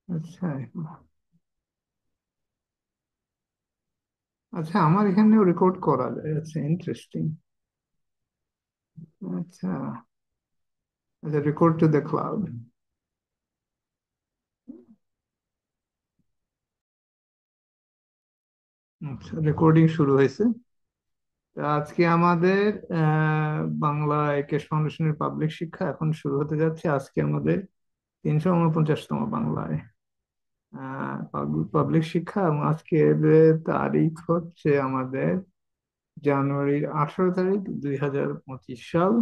আচ্ছা। আচ্ছা, আমার এখানেও রেকর্ড করা যায়। আচ্ছা, ইন্টারেস্টিং। আচ্ছা। আচ্ছা, রেকর্ড টু দ্য ক্লাউড। আচ্ছা, রেকর্ডিং শুরু হয়েছে। তো আজকে আমাদের বাংলা একেশ ফাউন্ডেশনের পাবলিক শিক্ষা এখন শুরু হতে যাচ্ছে। আজকে আমাদের 349তম বাংলায় পাবলিক শিক্ষা, এবং আজকের তারিখ হচ্ছে আমাদের জানুয়ারির 18 তারিখ, 2025 সাল।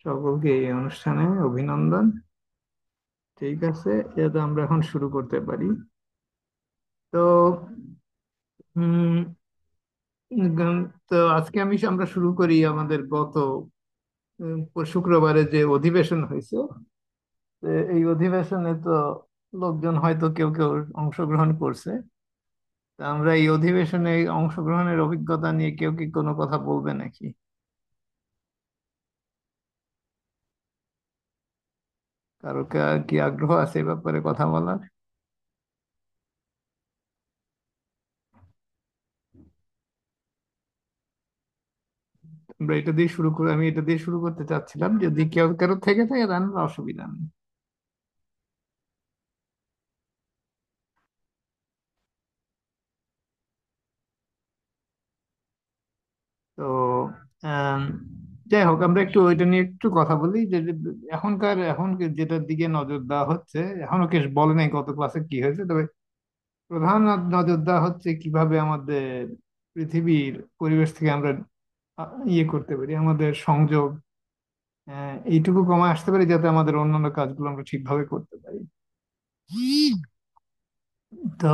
সকলকে এই অনুষ্ঠানে অভিনন্দন। ঠিক আছে, এটা আমরা এখন শুরু করতে পারি। তো উম তো আজকে আমরা শুরু করি আমাদের গত শুক্রবারে যে অধিবেশন হয়েছে। তো এই অধিবেশনে তো লোকজন হয়তো কেউ কেউ অংশগ্রহণ করছে। তা আমরা এই অধিবেশনে অংশগ্রহণের অভিজ্ঞতা নিয়ে কেউ কি কোনো কথা বলবে নাকি? কারো কি আগ্রহ আছে এ ব্যাপারে কথা বলার? আমরা এটা দিয়ে শুরু করে আমি এটা দিয়ে শুরু করতে চাচ্ছিলাম, যদি কেউ কারো থেকে থাকে তাহলে অসুবিধা নেই। তো আম, যাই হোক, আমরা একটু ওইটা নিয়ে একটু কথা বলি যে এখন যেটার দিকে নজর দেওয়া হচ্ছে। এখনো কেস বলে নাই গত ক্লাসে কি হয়েছে, তবে প্রধান নজর দেওয়া হচ্ছে কিভাবে আমাদের পৃথিবীর পরিবেশ থেকে আমরা ইয়ে করতে পারি, আমাদের সংযোগ এইটুকু কমে আসতে পারি, যাতে আমাদের অন্যান্য কাজগুলো আমরা ঠিকভাবে করতে পারি। তো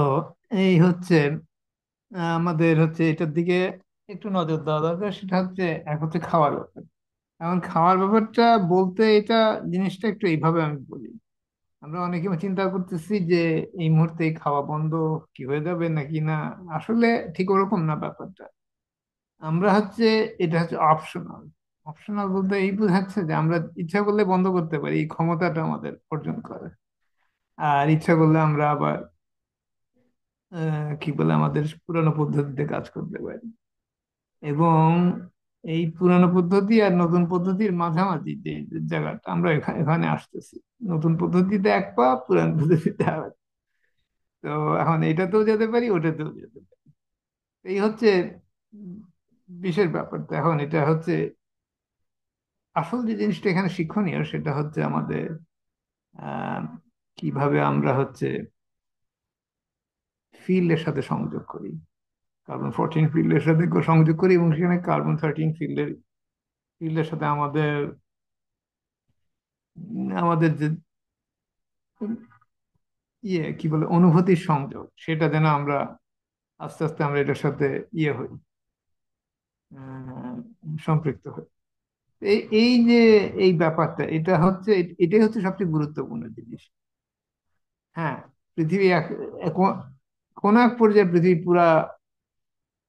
এই হচ্ছে আমাদের হচ্ছে এটার দিকে একটু নজর দেওয়া দরকার। সেটা হচ্ছে এক হচ্ছে খাওয়ার ব্যাপার। এখন খাওয়ার ব্যাপারটা বলতে এটা জিনিসটা একটু এইভাবে আমি বলি। আমরা অনেকে চিন্তা করতেছি যে এই মুহূর্তে এই খাওয়া বন্ধ কি হয়ে যাবে নাকি না। আসলে ঠিক ওরকম না ব্যাপারটা। আমরা হচ্ছে এটা হচ্ছে অপশনাল। অপশনাল বলতে এই বোঝাচ্ছে যে আমরা ইচ্ছা করলে বন্ধ করতে পারি, এই ক্ষমতাটা আমাদের অর্জন করে। আর ইচ্ছা করলে আমরা আবার কি বলে আমাদের পুরানো পদ্ধতিতে কাজ করতে পারি। এবং এই পুরানো পদ্ধতি আর নতুন পদ্ধতির মাঝামাঝি যে যে জায়গাটা আমরা এখানে আসতেছি। নতুন পদ্ধতিতে এক পা, পুরান পদ্ধতিতে আর এক। তো এখন এটাতেও যেতে পারি, ওটাতেও যেতে পারি। এই হচ্ছে উম, বিশেষ ব্যাপার। তো এখন এটা হচ্ছে আসল যে জিনিসটা এখানে শিক্ষণীয়, সেটা হচ্ছে আমাদের আহ কিভাবে আমরা হচ্ছে ফিল্ডের সাথে সংযোগ করি, কার্বন 14 ফিল্ডের সাথে সংযোগ করি, এবং সেখানে কার্বন 13 ফিল্ডের সাথে আমাদের যে কি বলে অনুভূতির সংযোগ, সেটা যেন আমরা আস্তে আস্তে আমরা এটার সাথে ইয়ে হই, আহ, সম্পৃক্ত হই। এই এই যে এই ব্যাপারটা, এটাই হচ্ছে সবচেয়ে গুরুত্বপূর্ণ জিনিস। হ্যাঁ, পৃথিবী কোন এক পর্যায়ে পৃথিবী পুরা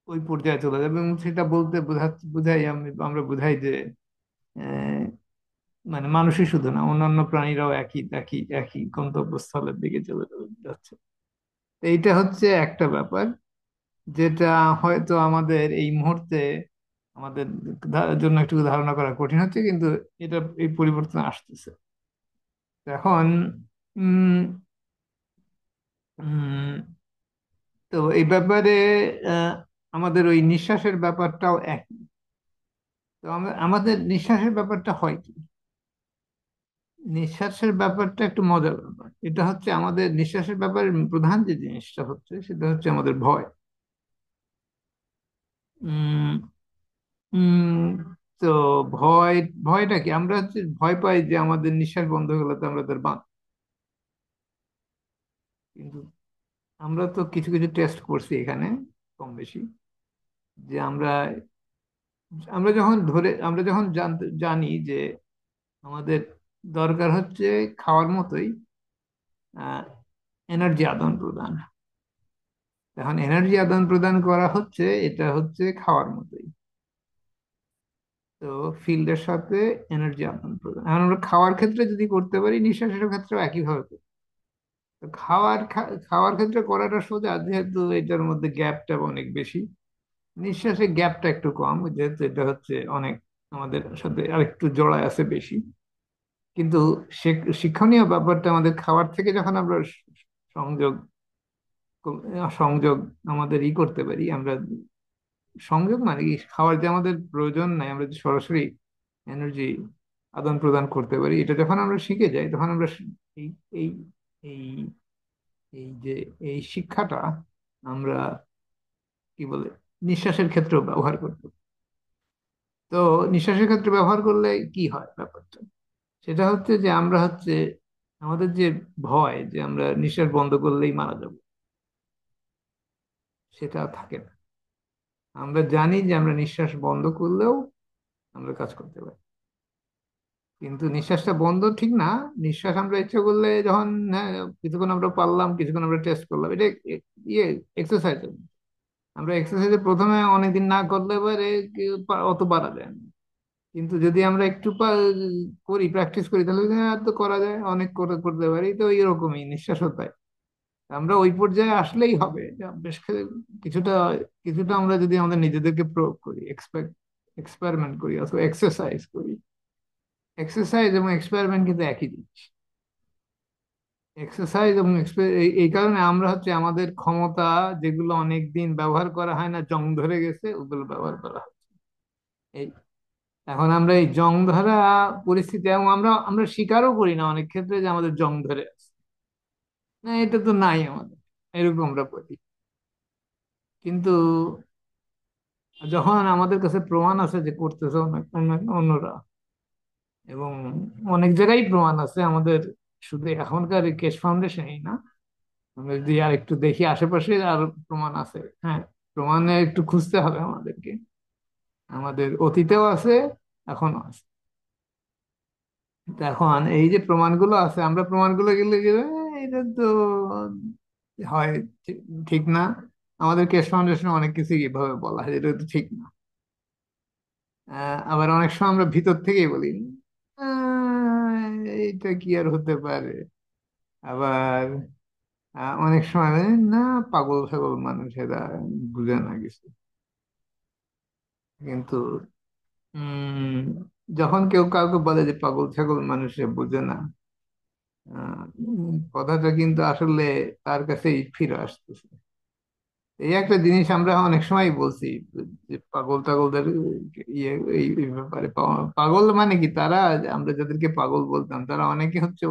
ওই পর্যায়ে চলে যাবে, এবং সেটা বলতে বুঝাই আমরা বুঝাই যে আহ, মানে মানুষই শুধু না, অন্যান্য প্রাণীরাও একই একই একই গন্তব্যস্থলের দিকে চলে যাচ্ছে। এইটা হচ্ছে একটা ব্যাপার, যেটা হয়তো আমাদের এই মুহূর্তে আমাদের জন্য একটু ধারণা করা কঠিন হচ্ছে, কিন্তু এটা এই পরিবর্তন আসতেছে। এখন উম উম, তো এই ব্যাপারে আহ, আমাদের ওই নিঃশ্বাসের ব্যাপারটাও একই। তো আমাদের নিঃশ্বাসের ব্যাপারটা হয় কি, নিঃশ্বাসের ব্যাপারটা একটু মজার ব্যাপার। এটা হচ্ছে আমাদের নিঃশ্বাসের ব্যাপারে প্রধান যে জিনিসটা হচ্ছে, সেটা হচ্ছে আমাদের ভয়। উম উম তো ভয়, ভয়টা কি, আমরা হচ্ছে ভয় পাই যে আমাদের নিঃশ্বাস বন্ধ হয়ে গেলে তো আমরা তার বাঁচ। কিন্তু আমরা তো কিছু কিছু টেস্ট করছি এখানে, কম বেশি, যে আমরা যখন জানি যে আমাদের দরকার হচ্ছে খাওয়ার মতোই এনার্জি আদান প্রদান। এখন এনার্জি আদান প্রদান করা হচ্ছে, এটা হচ্ছে খাওয়ার মতোই। তো ফিল্ডের সাথে এনার্জি আদান প্রদান এখন আমরা খাওয়ার ক্ষেত্রে যদি করতে পারি, নিঃশ্বাসের ক্ষেত্রেও একইভাবে করতে। তো খাওয়ার ক্ষেত্রে করাটা সোজা, যেহেতু এটার মধ্যে গ্যাপটা অনেক বেশি। নিঃশ্বাসে গ্যাপটা একটু কম, যেহেতু এটা হচ্ছে অনেক আমাদের সাথে আরেকটু জড়ায় আছে বেশি। কিন্তু শিক্ষণীয় ব্যাপারটা আমাদের খাওয়ার থেকে যখন আমরা সংযোগ সংযোগ আমাদের করতে পারি আমরা। সংযোগ মানে কি, খাওয়ার যে আমাদের প্রয়োজন নাই, আমরা যে সরাসরি এনার্জি আদান প্রদান করতে পারি, এটা যখন আমরা শিখে যাই তখন আমরা এই এই এই এই যে এই শিক্ষাটা আমরা কি বলে নিঃশ্বাসের ক্ষেত্রেও ব্যবহার করতে পারি। তো নিঃশ্বাসের ক্ষেত্রে ব্যবহার করলে কি হয় ব্যাপারটা, সেটা হচ্ছে যে আমরা হচ্ছে আমাদের যে ভয় যে আমরা নিঃশ্বাস বন্ধ করলেই মারা যাব, সেটা আর থাকে না। আমরা জানি যে আমরা নিঃশ্বাস বন্ধ করলেও আমরা কাজ করতে পারি। কিন্তু নিঃশ্বাসটা বন্ধ ঠিক না। নিঃশ্বাস আমরা ইচ্ছে করলে যখন, হ্যাঁ, কিছুক্ষণ আমরা পারলাম, কিছুক্ষণ আমরা টেস্ট করলাম, এটা ইয়ে এক্সারসাইজ। আমরা এক্সারসাইজে প্রথমে অনেকদিন না করলে পরে অত পারা যায় না। কিন্তু যদি আমরা একটু করি, প্র্যাকটিস করি, তাহলে তো করা যায়, অনেক করে করতে পারি। তো এরকমই নিঃশ্বাসও তাই। আমরা ওই পর্যায়ে আসলেই হবে যে বেশ কিছুটা কিছুটা আমরা যদি আমাদের নিজেদেরকে প্রয়োগ করি, এক্সপেরিমেন্ট করি অথবা এক্সারসাইজ করি। এক্সারসাইজ এবং এক্সপেরিমেন্ট কিন্তু একই জিনিস। এক্সারসাইজ এবং এই কারণে আমরা হচ্ছে আমাদের ক্ষমতা, যেগুলো অনেক দিন ব্যবহার করা হয় না, জং ধরে গেছে, ওগুলো ব্যবহার করা হয়। এই এখন আমরা এই জং ধরা পরিস্থিতি, এবং আমরা আমরা স্বীকারও করি না অনেক ক্ষেত্রে যে আমাদের জং ধরে আছে। না, এটা তো নাই আমাদের, এরকম আমরা বলি। কিন্তু যখন আমাদের কাছে প্রমাণ আছে যে করতেছে অন্যরা, এবং অনেক জায়গায় প্রমাণ আছে আমাদের, শুধু এখনকার কেস ফাউন্ডেশনই না, আমরা যদি আর একটু দেখি আশেপাশে আর প্রমাণ আছে। হ্যাঁ, প্রমাণে একটু খুঁজতে হবে আমাদেরকে। আমাদের অতীতেও আছে, এখনো আছে। তো এখন এই যে প্রমাণগুলো আছে, আমরা প্রমাণগুলো গেলে গেলে এটা তো হয় ঠিক না। আমাদের কেস ফাউন্ডেশন অনেক কিছু এভাবে বলা হয়, এটা তো ঠিক না। আবার অনেক সময় আমরা ভিতর থেকেই বলি, এটা কি আর হতে পারে। আবার অনেক সময় বলি, না, পাগল ছাগল মানুষ, এরা বুঝে না কিছু। কিন্তু উম যখন কেউ কাউকে বলে যে পাগল ছাগল মানুষে বুঝে না, কথাটা কিন্তু আসলে তার কাছেই ফিরে আসতেছে। এই একটা জিনিস আমরা অনেক সময় বলছি যে পাগল টাগলদের ইয়ে এই ব্যাপারে, পাগল মানে কি, তারা, আমরা যাদেরকে পাগল বলতাম তারা অনেকে হচ্ছে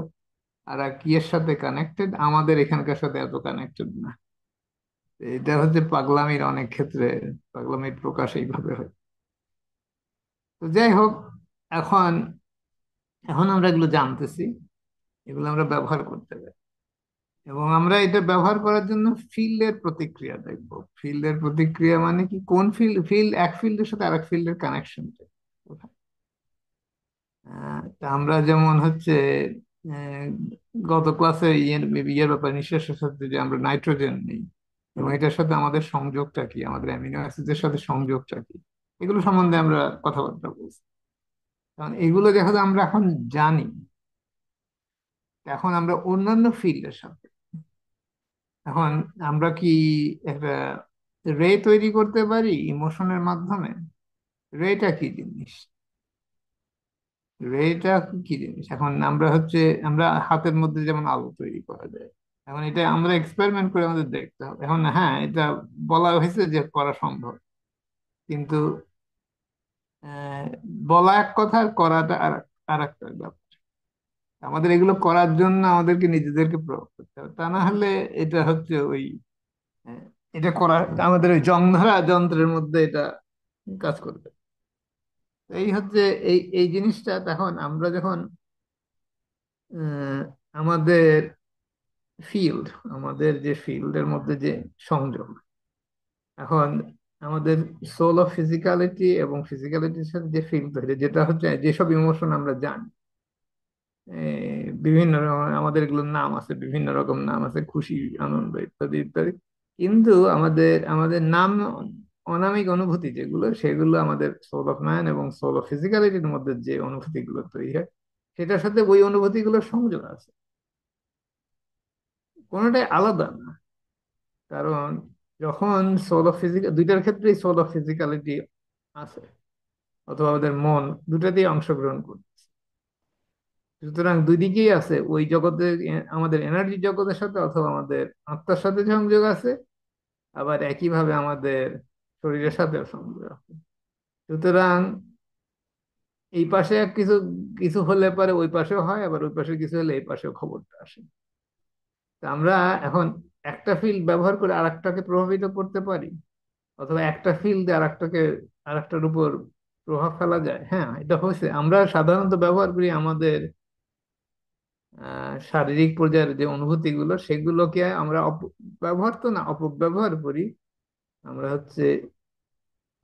আর কি এর সাথে কানেক্টেড, আমাদের এখানকার সাথে এত কানেক্টেড না। এটা হচ্ছে পাগলামির অনেক ক্ষেত্রে, পাগলামির প্রকাশ এইভাবে হয়। তো যাই হোক, এখন এখন আমরা এগুলো জানতেছি, এগুলো আমরা ব্যবহার করতে পারি। এবং আমরা এটা ব্যবহার করার জন্য ফিল্ডের প্রতিক্রিয়া দেখব। ফিল্ডের প্রতিক্রিয়া মানে কি, কোন ফিল্ড, এক ফিল্ডের সাথে আরেক ফিল্ডের কানেকশন। তা আমরা যেমন হচ্ছে আহ, গত ক্লাসে ইয়ের ব্যাপারে, নিঃশ্বাসের সাথে যে আমরা নাইট্রোজেন নেই, এবং এটার সাথে আমাদের সংযোগটা কি, আমাদের অ্যামিনো অ্যাসিডের সাথে সংযোগটা কি, এগুলো সম্বন্ধে আমরা কথাবার্তা বলছি। কারণ এগুলো যেহেতু আমরা এখন জানি, এখন আমরা অন্যান্য ফিল্ডের সাথে, এখন আমরা কি একটা রে তৈরি করতে পারি ইমোশনের মাধ্যমে। রেটা কি জিনিস, রেটা কি জিনিস, এখন আমরা হচ্ছে আমরা হাতের মধ্যে যেমন আলো তৈরি করা যায়, এখন এটা আমরা এক্সপেরিমেন্ট করে আমাদের দেখতে হবে। এখন হ্যাঁ, এটা বলা হয়েছে যে করা সম্ভব, কিন্তু আহ, বলা এক কথা আর করাটা আর একটা ব্যাপার। আমাদের এগুলো করার জন্য আমাদেরকে নিজেদেরকে প্রয়োগ করতে হবে, তা না হলে এটা হচ্ছে ওই আহ, এটা করা আমাদের ওই জং ধরা যন্ত্রের মধ্যে এটা কাজ করবে। এই হচ্ছে এই জিনিসটা। তখন আমরা যখন আহ, আমাদের ফিল্ড, আমাদের যে ফিল্ডের মধ্যে যে সংযোগ, এখন আমাদের সোল অফ ফিজিক্যালিটি এবং ফিজিক্যালিটির সাথে যে ফিল্ড ধরে, যেটা হচ্ছে যেসব ইমোশন আমরা জানি, বিভিন্ন আমাদের এগুলোর নাম আছে, বিভিন্ন রকম নাম আছে, খুশি, আনন্দ, ইত্যাদি ইত্যাদি। কিন্তু আমাদের আমাদের নাম অনামিক অনুভূতি যেগুলো, সেগুলো আমাদের সোল অফ ম্যান এবং সোল অফ ফিজিক্যালিটির মধ্যে যে অনুভূতিগুলো তৈরি হয়, সেটার সাথে ওই অনুভূতিগুলোর সংযোগ আছে। কোনোটাই আলাদা না। কারণ যখন সোল অফ ফিজিক্যাল, দুইটার ক্ষেত্রেই সোল অফ ফিজিক্যালিটি আছে, অথবা আমাদের মন দুটাতেই অংশগ্রহণ করছে। সুতরাং দুই দিকেই আছে, ওই জগতে আমাদের এনার্জি জগতের সাথে অথবা আমাদের আত্মার সাথে সংযোগ আছে, আবার একইভাবে আমাদের শরীরের সাথেও সংযোগ আছে। সুতরাং এই পাশে এক কিছু কিছু হলে পরে ওই পাশেও হয়, আবার ওই পাশে কিছু হলে এই পাশেও খবরটা আসে। তা আমরা এখন একটা ফিল্ড ব্যবহার করে আরেকটাকে প্রভাবিত করতে পারি, অথবা একটা ফিল্ড আরেকটাকে, আরেকটার উপর প্রভাব ফেলা যায়। হ্যাঁ, এটা হয়েছে। আমরা সাধারণত ব্যবহার করি আমাদের শারীরিক পর্যায়ের যে অনুভূতিগুলো, সেগুলোকে আমরা ব্যবহার তো না, অপব্যবহার করি। আমরা হচ্ছে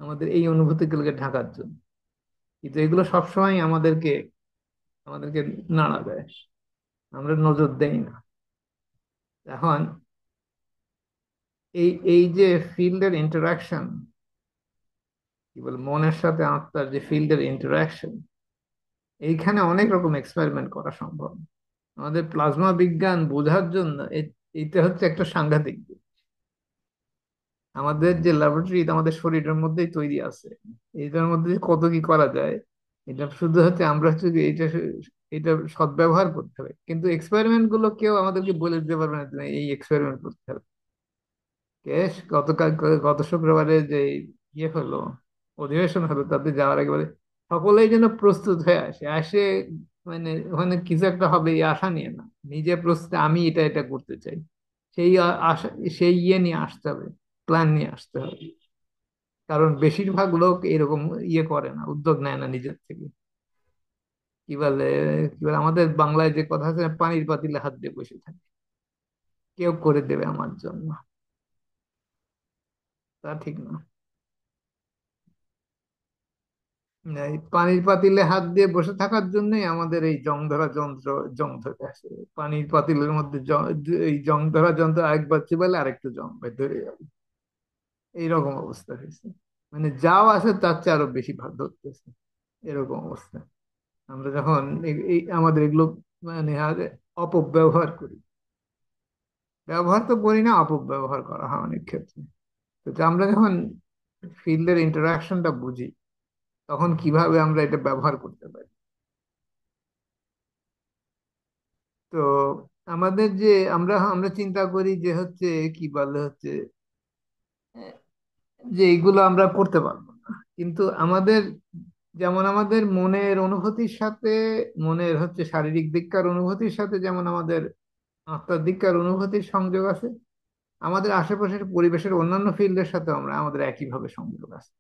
আমাদের এই অনুভূতিগুলোকে ঢাকার জন্য। কিন্তু এগুলো সবসময় আমাদেরকে আমাদেরকে নাড়া দেয়, আমরা নজর দেই না। এখন এই যে ফিল্ডের ইন্টারাকশন, কি বল, মনের সাথে আত্মার যে ফিল্ডের ইন্টারাকশন, এইখানে অনেক রকম এক্সপেরিমেন্ট করা সম্ভব। আমাদের প্লাজমা বিজ্ঞান বোঝার জন্য এটা হচ্ছে একটা সাংঘাতিক দিক। আমাদের যে ল্যাবরেটরি আমাদের শরীরের মধ্যেই তৈরি আছে, এটার মধ্যে যে কত কি করা যায়, এটা শুধু হচ্ছে আমরা হচ্ছে যে এটা সদ্ব্যবহার করতে হবে। কিন্তু এক্সপেরিমেন্ট গুলো কেউ আমাদেরকে বলে দিতে পারবে না যে এই এক্সপেরিমেন্ট করতে হবে। গতকাল, গত শুক্রবারে যে ইয়ে হলো, অধিবেশন হলো, তাতে যাওয়ার আগে বলে সকলেই যেন প্রস্তুত হয়ে আসে আসে, মানে ওখানে কিছু একটা হবে এই আশা নিয়ে না, নিজে প্রস্তুত, আমি এটা এটা করতে চাই, সেই আশা, সেই ইয়ে নিয়ে আসতে হবে, প্ল্যান নিয়ে আসতে হবে। কারণ বেশিরভাগ লোক এরকম ইয়ে করে না, উদ্যোগ নেয় না নিজের থেকে। কি বলে, কি বলে আমাদের বাংলায় যে কথা আছে, পানির পাতিলে হাত দিয়ে বসে থাকে, কেউ করে দেবে আমার জন্য, তা ঠিক না। এই পানির পাতিলে হাত দিয়ে বসে থাকার জন্যই আমাদের এই জং ধরা যন্ত্র জং ধরে আসে। পানির পাতিলের মধ্যে এই জং ধরা যন্ত্র আরেকবার চিবালে আরেকটু জং ধরে যাবে, এইরকম অবস্থা হয়েছে। মানে যাও আছে তার চেয়ে আরো বেশি ভাগ ধরতেছে, এরকম অবস্থা। আমরা যখন এই আমাদের এগুলো মানে আর অপব্যবহার করি, ব্যবহার তো করি না, অপব্যবহার করা হয় অনেক ক্ষেত্রে। তো যে আমরা যখন ফিল্ডের ইন্টারাকশনটা বুঝি, তখন কিভাবে আমরা এটা ব্যবহার করতে পারি। তো আমাদের যে আমরা আমরা চিন্তা করি যে হচ্ছে, কি বলে হচ্ছে আহ, যে এইগুলো আমরা করতে পারবো না। কিন্তু আমাদের, যেমন আমাদের মনের অনুভূতির সাথে, মনের হচ্ছে শারীরিক দিককার অনুভূতির সাথে যেমন আমাদের আত্মার দিককার অনুভূতির সংযোগ আছে, আমাদের আশেপাশের পরিবেশের অন্যান্য ফিল্ডের সাথে আমরা আমাদের একইভাবে সংযোগ আছে।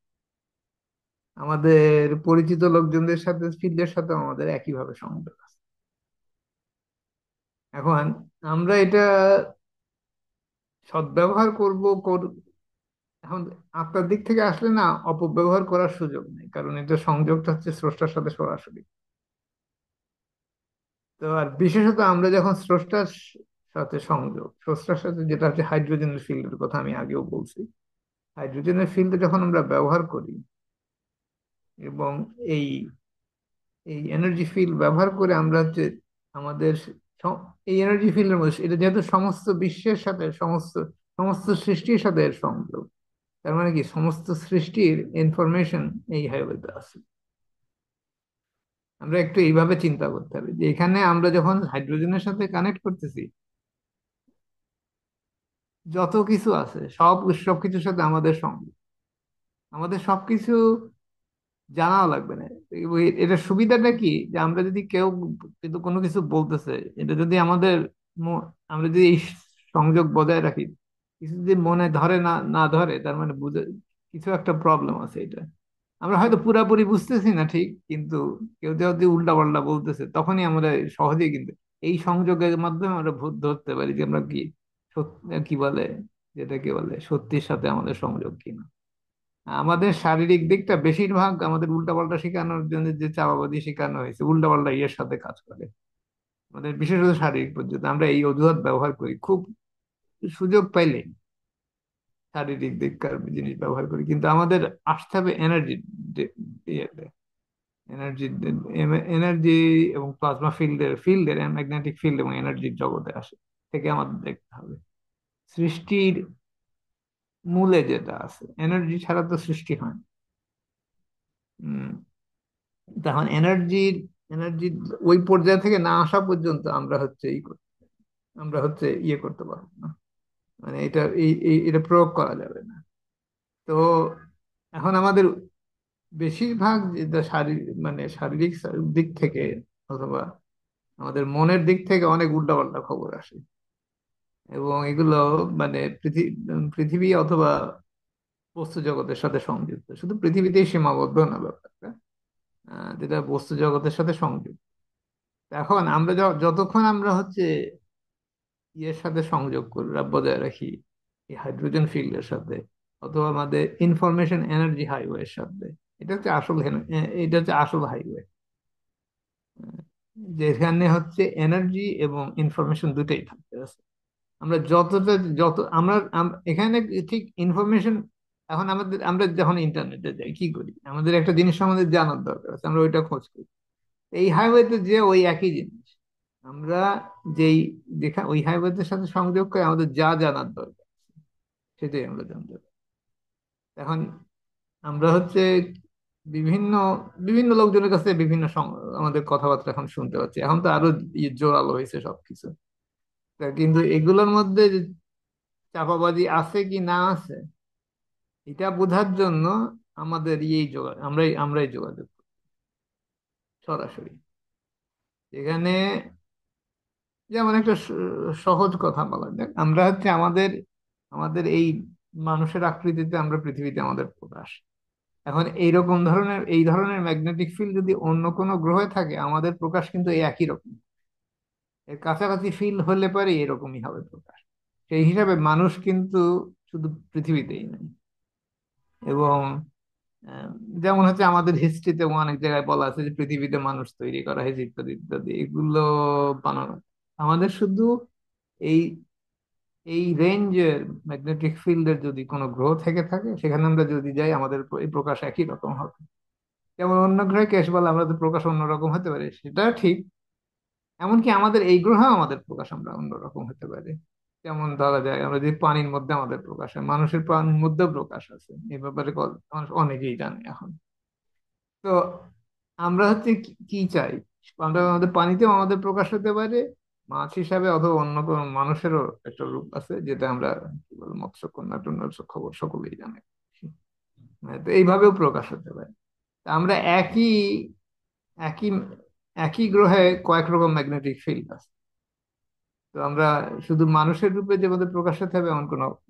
আমাদের পরিচিত লোকজনদের সাথে, ফিল্ডের সাথে আমাদের একইভাবে সংযোগ আছে। এখন আমরা এটা সদ্ব্যবহার করব, এখন আপনার দিক থেকে আসলে না, অপব্যবহার করার সুযোগ নেই, কারণ এটা সংযোগটা হচ্ছে স্রষ্টার সাথে সরাসরি। তো আর বিশেষত আমরা যখন স্রষ্টার সাথে সংযোগ, স্রষ্টার সাথে যেটা হচ্ছে হাইড্রোজেনের ফিল্ডের কথা আমি আগেও বলছি, হাইড্রোজেনের ফিল্ড যখন আমরা ব্যবহার করি, এবং এই এই এনার্জি ফিল্ড ব্যবহার করে আমরা হচ্ছে আমাদের এই এনার্জি ফিল্ডের মধ্যে, এটা যেহেতু সমস্ত বিশ্বের সাথে, সমস্ত সমস্ত সৃষ্টির সাথে এর সংযোগ, তার মানে কি সমস্ত সৃষ্টির ইনফরমেশন এই হাইওয়েতে আছে। আমরা একটু এইভাবে চিন্তা করতে হবে যে এখানে আমরা যখন হাইড্রোজেনের সাথে কানেক্ট করতেছি, যত কিছু আছে সব সবকিছুর সাথে আমাদের সঙ্গে, আমাদের সবকিছু জানাও লাগবে না। এটা সুবিধাটা কি, যে আমরা যদি কেউ কিন্তু কোনো কিছু বলতেছে, এটা যদি আমাদের আমরা যদি এই সংযোগ বজায় রাখি, কিছু যদি মনে ধরে না না ধরে, তার মানে বুঝে কিছু একটা প্রবলেম আছে। এটা আমরা হয়তো পুরাপুরি বুঝতেছি না ঠিক, কিন্তু কেউ যদি উল্টা পাল্টা বলতেছে, তখনই আমরা সহজেই কিন্তু এই সংযোগের মাধ্যমে আমরা ভূত ধরতে পারি যে আমরা কি কি বলে, যেটাকে বলে সত্যির সাথে আমাদের সংযোগ কিনা। আমাদের শারীরিক দিকটা বেশিরভাগ আমাদের উল্টাপাল্টা শেখানোর জন্য যে চাপাবাদি শেখানো হয়েছে, উল্টাপাল্টা ইয়ের সাথে কাজ করে। আমাদের বিশেষত শারীরিক পদ্ধতি আমরা এই অজুহাত ব্যবহার করি খুব, সুযোগ পাইলে শারীরিক দিককার জিনিস ব্যবহার করি। কিন্তু আমাদের আসতে হবে এনার্জি, ইয়েতে এনার্জি, এনার্জি এবং প্লাজমা ফিল্ডের ম্যাগনেটিক ফিল্ড এবং এনার্জির জগতে আসে। থেকে আমাদের দেখতে হবে। সৃষ্টির মূলে যেটা আছে, এনার্জি ছাড়া তো সৃষ্টি হয় না। উম, তখন এনার্জির ওই পর্যায় থেকে না আসা পর্যন্ত আমরা হচ্ছে আমরা হচ্ছে ইয়ে করতে পারবো না, মানে এটা প্রয়োগ করা যাবে না। তো এখন আমাদের বেশিরভাগ যেটা মানে শারীরিক দিক থেকে অথবা আমাদের মনের দিক থেকে অনেক উল্টাপাল্টা খবর আসে, এবং এগুলো মানে পৃথিবী অথবা বস্তু জগতের সাথে সংযুক্ত, শুধু পৃথিবীতেই সীমাবদ্ধ না ব্যাপারটা, যেটা বস্তু জগতের সাথে সংযুক্ত। এখন আমরা যতক্ষণ আমরা হচ্ছে ইয়ের সাথে সংযোগ করে বজায় রাখি, এই হাইড্রোজেন ফিল্ডের সাথে অথবা আমাদের ইনফরমেশন এনার্জি হাইওয়ের সাথে, এটা হচ্ছে এটা হচ্ছে আসল হাইওয়ে, যেখানে হচ্ছে এনার্জি এবং ইনফরমেশন দুটাই থাকতে আছে। আমরা যত এখানে ঠিক ইনফরমেশন, এখন আমরা যখন ইন্টারনেটে যাই কি করি, আমাদের একটা জিনিস সম্বন্ধে জানার দরকার আছে, আমরা ওইটা খোঁজ করি। এই হাইওয়েতে যে ওই একই জিনিস আমরা যেই ওই হাইওয়েতে সাথে সংযোগ করে আমাদের যা জানার দরকার সেটাই আমরা জানতে পারি। এখন আমরা হচ্ছে বিভিন্ন বিভিন্ন লোকজনের কাছে বিভিন্ন আমাদের কথাবার্তা এখন শুনতে পাচ্ছি, এখন তো আরো জোরালো হয়েছে সবকিছু। তা কিন্তু এগুলোর মধ্যে যে চাপাবাজি আছে কি না আছে, এটা বোঝার জন্য আমাদের আমরাই যোগাযোগ করি সরাসরি। এখানে যেমন একটা সহজ কথা বলা যাক, আমরা হচ্ছে আমাদের আমাদের এই মানুষের আকৃতিতে আমরা পৃথিবীতে আমাদের প্রকাশ। এখন এই ধরনের ম্যাগনেটিক ফিল্ড যদি অন্য কোনো গ্রহে থাকে, আমাদের প্রকাশ কিন্তু এই একই রকম, এর কাছাকাছি ফিল্ড হলে পরে এরকমই হবে প্রকাশ। সেই হিসাবে মানুষ কিন্তু শুধু পৃথিবীতেই নেই। এবং আহ, যেমন হচ্ছে আমাদের হিস্ট্রিতে অনেক জায়গায় বলা আছে যে পৃথিবীতে মানুষ তৈরি করা হয়েছে ইত্যাদি ইত্যাদি, এগুলো বানানো। আমাদের শুধু এই এই রেঞ্জের ম্যাগনেটিক ফিল্ডের যদি কোনো গ্রহ থেকে থাকে, সেখানে আমরা যদি যাই আমাদের এই প্রকাশ একই রকম হবে। যেমন অন্য গ্রহে কেস বলে আমরা তো প্রকাশ অন্যরকম হতে পারে, সেটা ঠিক। এমনকি আমাদের এই গ্রহেও আমাদের প্রকাশ আমরা অন্যরকম হতে পারি। যেমন ধরা যায় আমরা যদি পানির মধ্যে আমাদের প্রকাশ হয়, মানুষের প্রাণীর মধ্যেও প্রকাশ আছে, এই ব্যাপারে মানুষ অনেকেই জানে এখন। তো আমরা হচ্ছে কি চাই, আমরা আমাদের পানিতেও আমাদের প্রকাশ হতে পারে মাছ হিসাবে, অথবা অন্য কোনো মানুষেরও একটা রূপ আছে যেটা আমরা কি বল মৎস্যকন্যা টন্যা খবর সকলেই জানে। তো এইভাবেও প্রকাশ হতে পারে। তা আমরা একই একই গ্রহে কয়েক রকম ম্যাগনেটিক ফিল্ড আছে। তো আমরা শুধু মানুষের রূপে যে আমাদের প্রকাশ হতে হবে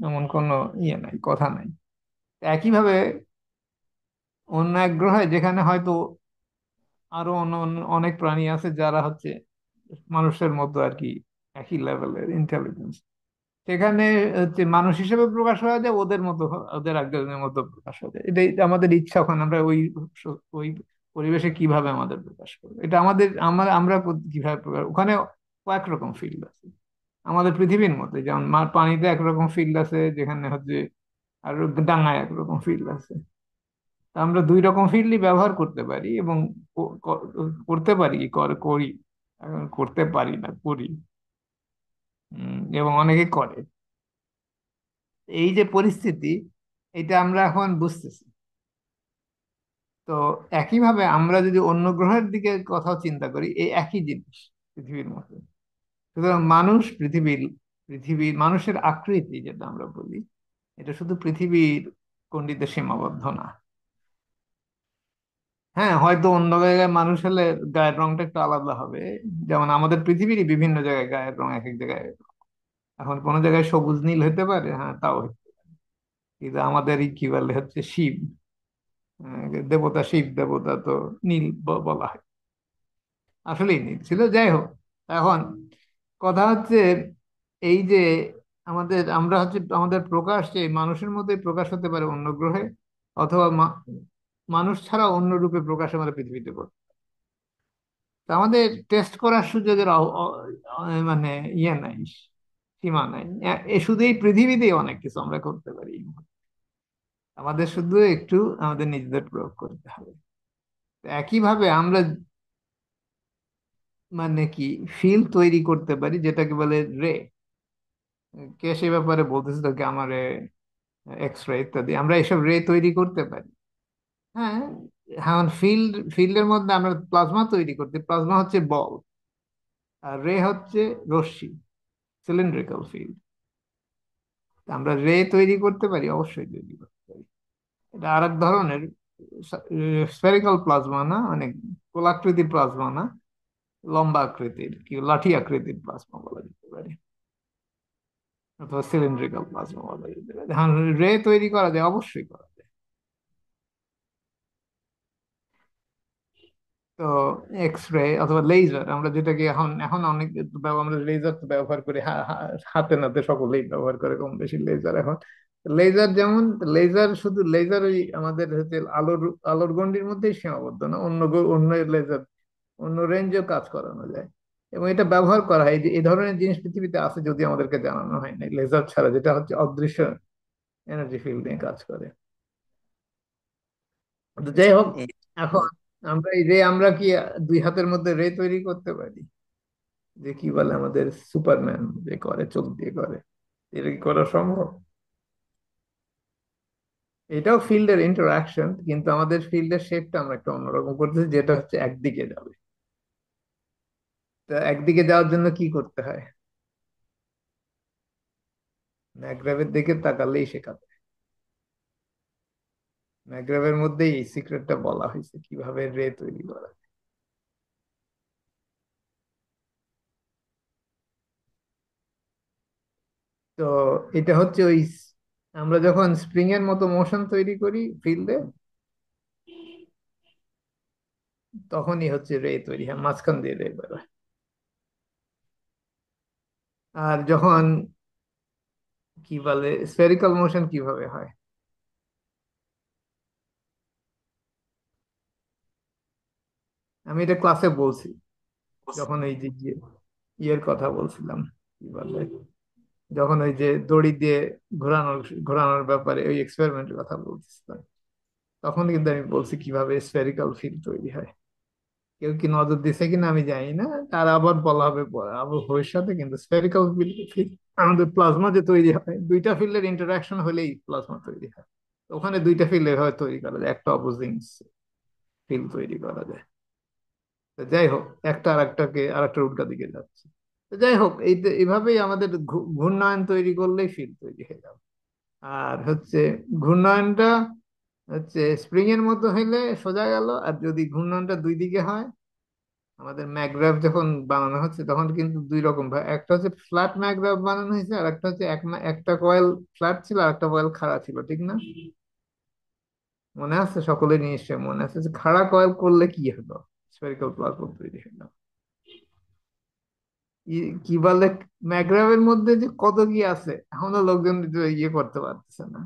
এমন কোনো ইয়ে নাই, কথা নাই। একইভাবে অন্য এক গ্রহে যেখানে হয়তো আরো অন্য অন্য অনেক প্রাণী আছে যারা হচ্ছে মানুষের মতো আর কি একই লেভেলের ইন্টেলিজেন্স, সেখানে হচ্ছে মানুষ হিসেবে প্রকাশ হওয়া যায়, ওদের মতো ওদের একজনের মতো প্রকাশ হয়ে যায়। এটাই আমাদের ইচ্ছা, ওখানে আমরা ওই পরিবেশে কিভাবে আমাদের প্রকাশ করবো, এটা আমরা কিভাবে প্রকাশ, ওখানে কয়েক রকম ফিল্ড আছে আমাদের পৃথিবীর মধ্যে, যেমন পানিতে একরকম ফিল্ড আছে, যেখানে হচ্ছে আর ডাঙায় একরকম ফিল্ড আছে। তা আমরা দুই রকম ফিল্ডই ব্যবহার করতে পারি, এবং করতে পারি করি। এখন করতে পারি না, করি। এবং অনেকে করে। এই যে পরিস্থিতি, এটা আমরা এখন বুঝতেছি। তো একইভাবে আমরা যদি অন্য গ্রহের দিকে কথাও চিন্তা করি, এই একই জিনিস পৃথিবীর মতো। সুতরাং পৃথিবীর মানুষের আকৃতি যেটা আমরা বলি, এটা শুধু পৃথিবীর গণ্ডিতে সীমাবদ্ধ না। হ্যাঁ, হয়তো অন্য জায়গায় মানুষ হলে গায়ের রংটা একটু আলাদা হবে। যেমন আমাদের পৃথিবীরই বিভিন্ন জায়গায় গায়ের রং এক এক জায়গায়, এখন কোনো জায়গায় সবুজ নীল হতে পারে, হ্যাঁ তাও হতে পারে। কিন্তু আমাদের এই কি বলে হচ্ছে শিব, দেবতা শিব দেবতা তো নীল বলা হয়, আসলেই নীল ছিল। যাই হোক, এখন কথা হচ্ছে এই যে আমরা হচ্ছে আমাদের প্রকাশ যে মানুষের মধ্যে প্রকাশ হতে পারে অন্য গ্রহে, অথবা মানুষ ছাড়া অন্য রূপে প্রকাশ আমাদের পৃথিবীতে করতে। তা আমাদের টেস্ট করার সুযোগের মানে ইয়ে নাই, সীমা নাই। শুধু এই পৃথিবীতেই অনেক কিছু আমরা করতে পারি, আমাদের শুধু একটু আমাদের নিজেদের প্রয়োগ করতে হবে। তো একইভাবে আমরা মানে কি ফিল্ড তৈরি করতে পারি যেটাকে বলে রে। কে সে ব্যাপারে বলতেছিল কি আমারে, এক্স রে ইত্যাদি, আমরা এসব রে তৈরি করতে পারি। হ্যাঁ, এখন ফিল্ডের মধ্যে আমরা প্লাজমা তৈরি করতে, প্লাজমা হচ্ছে বল, আর রে হচ্ছে রশ্মি, সিলিন্ড্রিক্যাল ফিল্ড। আমরা রে তৈরি করতে পারি, অবশ্যই তৈরি করতে পারি। এটা আর এক ধরনের স্ফেরিক্যাল প্লাজমা না, অনেক গোলাকৃতি প্লাজমা না, লম্বা আকৃতির, কি লাঠি আকৃতির প্লাজমা বলা যেতে পারে, অথবা সিলিন্ড্রিক্যাল প্লাজমা বলা যেতে পারে। হ্যাঁ, রে তৈরি করা যায়, অবশ্যই করা যায়। তো এক্স রে অথবা লেজার, আমরা যেটাকে এখন এখন অনেক আমরা লেজার তো ব্যবহার করি, হাতে নাতে সকলেই ব্যবহার করে কম বেশি লেজার এখন। লেজার যেমন, লেজার শুধু লেজার ওই আমাদের হচ্ছে আলোর আলোর গণ্ডির মধ্যেই সীমাবদ্ধ না, অন্য লেজার, অন্য রেঞ্জেও কাজ করানো যায়। এবং এটা ব্যবহার করা হয়, এই যে এই ধরনের জিনিস পৃথিবীতে আছে যদি আমাদেরকে জানানো হয় না, লেজার ছাড়া, যেটা হচ্ছে অদৃশ্য এনার্জি ফিল্ড নিয়ে কাজ করে। তো যাই হোক, এই এখন আমরা এই রে, আমরা কি দুই হাতের মধ্যে রে তৈরি করতে পারি, যে কি বলে আমাদের সুপারম্যান যে করে, চোখ দিয়ে করে, এটা কি করা সম্ভব? এটাও ফিল্ডের ইন্টারাকশন, কিন্তু আমাদের ফিল্ডের শেপটা আমরা একটা অন্যরকম করতেছি, যেটা হচ্ছে একদিকে যাবে। তা একদিকে যাওয়ার জন্য কি করতে হয়? ম্যাকগ্রাভের দিকে তাকালেই শেখাবে। ম্যাকগ্রাভের মধ্যেই এই সিক্রেটটা বলা হয়েছে কিভাবে রে তৈরি করা যায়। তো এটা হচ্ছে ওই আমরা যখন স্প্রিং এর মতো মোশন তৈরি করি ফিল্ডে, তখনই হচ্ছে রে তৈরি হয়, মাঝখান দিয়ে রে বেরোয়। আর যখন কি বলে স্ফেরিক্যাল মোশন কিভাবে হয়, আমি এটা ক্লাসে বলছি, যখন এই যে ইয়ের কথা বলছিলাম, কি বলে, যখন ওই যে দড়ি দিয়ে ঘোরানোর ঘোরানোর ব্যাপারে ওই এক্সপেরিমেন্টের কথা বলছিলাম, তখন কিন্তু আমি বলছি কিভাবে স্ফেরিক্যাল ফিল্ড তৈরি হয়। কেউ কি নজর দিছে কিনা আমি জানি না, আর আবার বলা হবে পরে, আবার ভবিষ্যতে। কিন্তু স্ফেরিক্যাল ফিল্ড, আমাদের প্লাজমা যে তৈরি হয়, দুইটা ফিল্ডের ইন্টারাকশন হলেই প্লাজমা তৈরি হয়। তো ওখানে দুইটা ফিল্ড এভাবে তৈরি করা যায়, একটা অপোজিং ফিল্ড তৈরি করা যায়। তো যাই হোক, একটা আর একটাকে আর একটা উল্টা দিকে যাচ্ছে। তো যাই হোক, এইভাবেই আমাদের ঘূর্ণায়ন তৈরি করলেই ফিল্ড তৈরি হয়ে যাবে। আর হচ্ছে ঘূর্ণায়নটা হচ্ছে স্প্রিং এর মতো হইলে সোজা গেল, আর যদি ঘূর্ণায়নটা দুই দিকে হয়, আমাদের ম্যাগগ্রাফ যখন বানানো হচ্ছে তখন কিন্তু দুই রকম ভাই, একটা হচ্ছে ফ্ল্যাট ম্যাগগ্রাফ বানানো হয়েছে, আর একটা হচ্ছে একটা কয়েল ফ্ল্যাট ছিল আর একটা কয়েল খাড়া ছিল, ঠিক না? মনে আছে, সকলের নিশ্চয়ই মনে আছে যে খাড়া কয়েল করলে কি হলো, স্ফেরিক্যাল প্লাজমা তৈরি হলো। কি বলে, ম্যাগগ্রাফের মধ্যে যে কত কি আছে এখনো লোকজন ইয়ে করতে পারতেছে না।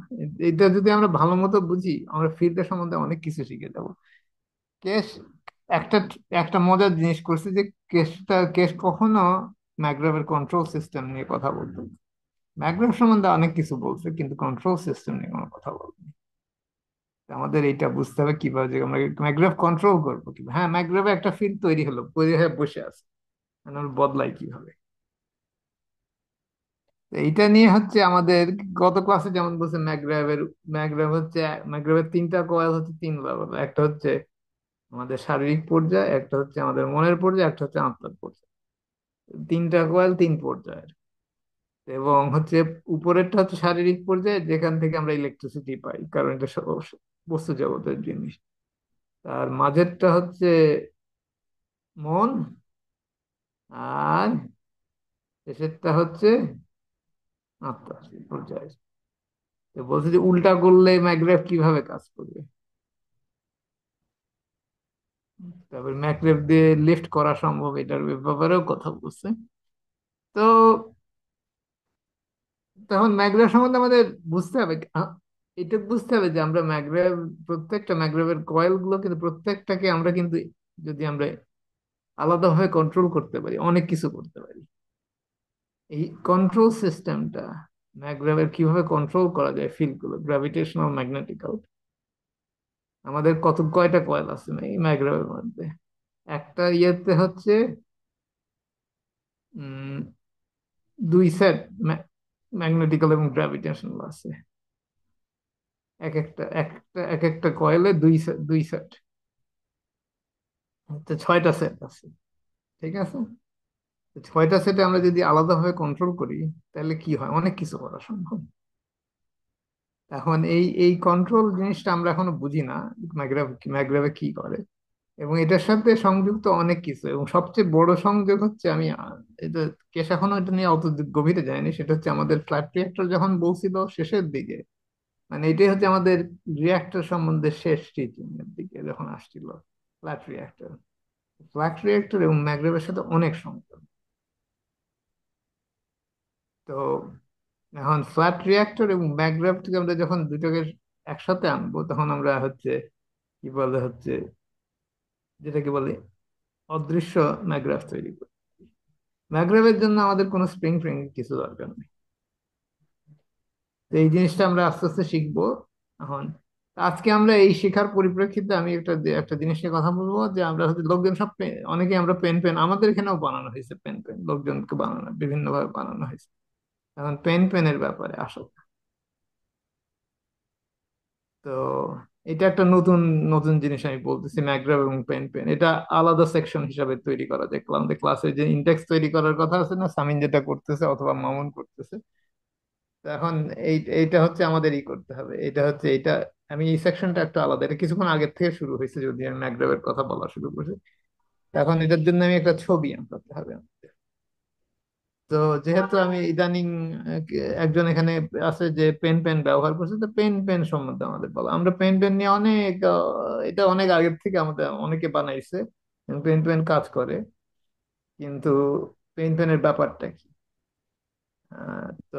এটা যদি আমরা ভালো মতো বুঝি, আমরা ফিল্ডের সম্বন্ধে অনেক কিছু শিখে যাব। কেস একটা একটা মজার জিনিস করছে যে কেস কখনো ম্যাকগ্রাভের কন্ট্রোল সিস্টেম নিয়ে কথা বলতো না। ম্যাকগ্রাভ সম্বন্ধে অনেক কিছু বলছে, কিন্তু কন্ট্রোল সিস্টেম নিয়ে কোনো কথা বলেনি। আমাদের এটা বুঝতে হবে কিভাবে যে আমরা ম্যাকগ্রাভ কন্ট্রোল করবো কিভাবে। হ্যাঁ, ম্যাকগ্রাভে একটা ফিল্ড তৈরি হলো, তৈরি হয়ে বসে আছে, মানে আমরা বদলাই কিভাবে। তো এইটা নিয়ে হচ্ছে আমাদের গত ক্লাসে যেমন বলছে ম্যাকগ্রাভের তিনটা কয়েল হচ্ছে তিন লেভেল, একটা হচ্ছে আমাদের শারীরিক পর্যায়ে, একটা হচ্ছে আমাদের মনের পর্যায়ে, একটা হচ্ছে আত্মার পর্যায়ে। তিনটা কয়েল তিন পর্যায়ের। এবং হচ্ছে উপরেরটা হচ্ছে শারীরিক পর্যায়ে, যেখান থেকে আমরা ইলেকট্রিসিটি পাই, কারণ এটা সব বস্তু জগতের জিনিস। আর মাঝেরটা হচ্ছে মন, আর শেষেরটা হচ্ছে আত্মা পর্যায়ে। তো বলছে যে উল্টা করলে ম্যাকগ্রেভ কিভাবে কাজ করবে, তারপর ম্যাকগ্রেভ দিয়ে লিফট করা সম্ভব, এটার ব্যাপারেও কথা বলছে। তো তখন ম্যাকগ্রেভ সম্বন্ধে আমাদের বুঝতে হবে, এটা বুঝতে হবে যে আমরা প্রত্যেকটা ম্যাকগ্রেভের কয়েল গুলো কিন্তু প্রত্যেকটাকে আমরা কিন্তু, যদি আমরা আলাদাভাবে কন্ট্রোল করতে পারি, অনেক কিছু করতে পারি। এই কন্ট্রোল সিস্টেমটা, ম্যাকগ্রেভের কিভাবে কন্ট্রোল করা যায় ফিল্ড গুলো, গ্রাভিটেশনাল ম্যাগনেটিক্যাল, আমাদের কয়টা কয়েল আছে না এই ম্যাকগ্রেভের মধ্যে। একটা ইয়েতে হচ্ছে উম দুই সেট, ম্যাগনেটিক্যাল এবং গ্র্যাভিটেশনাল আছে। এক একটা কয়েলে দুই সেট, তো ছয়টা সেট আছে। ঠিক আছে, তো ছয়টা সেটে আমরা যদি আলাদাভাবে কন্ট্রোল করি, তাহলে কি হয়, অনেক কিছু করা সম্ভব। এখন এই কন্ট্রোল জিনিসটা আমরা এখনো বুঝি না, ম্যাগ্রাভে কি করে। এবং এটার সাথে সংযুক্ত অনেক কিছু, এবং সবচেয়ে বড় সংযোগ হচ্ছে, আমি এটা কেস এখনো এটা নিয়ে অত গভীরে যায়নি, সেটা হচ্ছে আমাদের ফ্ল্যাট রিয়েক্টর যখন বলছিল শেষের দিকে, মানে এটাই হচ্ছে আমাদের রিয়েক্টর সম্বন্ধে শেষ টিচিং এর দিকে যখন আসছিল। ফ্ল্যাট রিয়েক্টর, ফ্ল্যাট রিয়েক্টর এবং ম্যাগ্রেভের সাথে অনেক সংযোগ। তো এখন ফ্ল্যাট রিয়েক্টর এবং ম্যাগ্রেভ থেকে আমরা যখন দুটোকে একসাথে আনবো, তখন আমরা হচ্ছে কি বলে হচ্ছে, যেটাকে বলে অদৃশ্য ম্যাগ্রাফ তৈরি করি। ম্যাগ্রেভের জন্য আমাদের কোনো স্প্রিং ফ্রিং কিছু দরকার নেই। তো এই জিনিসটা আমরা আস্তে আস্তে শিখবো এখন। আজকে আমরা এই শেখার পরিপ্রেক্ষিতে আমি একটা জিনিস নিয়ে কথা বলবো, যে আমরা হচ্ছে লোকজন সব অনেকে আমরা পেন পেন, আমাদের এখানেও বানানো হয়েছে পেন পেন, লোকজনকে বানানো বিভিন্ন ভাবে বানানো হয়েছে। এখন পেন পেনের ব্যাপারে আসো। তো এটা একটা নতুন নতুন জিনিস আমি বলতেছি, ম্যাকগ্রাভ এবং পেন পেন এটা আলাদা সেকশন হিসাবে তৈরি করা যায়। আমাদের ক্লাসে যে ইন্ডেক্স তৈরি করার কথা আছে না, সামিন যেটা করতেছে অথবা মামুন করতেছে, তো এখন এইটা হচ্ছে আমাদের করতে হবে। এটা হচ্ছে এটা, আমি এই সেকশনটা একটু আলাদা, এটা কিছুক্ষণ আগের থেকে শুরু হয়েছে, যদি আমি ম্যাকড্রাবের কথা বলা শুরু করছি। এখন এটার জন্য আমি একটা ছবি আঁকাতে হবে আমাদের। তো যেহেতু আমি ইদানিং একজন এখানে আছে যে পেন পেন ব্যবহার করছে, তো পেন পেন সম্বন্ধে আমাদের বলা, আমরা পেন পেন নিয়ে অনেক এটা অনেক আগের থেকে আমাদের অনেকে বানাইছে, পেন পেন কাজ করে, কিন্তু পেন পেনের ব্যাপারটা কি? তো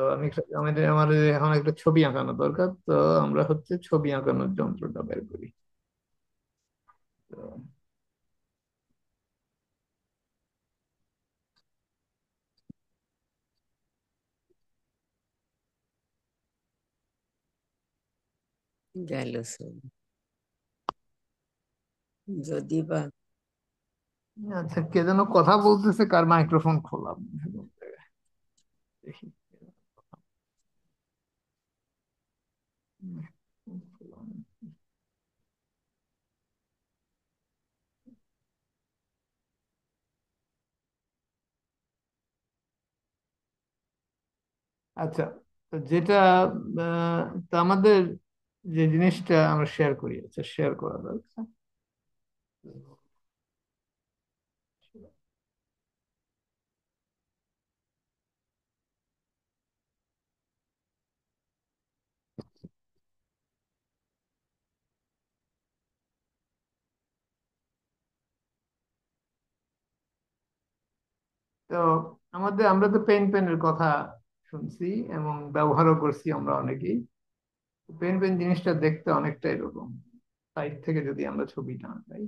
আমাদের আমাদের এখন একটা ছবি আঁকানো দরকার, তো আমরা হচ্ছে ছবি আঁকানোর যন্ত্রটা বের করি। তো গেল সব, যদি বা আচ্ছা, কে যেন কথা বলতেছে, কার মাইক্রোফোন খোলা? দেখি। আচ্ছা, তো যেটা তো আমাদের যে জিনিসটা আমরা শেয়ার করি, আচ্ছা শেয়ার করা দরকার। তো আমরা তো পেন পেনের কথা শুনছি এবং ব্যবহারও করছি আমরা অনেকেই। পেন পেন জিনিসটা দেখতে অনেকটা এরকম, সাইড থেকে যদি আমরা ছবিটা আঁকাই।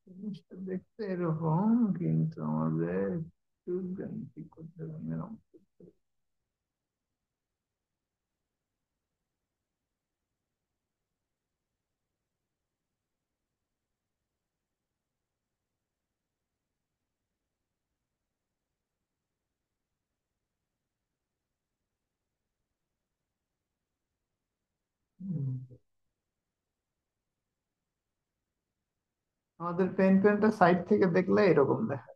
জিনিসটা দেখতে এরকম, কিন্তু আমাদের একটু জ্যামিতি করতে হবে, এরকম করতে হবে। হুম। আমাদের পেন পেনটা সাইড থেকে দেখলে এরকম দেখা,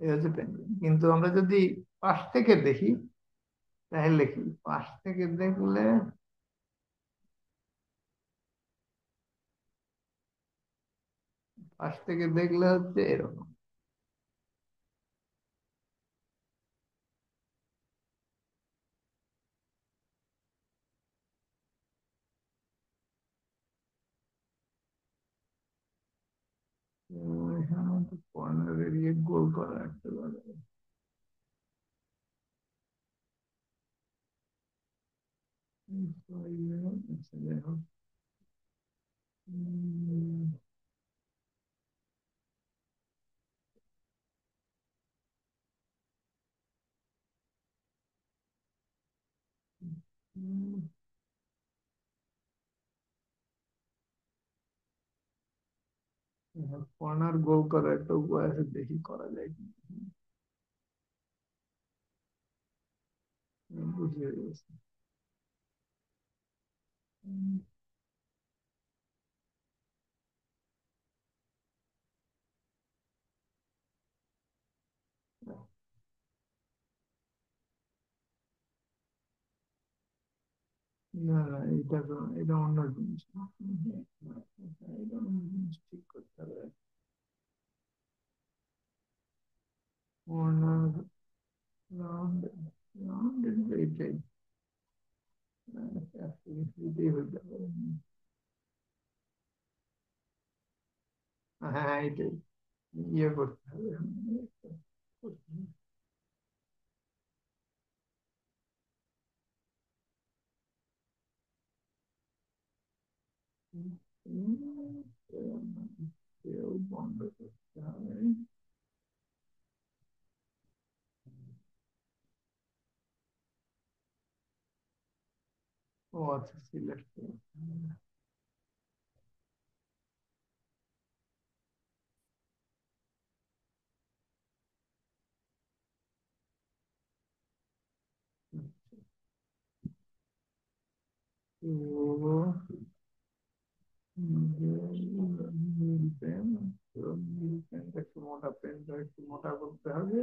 এই হচ্ছে পেন পেন। কিন্তু আমরা যদি পাশ থেকে দেখি, তাহলে কি, পাশ থেকে দেখলে পাশ থেকে দেখলে হচ্ছে এরকম। এখানে তো কর্নার এরিয়া গোল করা একটা বলে। আচ্ছা, যাই হোক। উম, উম, কর্নার গোল করার একটা উপায় আছে, দেখি করা যায় কি। বুঝিয়ে গেছি। উম, না না, এটা অন্য জিনিস। এটা অন্য জিনিস, ঠিক করতে হবে। কর্নার রাউন্ড, রাউন্ড এইটাই। এটাই হয়ে যাবে। হ্যাঁ, এটাই ইয়ে করতে হবে। কেউ বন্ধ করতে হবে। ও আচ্ছা, সিলেক্ট করতে হবে। তো নীল পেন, তো নীল পেনটা একটু মোটা, পেনটা একটু মোটা করতে হবে।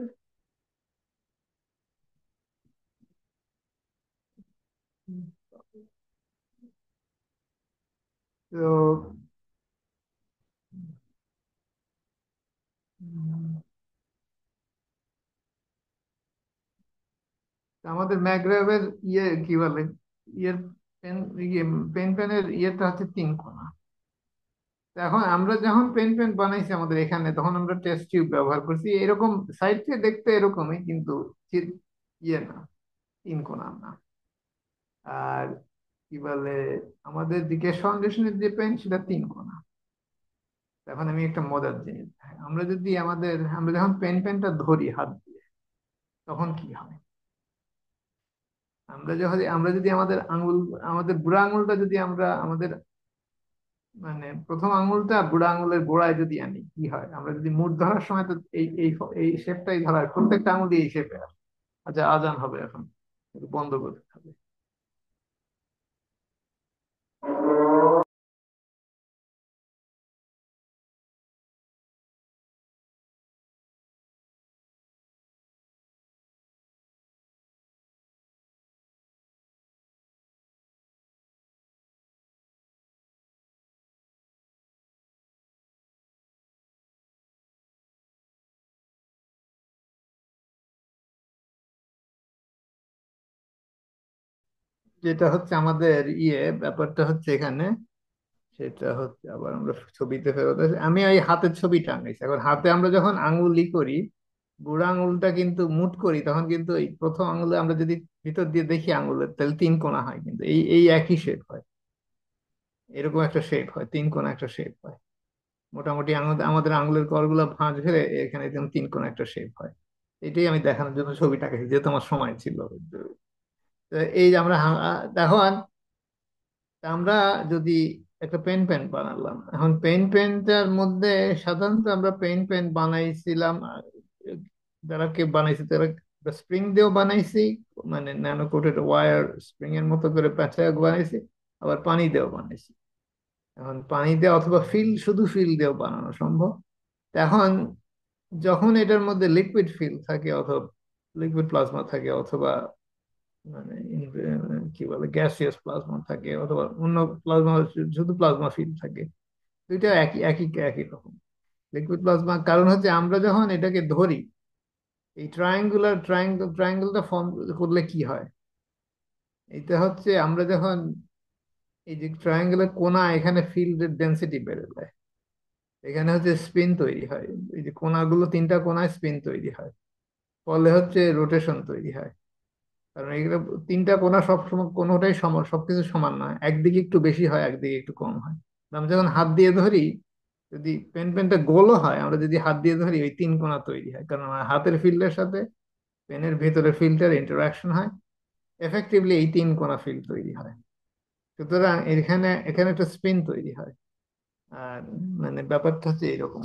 তো আমাদের ম্যাগ্রেভের ইয়ে কি বলে, ইয়ের পেন, ইয়ে পেনের ইয়েটা হচ্ছে 3 কোনা। তো এখন আমরা যখন পেন বানাইছি আমাদের এখানে, তখন আমরা টেস্ট টিউব ব্যবহার করছি এরকম। সাইড থেকে দেখতে এরকমই, কিন্তু ইয়ে না, 3 কোনা না। আর কি বলে, আমাদের দিকে ফাউন্ডেশনের যে পেন সেটা 3 কোনা। এখন আমি একটা মজার জিনিস দেখাই। আমরা যখন পেনটা ধরি হাত দিয়ে, তখন কি হয়? আমরা যদি আমাদের আঙুল, আমাদের বুড়া আঙুলটা যদি আমরা আমাদের মানে প্রথম আঙুলটা বুড়া আঙুলের গোড়ায় যদি আনি, কি হয়? আমরা যদি মুঠ ধরার সময় তো এই শেপটাই ধরা হয়, প্রত্যেকটা আঙুল এই শেপে আসে। আচ্ছা, আজান হবে এখন, একটু বন্ধ করতে হবে। যেটা হচ্ছে আমাদের ব্যাপারটা হচ্ছে এখানে, সেটা হচ্ছে আবার আমরা ছবিতে ফেরত আসি। আমি ওই হাতের ছবিটা আনিছি। এখন হাতে আমরা যখন আঙ্গুলি করি, বুড়া আঙুলটা কিন্তু মুট করি, তখন কিন্তু এই প্রথম আঙুলে আমরা যদি ভিতর দিয়ে দেখি আঙুলের, তাহলে 3 কোনা হয়, কিন্তু এই একই শেপ হয়। এরকম একটা শেপ হয়, 3 কোনা একটা শেপ হয়। মোটামুটি আমাদের আঙুলের করগুলো ভাঁজ ফেলে এখানে একদম 3 কোনা একটা শেপ হয়। এটাই আমি দেখানোর জন্য ছবিটাকে, যেহেতু আমার সময় ছিল। তো এই যে দেখো, আমরা যদি একটা পেন বানালাম, এখন পেনটার মধ্যে সাধারণত আমরা পেন বানাইছিলাম, যারা কে বানাইছে তারা স্প্রিং দিয়েও বানাইছি, মানে ন্যানো কোটেড ওয়্যার স্প্রিং এর মতো করে পেঁচায় বানাইছি, আবার পানি দিয়েও বানাইছি। এখন পানি দিয়ে অথবা শুধু ফিল দিয়েও বানানো সম্ভব। তো এখন যখন এটার মধ্যে লিকুইড ফিল থাকে, অথবা লিকুইড প্লাজমা থাকে, অথবা মানে কি বলে গ্যাসিয়াস প্লাজমা থাকে, অথবা অন্য প্লাজমা, শুধু প্লাজমা ফিল থাকে, দুইটা একই একই একই রকম। লিকুইড প্লাজমা কারণ হচ্ছে আমরা যখন এটাকে ধরি, এই ট্রায়াঙ্গেলটা ফর্ম করলে কি হয়, এটা হচ্ছে আমরা যখন এই যে ট্রায়াঙ্গেলের কোণা, এখানে ফিল্ডের ডেন্সিটি বেড়ে যায়, এখানে হচ্ছে স্পিন তৈরি হয়, এই যে কোণাগুলো, তিনটা কোণায় স্পিন তৈরি হয়, ফলে হচ্ছে রোটেশন তৈরি হয়। কারণ এগুলো তিনটা কোণা সবসময় কোনোটাই সমান, সবকিছু সমান নয়, একদিকে একটু বেশি হয় একদিকে একটু কম হয়। আমরা যখন হাত দিয়ে ধরি, যদি পেনটা গোলও হয়, আমরা যদি হাত দিয়ে ধরি ওই তিন কোণা তৈরি হয়, কারণ আমার হাতের ফিল্ডের সাথে পেনের ভিতরে ফিল্ডের ইন্টারাকশন হয়, এফেক্টিভলি এই তিন কোণা ফিল্ড তৈরি হয়। সুতরাং এখানে এখানে একটা স্পিন তৈরি হয়। আর মানে ব্যাপারটা হচ্ছে এরকম,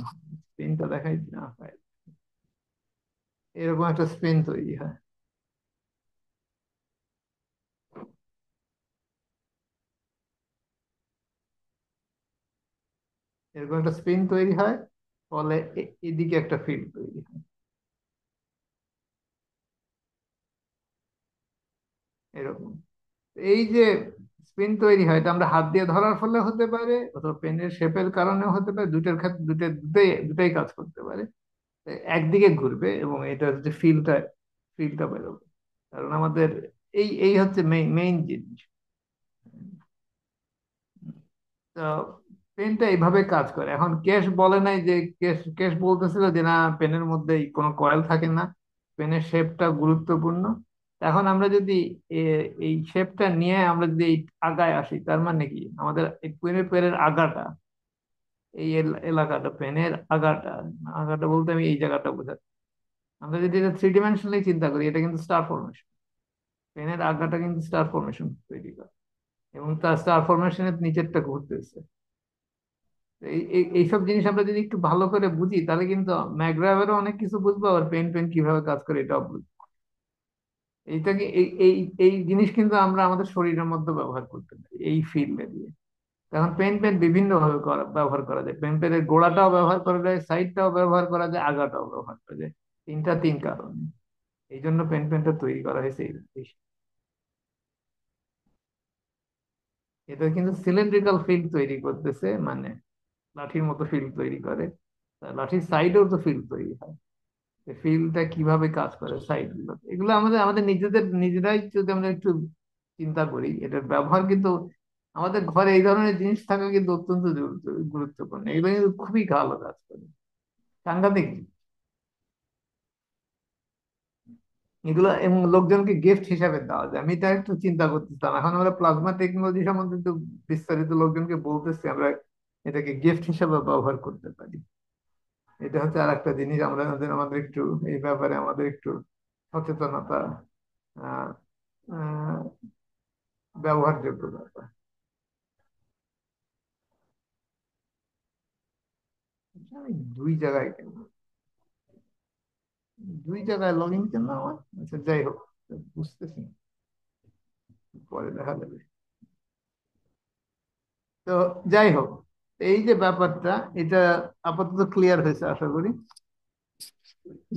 স্পিনটা দেখাই না হয়, এরকম একটা স্পিন তৈরি হয়। এরকম একটা স্পিন তৈরি হয়, ফলে এদিকে একটা ফিল্ড তৈরি হয় এরকম। এই যে স্পিন তৈরি হয়, এটা আমরা হাত দিয়ে ধরার ফলে হতে পারে, অথবা পেনের শেপের কারণেও হতে পারে, দুইটার ক্ষেত্রে দুটাই দুটাই কাজ করতে পারে। একদিকে ঘুরবে এবং এটা হচ্ছে ফিল্ডটা বেরোবে, কারণ আমাদের এই এই হচ্ছে মেইন মেইন জিনিস। তো পেনটা এইভাবে কাজ করে। এখন কেশ বলে নাই যে, কেশ কেশ বলতেছিল যে না, পেনের মধ্যে কোনো কয়েল থাকে না, পেনের শেপটা গুরুত্বপূর্ণ। এখন আমরা যদি এই শেপটা নিয়ে আমরা যদি এই আগায় আসি, তার মানে কি আমাদের এই পেনের আগাটা, এই এলাকাটা, পেনের আগাটা, আগাটা বলতে আমি এই জায়গাটা বোঝাচ্ছি। আমরা যদি এটা থ্রি ডিমেনশনালি চিন্তা করি, এটা কিন্তু স্টার ফরমেশন, পেনের আগাটা কিন্তু স্টার ফরমেশন তৈরি করে, এবং তার স্টার ফরমেশনের নিচেরটা ঘুরতেছে। এইসব জিনিস আমরা যদি একটু ভালো করে বুঝি, তাহলে কিন্তু ম্যাকগ্রাভেরও অনেক কিছু বুঝবো, আবার পেন কিভাবে কাজ করে এটাও বুঝবো। এইটাকে এই এই এই জিনিস কিন্তু আমরা আমাদের শরীরের মধ্যে ব্যবহার করতে পারি এই ফিল্ডে দিয়ে। এখন পেন বিভিন্ন ভাবে ব্যবহার করা যায়, পেনের গোড়াটাও ব্যবহার করা যায়, সাইডটাও ব্যবহার করা যায়, আগাটাও ব্যবহার করা যায়। তিন কারণে এই জন্য পেনটা তৈরি করা হয়েছে এই। এটা কিন্তু সিলিন্ড্রিক্যাল ফিল্ড তৈরি করতেছে, মানে লাঠির মতো ফিল্ড তৈরি করে। লাঠির সাইডেও তো ফিল্ড তৈরি হয়। ফিল্ডটা কিভাবে কাজ করে সাইড গুলো, এগুলো আমাদের আমাদের নিজেরাই যদি আমরা একটু চিন্তা করি, এটার ব্যবহার কিন্তু আমাদের ঘরে এই ধরনের জিনিস থাকা কিন্তু অত্যন্ত গুরুত্বপূর্ণ। এগুলো কিন্তু খুবই ভালো কাজ করে, সাংঘাতিক জিনিস। এগুলো এবং লোকজনকে গিফট হিসাবে দেওয়া যায়, আমি এটা একটু চিন্তা করতেছিলাম। এখন আমরা প্লাজমা টেকনোলজি সম্বন্ধে তো বিস্তারিত লোকজনকে বলতেছি, আমরা এটাকে গিফট হিসাবে ব্যবহার করতে পারি। এটা হচ্ছে আর একটা জিনিস, আমরা আমাদের আমাদের একটু এই ব্যাপারে আমাদের একটু সচেতনতা, আহ আহ, ব্যবহারযোগ্য ব্যাপার। আমি দুই জায়গায় কেন, দুই জায়গায় লগ ইন কেন আমার, আচ্ছা যাই হোক, বুঝতেছি না, পরে দেখা যাবে। তো যাই হোক, এই যে ব্যাপারটা, এটা আপাতত ক্লিয়ার হয়েছে আশা করি,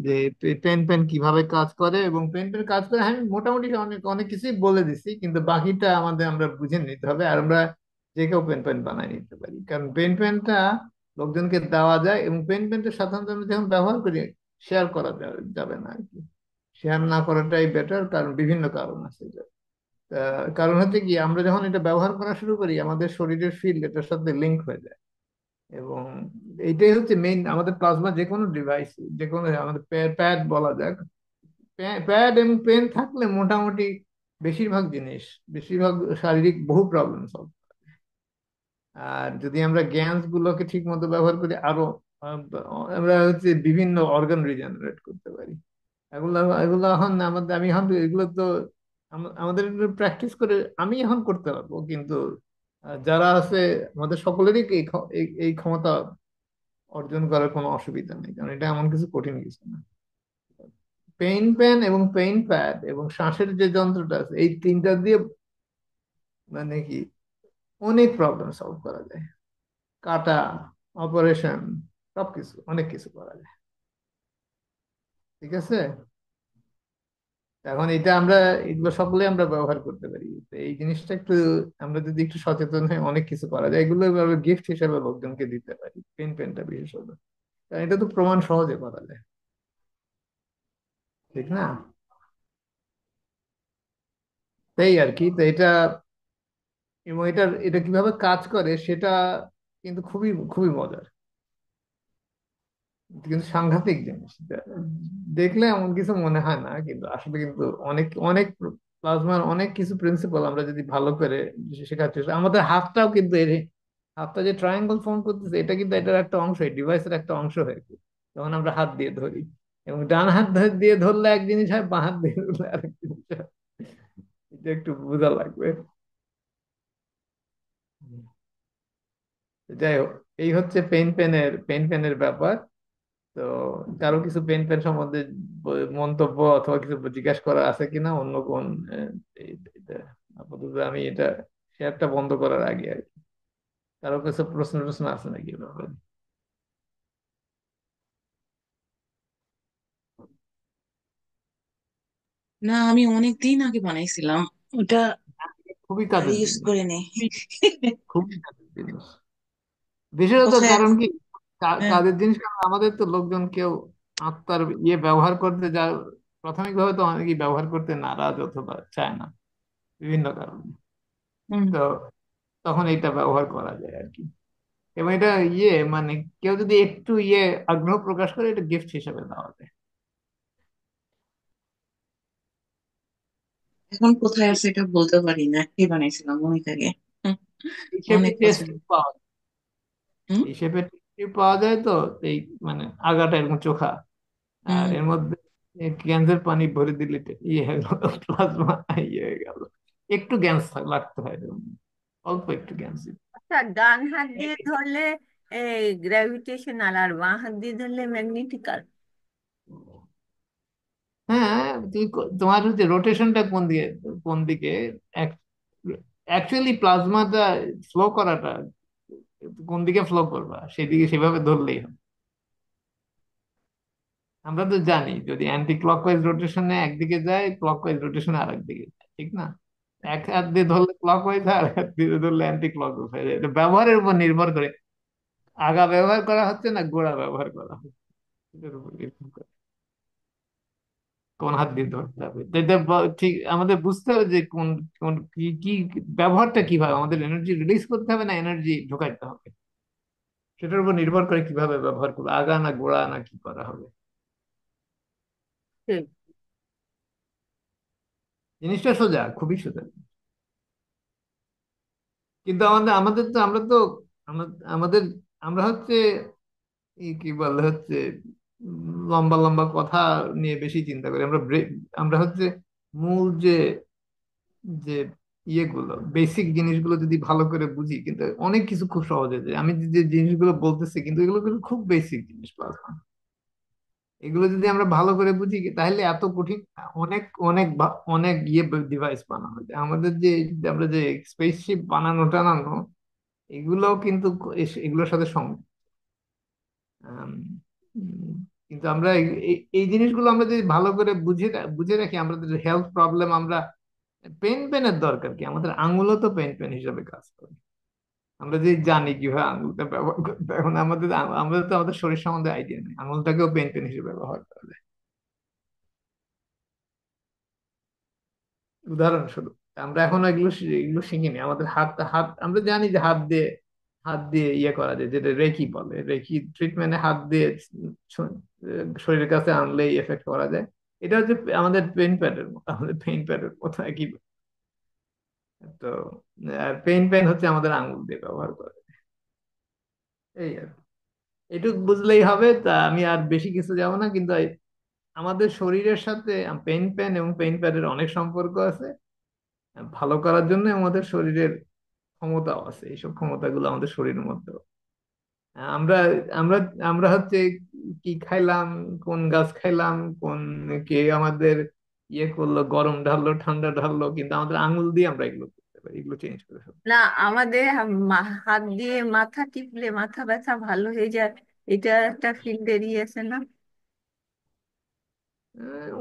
যে পেন কিভাবে কাজ করে এবং পেন কাজ করে। হ্যাঁ, আমি মোটামুটি অনেক অনেক কিছুই বলে দিছি, কিন্তু বাকিটা আমরা বুঝে নিতে হবে। আর আমরা যে কেউ পেন বানাই নিতে পারি, কারণ পেনটা লোকজনকে দেওয়া যায়, এবং পেনটা সাধারণত আমরা যখন ব্যবহার করি, শেয়ার করা যাবে না আর কি। শেয়ার না করাটাই বেটার, কারণ বিভিন্ন কারণ আছে। কারণ হচ্ছে কি, আমরা যখন এটা ব্যবহার করা শুরু করি, আমাদের শরীরের ফিল্ড এটার সাথে লিঙ্ক হয়ে যায়। এবং এইটাই হচ্ছে মেইন আমাদের প্লাজমা, যে কোনো ডিভাইস, যে কোনো আমাদের প্যাড বলা যাক, প্যাড এবং পেন থাকলে মোটামুটি বেশিরভাগ জিনিস, বেশিরভাগ শারীরিক বহু প্রবলেম সলভ। আর যদি আমরা গ্যাস গুলোকে ঠিক মতো ব্যবহার করি, আরো আহ, আমরা হচ্ছে বিভিন্ন অর্গান রিজেনারেট করতে পারি। এগুলো এগুলো এখন আমাদের, আমি এখন এগুলো তো আমাদের প্র্যাকটিস করে আমি এখন করতে পারবো, কিন্তু যারা আছে আমাদের সকলেরই এই ক্ষমতা অর্জন করার কোনো অসুবিধা নেই, কারণ এটা এমন কিছু কঠিন কিছু না। পেন এবং পেইন প্যাড এবং শ্বাসের যে যন্ত্রটা আছে, এই তিনটা দিয়ে মানে কি অনেক প্রবলেম সলভ করা যায়। কাটা, অপারেশন, সবকিছু, অনেক কিছু করা যায়। ঠিক আছে, এখন এটা আমরা, এগুলো সকলে আমরা ব্যবহার করতে পারি। তো এই জিনিসটা একটু আমরা যদি একটু সচেতন হই, অনেক কিছু করা যায়। এগুলো গিফট হিসেবে লোকজনকে দিতে পারি, পেনটা বিশেষত। কারণ এটা তো প্রমাণ সহজে করা যায়, ঠিক না? তাই আর কি। তো এটা, এবং এটা এটা কিভাবে কাজ করে সেটা কিন্তু খুবই খুবই মজার, কিন্তু সাংঘাতিক জিনিস এটা। দেখলে এমন কিছু মনে হয় না, কিন্তু আসলে কিন্তু অনেক অনেক প্লাজমার অনেক কিছু প্রিন্সিপাল আমরা যদি ভালো করে শেখার চেষ্টা, আমাদের হাতটাও কিন্তু এর, হাতটা যে ট্রায়াঙ্গল ফর্ম করতেছে এটা কিন্তু এটার একটা অংশ, ডিভাইসের একটা অংশ হয়ে গেছে যখন আমরা হাত দিয়ে ধরি। এবং ডান হাত দিয়ে ধরলে এক জিনিস হয়, বাঁ হাত দিয়ে ধরলে আরেক জিনিস হয়। এটা একটু বোঝা লাগবে। যাই হোক, এই হচ্ছে পেন পেনের ব্যাপার। তো কারো কিছু পেন পেন সম্বন্ধে মন্তব্য অথবা কিছু জিজ্ঞাসা করা আছে কিনা অন্য কোন আহ, এটা আপাতত আমি এটা শেয়ারটা বন্ধ করার আগে আর কি। কারো কাছে প্রশ্ন টশ্ন আছে নাকি এ ব্যাপারে? না, আমি অনেক দিন আগে বানাইছিলাম ওটা, খুবই আর কাজের ইউজ জিনিস, করে নেই। খুবই কাজের জিনিস। বিশেষত কোথায় কারণ কি, হ্যাঁ। কাজের জিনিস, কারণ আমাদের তো লোকজন কেউ আত্মার ইয়ে ব্যবহার করতে যা প্রাথমিকভাবে তো অনেকেই ব্যবহার করতে নারাজ অথবা চায় না বিভিন্ন কারণে। হুম। তো তখন এটা ব্যবহার করা যায় আর কি। এবং এটা ইয়ে মানে কেউ যদি একটু আগ্রহ প্রকাশ করে, এটা গিফট হিসেবে দেওয়া যায়। এখন কোথায় আছে এটা বলতে পারি না, কি বানাইছিলাম অনেক আগে। হুম, এই শেপে অনেক টেস্ট বছর। পাওয়া যায়, হুম। এই শেপে পাওয়া যায় তো। এই মানে আগাটা এরকম চোখা, আর হুম। এর মধ্যে ক্যান্সার পানি ভরে দিলে ইয়ে হয়ে গেল, প্লাজমা ইয়ে হয়ে গেল। একটু গ্যাস লাগতে হয় এরকম, অল্প একটু গ্যাস। আচ্ছা, ডান হাত দিয়ে ধরলে এই গ্র্যাভিটেশনাল, আর বাঁ হাত দিয়ে ধরলে ম্যাগনেটিক্যাল। হ্যাঁ, তোমার হচ্ছে রোটেশনটা কোন দিকে অ্যাকচুয়ালি প্লাজমাটা ফ্লো করাটা কোন দিকে ফ্লো করবা সেদিকে সেভাবে ধরলেই হবে। আমরা তো জানি যদি অ্যান্টি ক্লকওয়াইজ রোটেশনে একদিকে যায়, ক্লকওয়াইজ রোটেশনে আরেক দিকে যায়, ঠিক না? এক হাত দিয়ে ধরলে ক্লকওয়াইজ, আর এক হাত দিয়ে ধরলে অ্যান্টি ক্লকওয়াইজ হয়ে যায়। এটা ব্যবহারের উপর নির্ভর করে, আগা ব্যবহার করা হচ্ছে না গোড়া ব্যবহার করা হচ্ছে, এটার উপর নির্ভর করে কোন হাত দিয়ে ধরতে হবে। তো এটা ঠিক আমাদের বুঝতে হবে যে কোন কোন কি কি ব্যবহারটা কিভাবে, আমাদের এনার্জি রিলিজ করতে হবে না এনার্জি ঢোকাইতে হবে, সেটার উপর নির্ভর করে কিভাবে ব্যবহার করবো, আগা না গোড়া না কি করা হবে। ঠিক। জিনিসটা সোজা, খুবই সোজা। কিন্তু আমাদের আমাদের তো আমরা তো আমাদের আমরা হচ্ছে কি বলে হচ্ছে লম্বা লম্বা কথা নিয়ে বেশি চিন্তা করি আমরা। আমরা হচ্ছে মূল যে ইয়েগুলো, বেসিক জিনিসগুলো যদি ভালো করে বুঝি, কিন্তু অনেক কিছু খুব সহজ হয়ে যায়। আমি যে জিনিসগুলো বলতেছি কিন্তু এগুলো কিন্তু খুব বেসিক জিনিস প্লাজমা, এগুলো যদি আমরা ভালো করে বুঝি তাহলে এত কঠিন না। অনেক অনেক অনেক ডিভাইস বানানো যায় আমাদের, যে আমরা যে স্পেসশিপ বানানো টানানো, এগুলোও কিন্তু এগুলোর সাথে আম, উম, কিন্তু আমরা এই জিনিসগুলো আমরা যদি ভালো করে বুঝে রাখি, আমাদের হেলথ প্রবলেম, আমরা পেনের দরকার কি, আমাদের আঙুলও তো পেন হিসাবে কাজ করে। আমরা যদি জানি কিভাবে আঙুলটা ব্যবহার করতে, এখন আমাদের তো আমাদের শরীর সম্বন্ধে আইডিয়া নেই, আঙুলটাকেও পেন হিসেবে ব্যবহার করা যায় উদাহরণস্বরূপ। আমরা এখনো এগুলো শিখিনি। আমাদের হাত হাত আমরা জানি যে হাত দিয়ে ইয়ে করা যায়, যেটা রেকি বলে, রেকি ট্রিটমেন্টে হাত দিয়ে শরীরের কাছে আনলেই এফেক্ট করা যায়। এটা হচ্ছে আমাদের পেইন প্যাডের মতো একই। তো আর পেন হচ্ছে আমাদের আঙুল দিয়ে ব্যবহার করা যায়। এই আর কি। এটুকু বুঝলেই হবে। তা আমি আর বেশি কিছু যাব না, কিন্তু আমাদের শরীরের সাথে পেন এবং পেইন প্যাডের অনেক সম্পর্ক আছে। ভালো করার জন্য আমাদের শরীরের ক্ষমতাও আছে, এইসব ক্ষমতাগুলো আমাদের শরীরের মধ্যে। আমরা আমরা আমরা হচ্ছে কি খাইলাম, কোন গাছ খাইলাম, কে আমাদের ইয়ে করলো, গরম ঢাললো ঠান্ডা ঢাললো, কিন্তু আমাদের আঙুল দিয়ে আমরা এগুলো করতে পারি, এগুলো চেঞ্জ করে ফেলতে না, আমাদের হাত দিয়ে মাথা টিপলে মাথা ব্যথা ভালো হয়ে যায়, এটা একটা ফিল্ড বেরিয়েছে না?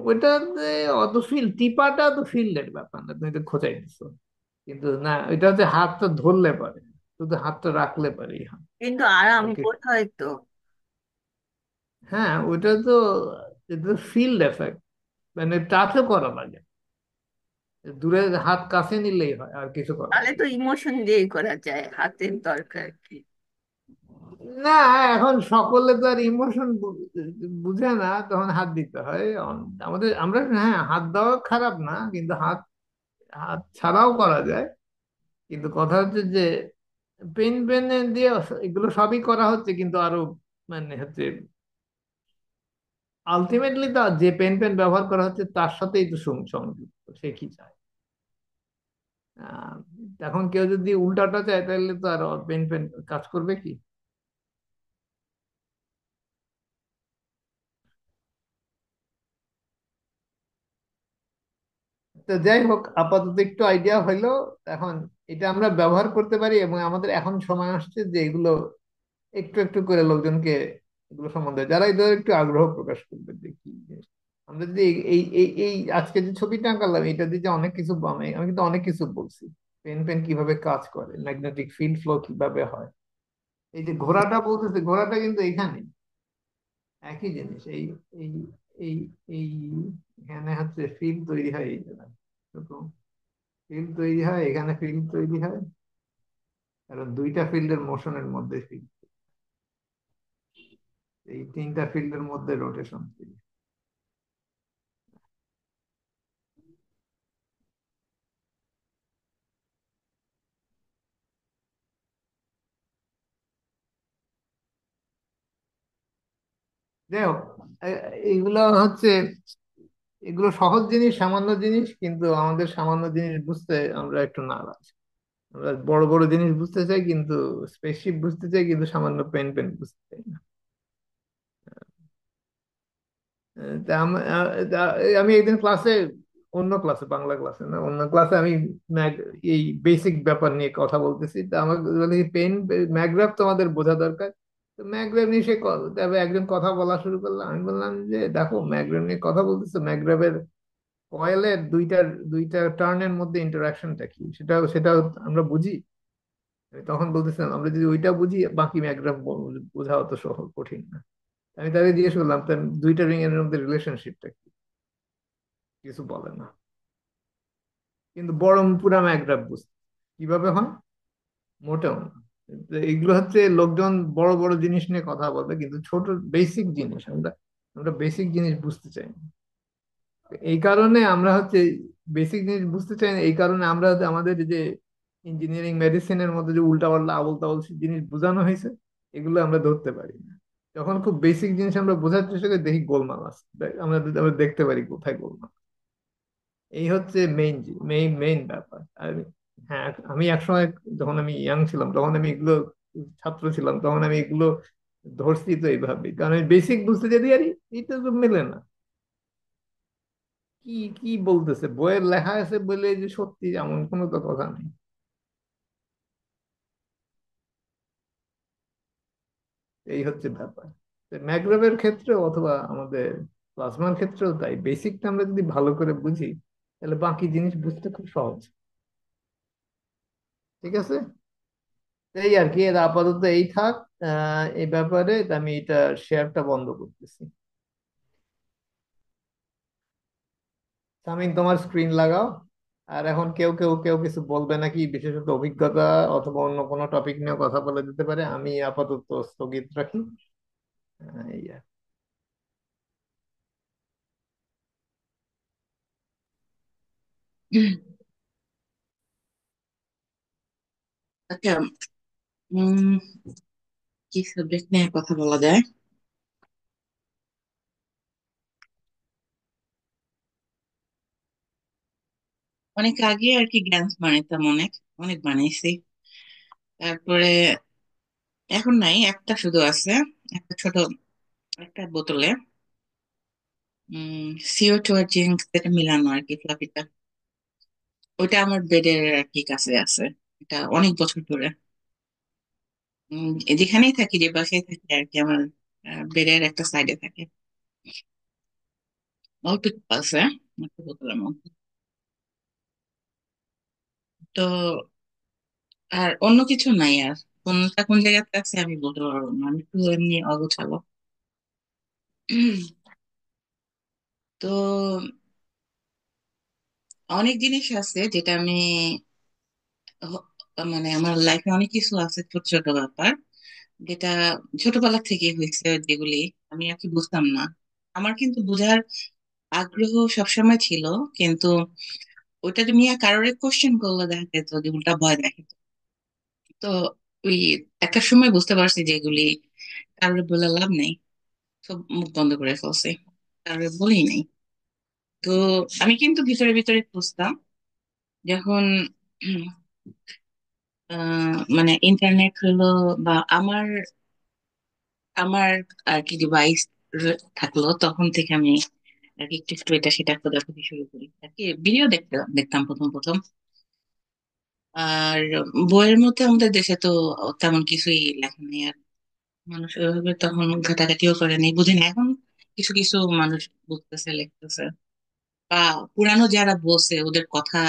ওইটাতে অত টিপাটা তো ফিল্ডের ব্যাপার না, তুমি তো খোঁচাই দিছো। কিন্তু না, এটা হচ্ছে হাতটা ধরলে পারে, শুধু হাতটা রাখলে পারে কিন্তু আরাম আর কিছু। বোধ হয় তো। হ্যাঁ, ওটা তো, এটা ফিল্ড এফেক্ট, মানে টাচও করা লাগে, দূরে হাত কাছে নিলেই হয়, আর কিছু করা তাহলে লাগে তো না। ইমোশন দিয়েই করা যায়, হাতের দরকার কি? না, এখন সকলে তো আর ইমোশন বুঝে না, তখন হাত দিতে হয়। আমাদের আমরা, হ্যাঁ, হাত দেওয়া খারাপ না, কিন্তু হাত হাত ছাড়াও করা যায়। কিন্তু কথা হচ্ছে যে পেন পেন দিয়ে এগুলো সবই করা হচ্ছে, কিন্তু আরো মানে হচ্ছে আলটিমেটলি তো যে পেন পেন ব্যবহার করা হচ্ছে তার সাথেই তো সংযুক্ত, সে কি চায়। আহ, এখন কেউ যদি উল্টাটা চায় তাহলে তো আর পেন পেন কাজ করবে কি? তো যাই হোক, আপাতত একটু আইডিয়া হইলো। এখন এটা আমরা ব্যবহার করতে পারি, এবং আমাদের এখন সময় আসছে যে এগুলো একটু একটু করে লোকজনকে এগুলো সম্বন্ধে, যারা এদের একটু আগ্রহ প্রকাশ করবে, দেখি যে আমরা যদি এই এই এই আজকে যে ছবিটা আঁকালাম এটা দিয়ে যে অনেক কিছু, আমি আমি কিন্তু অনেক কিছু বলছি। পেন পেন কিভাবে কাজ করে, ম্যাগনেটিক ফিল্ড ফ্লো কিভাবে হয়। এই যে ঘোড়াটা বলতেছে, ঘোড়াটা কিন্তু এখানে একই জিনিস। এই এই এই এই এখানে হচ্ছে ফিল্ড তৈরি হয় এই জায়গায়, ফিল্ড তৈরি হয় এখানে, ফিল্ড তৈরি হয়, কারণ দুইটা ফিল্ডের মোশনের মধ্যে ফিল্ড, এই তিনটা ফিল্ডের মধ্যে রোটেশন তৈরি। যাই হোক, এইগুলো হচ্ছে, এগুলো সহজ জিনিস, সামান্য জিনিস, কিন্তু আমাদের সামান্য জিনিস বুঝতে আমরা একটু নারাজ। আমরা বড় বড় জিনিস বুঝতে চাই, কিন্তু স্পেসশিপ বুঝতে চাই, কিন্তু সামান্য পেন পেন বুঝতে চাই না। তা আমি একদিন ক্লাসে, অন্য ক্লাসে, বাংলা ক্লাসে না, অন্য ক্লাসে আমি এই বেসিক ব্যাপার নিয়ে কথা বলতেছি। তা আমাকে বলে পেন ম্যাগরাফ তোমাদের বোঝা দরকার। তো ম্যাগরাফ নিয়ে সে তবে একজন কথা বলা শুরু করলাম, আমি বললাম যে দেখো, ম্যাগরাফ নিয়ে কথা বলতেছো, ম্যাগরাফের কয়েলের দুইটা দুইটা টার্নের মধ্যে ইন্টারাকশনটা কি, সেটা সেটা আমরা বুঝি। আমি তখন বলতেছিলাম আমরা যদি ওইটা বুঝি, বাকি ম্যাগরাফ বোঝা অত সহজ, কঠিন না। আমি তাকে জিজ্ঞেস করলাম, তার দুইটা রিং এর মধ্যে রিলেশনশিপটা কি, কিছু বলে না। কিন্তু বড় পুরা ম্যাগরাফ বুঝতে কিভাবে হয়, মোটেও না। তো এগুলো হচ্ছে লোকজন বড় বড় জিনিস নিয়ে কথা বলবে, কিন্তু ছোট বেসিক জিনিস আমরা, আমরা বেসিক জিনিস বুঝতে চাই না। এই কারণে আমরা হচ্ছে বেসিক জিনিস বুঝতে চাই না, এই কারণে আমরা হচ্ছে আমাদের যে ইঞ্জিনিয়ারিং মেডিসিনের মধ্যে যে উল্টা পাল্টা আবল তাবল জিনিস বোঝানো হয়েছে, এগুলো আমরা ধরতে পারি না। যখন খুব বেসিক জিনিস আমরা বোঝার চেষ্টা করি, দেখি গোলমাল আছে, আমরা আমরা দেখতে পারি কোথায় গোলমাল। এই হচ্ছে মেইন মেইন ব্যাপার। আর হ্যাঁ, আমি একসময় যখন আমি ইয়াং ছিলাম, তখন আমি এগুলো, ছাত্র ছিলাম তখন আমি এগুলো ধরছি তো এইভাবে, কারণ আমি বেসিক বুঝতে যদি আর এটা তো মেলে না। কি কি বলতেছে, বইয়ের লেখা আছে বলে যে সত্যি এমন কোনো তো কথা নেই। এই হচ্ছে ব্যাপার। ম্যাগ্রাবের ক্ষেত্রে অথবা আমাদের প্লাজমার ক্ষেত্রেও তাই, বেসিকটা আমরা যদি ভালো করে বুঝি, তাহলে বাকি জিনিস বুঝতে খুব সহজ। ঠিক আছে, এই আর কি, এর আপাতত এই থাক। এই ব্যাপারে আমি এটা শেয়ারটা বন্ধ করতেছি। সামিন, তোমার স্ক্রিন লাগাও। আর এখন কেউ কিছু বলবে নাকি, বিশেষত অভিজ্ঞতা অথবা অন্য কোনো টপিক নিয়ে কথা বলে দিতে পারে, আমি আপাতত স্থগিত রাখি। এই আর কি। আচ্ছা, উম কি সাবজেক্ট নিয়ে কথা বলা যায়? অনেক আগে আর কি গান বানাইতাম, অনেক অনেক বানাইছি। তারপরে এখন নাই, একটা শুধু আছে, একটা ছোট, একটা বোতলে CO2 আর জিঙ্ক যেটা মিলানো আর কি, ফ্লাফিটা। ওইটা আমার বেডের আর কি কাছে আছে। এটা অনেক বছর ধরে যেখানেই থাকি, যে বাসায় থাকি আর কি, আমার বেডের একটা সাইডে থাকে। অল্প একটু আছে একটা বোতলের মধ্যে। তো আর অন্য কিছু নাই আর। কোনটা কোন জায়গাতে আছে আমি বলতে পারবো না, আমি একটু এমনি অগোছালো। তো অনেক জিনিস আছে যেটা আমি হ- মানে আমার লাইফে অনেক কিছু আছে, ছোট ছোট ব্যাপার যেটা ছোটবেলা থেকে হয়েছে, যেগুলি আমি আর কি বুঝতাম না। আমার কিন্তু বোঝার আগ্রহ সবসময় ছিল, কিন্তু ওইটা নিয়ে কারোর কোশ্চেন করলে দেখা যেত যে উল্টা ভয় দেখে। তো ওই একটা সময় বুঝতে পারছি যে এগুলি কারোর বলে লাভ নেই, সব মুখ বন্ধ করে ফেলছে, কারোর বলেই নাই। তো আমি কিন্তু ভিতরে ভিতরে খুঁজতাম যখন উম, মানে ইন্টারনেট হলো, বা আমার আমার আর কি ডিভাইস থাকলো, তখন থেকে আমি আর কি একটু একটু এটা সেটা খোঁজাখুঁজি শুরু করি আর কি। ভিডিও দেখতে দেখতাম প্রথম প্রথম। আর বইয়ের মধ্যে আমাদের দেশে তো তেমন কিছুই লেখা নেই, আর মানুষ ওইভাবে তখন ঘাটাঘাটিও করেনি, বুঝি না। এখন কিছু কিছু মানুষ বুঝতেছে, লিখতেছে, বা পুরানো যারা বলছে ওদের কথা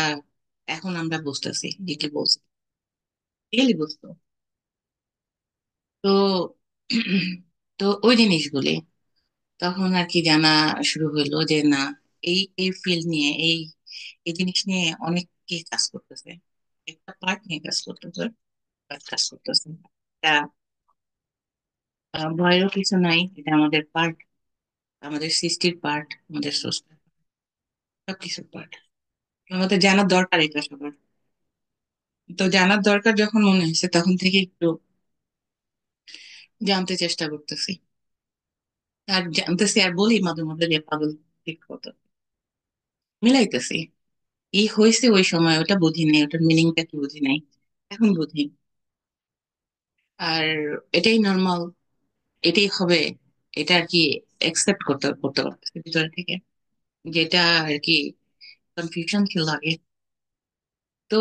এখন আমরা বুঝতেছি যে কি বলছে, রিয়েলি বুঝতো। তো তো ওই জিনিসগুলি তখন আর কি জানা শুরু হইলো যে না, এই এই ফিল্ড নিয়ে, এই এই জিনিস নিয়ে অনেকে কাজ করতেছে, একটা পার্ট নিয়ে কাজ করতেছে, কাজ করতেছে। এটা ভয়েরও কিছু নাই, এটা আমাদের পার্ট, আমাদের সৃষ্টির পার্ট, আমাদের স্রষ্টার সবকিছুর পার্ট। আমাদের জানার দরকার এটা সবার। তো জানার দরকার যখন মনে হয়েছে, তখন থেকে একটু জানতে চেষ্টা করতেছি, আর জানতেছি, আর বলি মাঝে মধ্যে যে পাগল, ঠিক কত মিলাইতেছি। এই হয়েছে ওই সময়, ওটা বুঝি নাই, ওটার মিনিংটা কি বুঝি নাই, এখন বুঝি। আর এটাই নর্মাল, এটাই হবে, এটা আর কি একসেপ্ট করতে করতে পারতেছি ভিতরে থেকে, যেটা আর কি কনফিউশন ছিল আগে। তো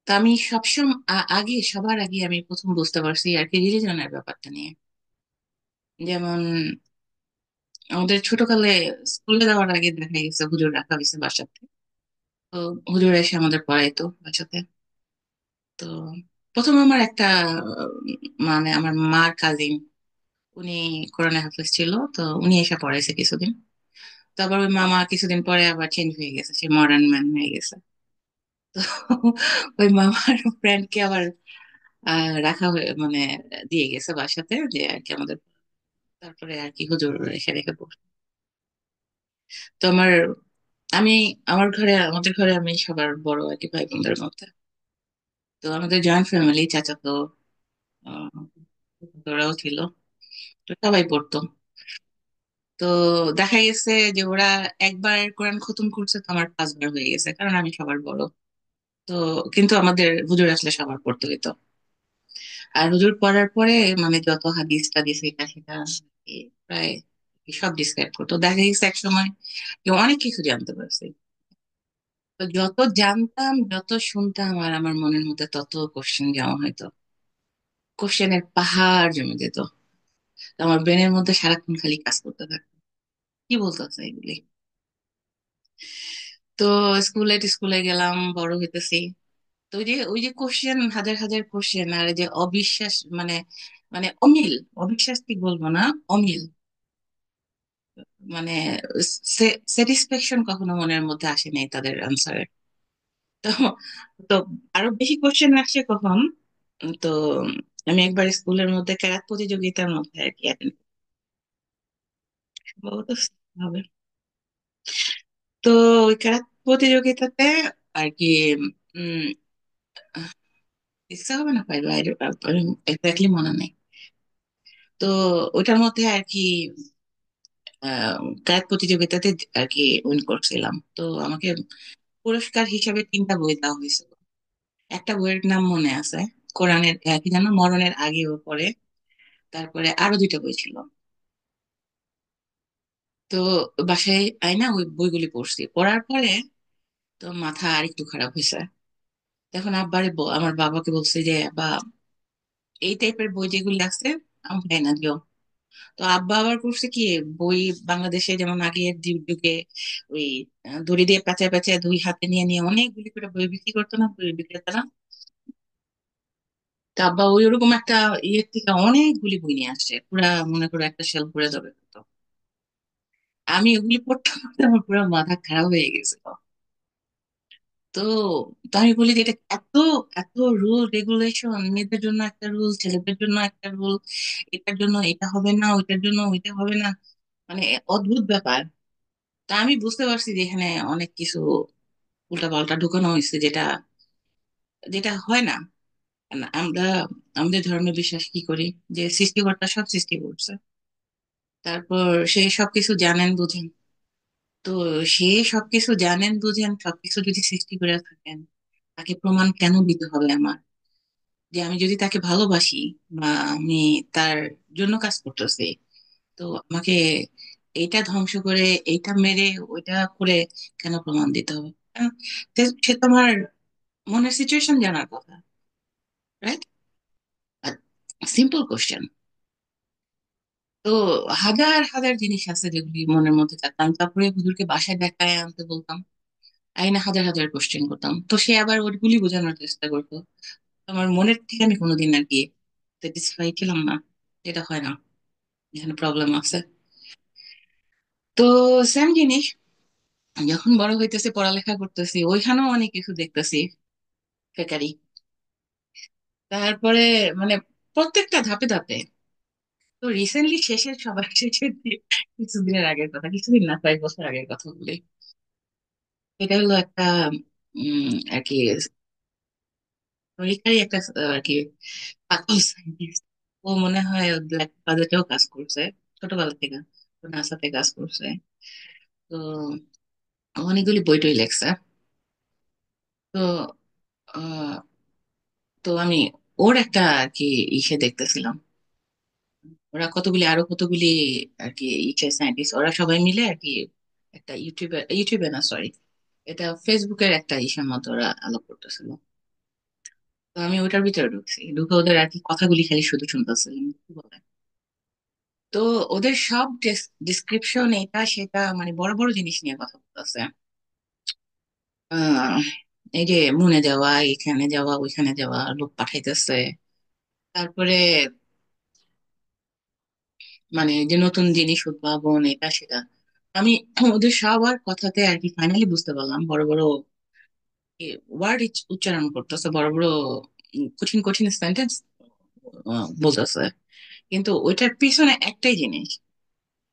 তা আমি সবসময় আগে, সবার আগে আমি প্রথম বুঝতে পারছি আর কি রিলিজনের ব্যাপারটা নিয়ে। যেমন আমাদের ছোটকালে স্কুলে যাওয়ার আগে দেখা গেছে হুজুর রাখা হয়েছে বাসাতে। তো হুজুর এসে আমাদের পড়াইতো বাসাতে। তো প্রথম আমার একটা মানে আমার মার কাজিন, উনি কোরআনে হাফেজ ছিল, তো উনি এসে পড়াইছে কিছুদিন। তারপর ওই মামা কিছুদিন পরে আবার চেঞ্জ হয়ে গেছে, সে মডার্ন ম্যান হয়ে গেছে। তো ওই মামার ফ্রেন্ডকে আবার রাখা হয়ে মানে দিয়ে গেছে বাসাতে, যে আর কি আমাদের। তারপরে আর কি হুজুর এসে রেখে পড়ছে। তো আমি আমার ঘরে, আমাদের ঘরে আমি সবার বড় আর কি ভাই বোনদের মধ্যে। তো আমাদের জয়েন্ট ফ্যামিলি, চাচাতো আহ, ওরাও ছিল, তো সবাই পড়তো। তো দেখা গেছে যে ওরা একবার কোরআন খতম করছে, তো আমার 5 বার হয়ে গেছে, কারণ আমি সবার বড়। তো কিন্তু আমাদের হুজুর আসলে সবার পড়তে হইতো। আর হুজুর পড়ার পরে মানে যত হাদিস টাদিস এটা সেটা এই প্রায় সব ডিসক্রাইব করতো। দেখা গেছে এক সময় যে অনেক কিছু জানতে পারছি। তো যত জানতাম, যত শুনতাম, আর আমার মনের মধ্যে তত কোশ্চেন জমা হইতো, কোশ্চেনের পাহাড় জমে যেত। তো আমার ব্রেনের মধ্যে সারাক্ষণ খালি কাজ করতে থাকতো, কি বলতেছে এগুলি। তো স্কুলে স্কুলে গেলাম, বড় হইতেছি। তো ওই যে কোশ্চেন, হাজার হাজার কোশ্চেন, আর এই যে অবিশ্বাস, মানে মানে অমিল, অবিশ্বাস কি বলবো না, অমিল, মানে স্যাটিসফ্যাকশন কখনো মনের মধ্যে আসে নাই তাদের আনসারে। তো তো আরো বেশি কোশ্চেন আসছে কখন। তো আমি একবার স্কুলের মধ্যে ক্যারাত প্রতিযোগিতার মধ্যে আর কি attend সম্ভবত হবে। তো ওই ক্যারাত প্রতিযোগিতাতে আর কি উম ইচ্ছা হবে না পাইলো, এক্স্যাক্টলি মনে নেই। তো ওইটার মধ্যে আর কি ক্যারাত প্রতিযোগিতাতে আর কি উইন করছিলাম। তো আমাকে পুরস্কার হিসাবে 3টা বই দেওয়া হয়েছিল। একটা বইয়ের নাম মনে আছে, কোরআনের কি যেন, মরণের আগে ও পরে। তারপরে আরো 2টা বই ছিল। তো বাসায় আইনা ওই বইগুলি পড়ছি, পড়ার পরে তো মাথা আর একটু খারাপ হয়েছে। তখন আমার বাবাকে বলছে যে বা এই টাইপের বই যেগুলি আছে আমাকে এনে দিও। তো আব্বা আবার করছে কি, বই বাংলাদেশে যেমন আগের যুগে ওই দড়ি দিয়ে পেঁচায় পেঁচায় 2 হাতে নিয়ে নিয়ে অনেকগুলি করে বই বিক্রি করতো না, বই বিক্রেতারা। তা আব্বা ওই ওরকম একটা ইয়ের থেকে অনেকগুলি বই নিয়ে আসছে, পুরা মনে করো একটা শেল ভরে যাবে। তো আমি ওগুলি পড়তে পড়তে আমার পুরো মাথা খারাপ হয়ে গেছিল। তো তো আমি বলি যে এটা এত এত রুল রেগুলেশন, মেয়েদের জন্য একটা রুল, ছেলেদের জন্য একটা রুল, এটার জন্য এটা হবে না, ওইটার জন্য ওইটা হবে না, মানে অদ্ভুত ব্যাপার। তা আমি বুঝতে পারছি যে এখানে অনেক কিছু উল্টা পাল্টা ঢুকানো হয়েছে, যেটা যেটা হয় না। না, আমরা আমাদের ধর্মের বিশ্বাস কি করি, যে সৃষ্টিকর্তা সব সৃষ্টি করছে, তারপর সে সবকিছু জানেন বুঝেন। তো সে সবকিছু জানেন বুঝেন, সবকিছু যদি সৃষ্টি করে থাকেন, তাকে প্রমাণ কেন দিতে হবে আমার, যে আমি যদি তাকে ভালোবাসি বা আমি তার জন্য কাজ করতেছি, তো আমাকে এইটা ধ্বংস করে, এইটা মেরে, ওইটা করে কেন প্রমাণ দিতে হবে? কারণ সে তোমার মনের সিচুয়েশন জানার কথা, রাইট? Simple question. তো হাজার হাজার জিনিস আছে যেগুলি মনের মধ্যে থাকতাম, তারপরে হুজুরকে বাসায় দেখায় আনতে বলতাম, আইনা হাজার হাজার কোশ্চেন করতাম, তো সে আবার ওইগুলি বোঝানোর চেষ্টা করতো। আমার মনের থেকে আমি কোনোদিন আর কি স্যাটিসফাই ছিলাম না, যেটা হয় না, এখানে প্রবলেম আছে। তো সেম জিনিস যখন বড় হইতেছে, পড়ালেখা করতেছি, ওইখানেও অনেক কিছু দেখতেছি, বেকারি। তারপরে মানে প্রত্যেকটা ধাপে ধাপে। তো রিসেন্টলি শেষের সবার শেষের কিছুদিনের আগের কথা, কিছুদিন না, 5 বছর আগের কথা বলি। এটা হলো একটা আর কি আমেরিকারই একটা আর কি পাগল সায়েন্টিস্ট। ও মনে হয় ব্ল্যাক বাজেটেও কাজ করছে ছোটবেলা থেকে, নাসাতে কাজ করছে। তো অনেকগুলি বই টই লেখছে। তো আহ, তো আমি ওর একটা আর কি ইসে দেখতেছিলাম, ওরা কতগুলি আরো কতগুলি আর কি ইসে সায়েন্টিস্ট, ওরা সবাই মিলে আর কি একটা ইউটিউবে, ইউটিউবে না সরি, এটা ফেসবুকের একটা ইসের মতো ওরা আলোক করতেছিল। তো আমি ওটার ভিতরে ঢুকছি, ঢুকে ওদের আর কি কথাগুলি খালি শুধু শুনতেছিলাম, কি বলে। তো ওদের সব ডিসক্রিপশন এটা সেটা, মানে বড় বড় জিনিস নিয়ে কথা বলতেছে। আহ এই যে মুনে যাওয়া, এখানে যাওয়া, ওইখানে যাওয়া, লোক পাঠাইতেছে, তারপরে মানে যে নতুন জিনিস উদ্ভাবন, এটা সেটা। আমি ওদের সবার কথাতে আর কি ফাইনালি বুঝতে পারলাম, বড় বড় ওয়ার্ড উচ্চারণ করতেছে, বড় বড় কঠিন কঠিন সেন্টেন্স বলতেছে, কিন্তু ওইটার পিছনে একটাই জিনিস।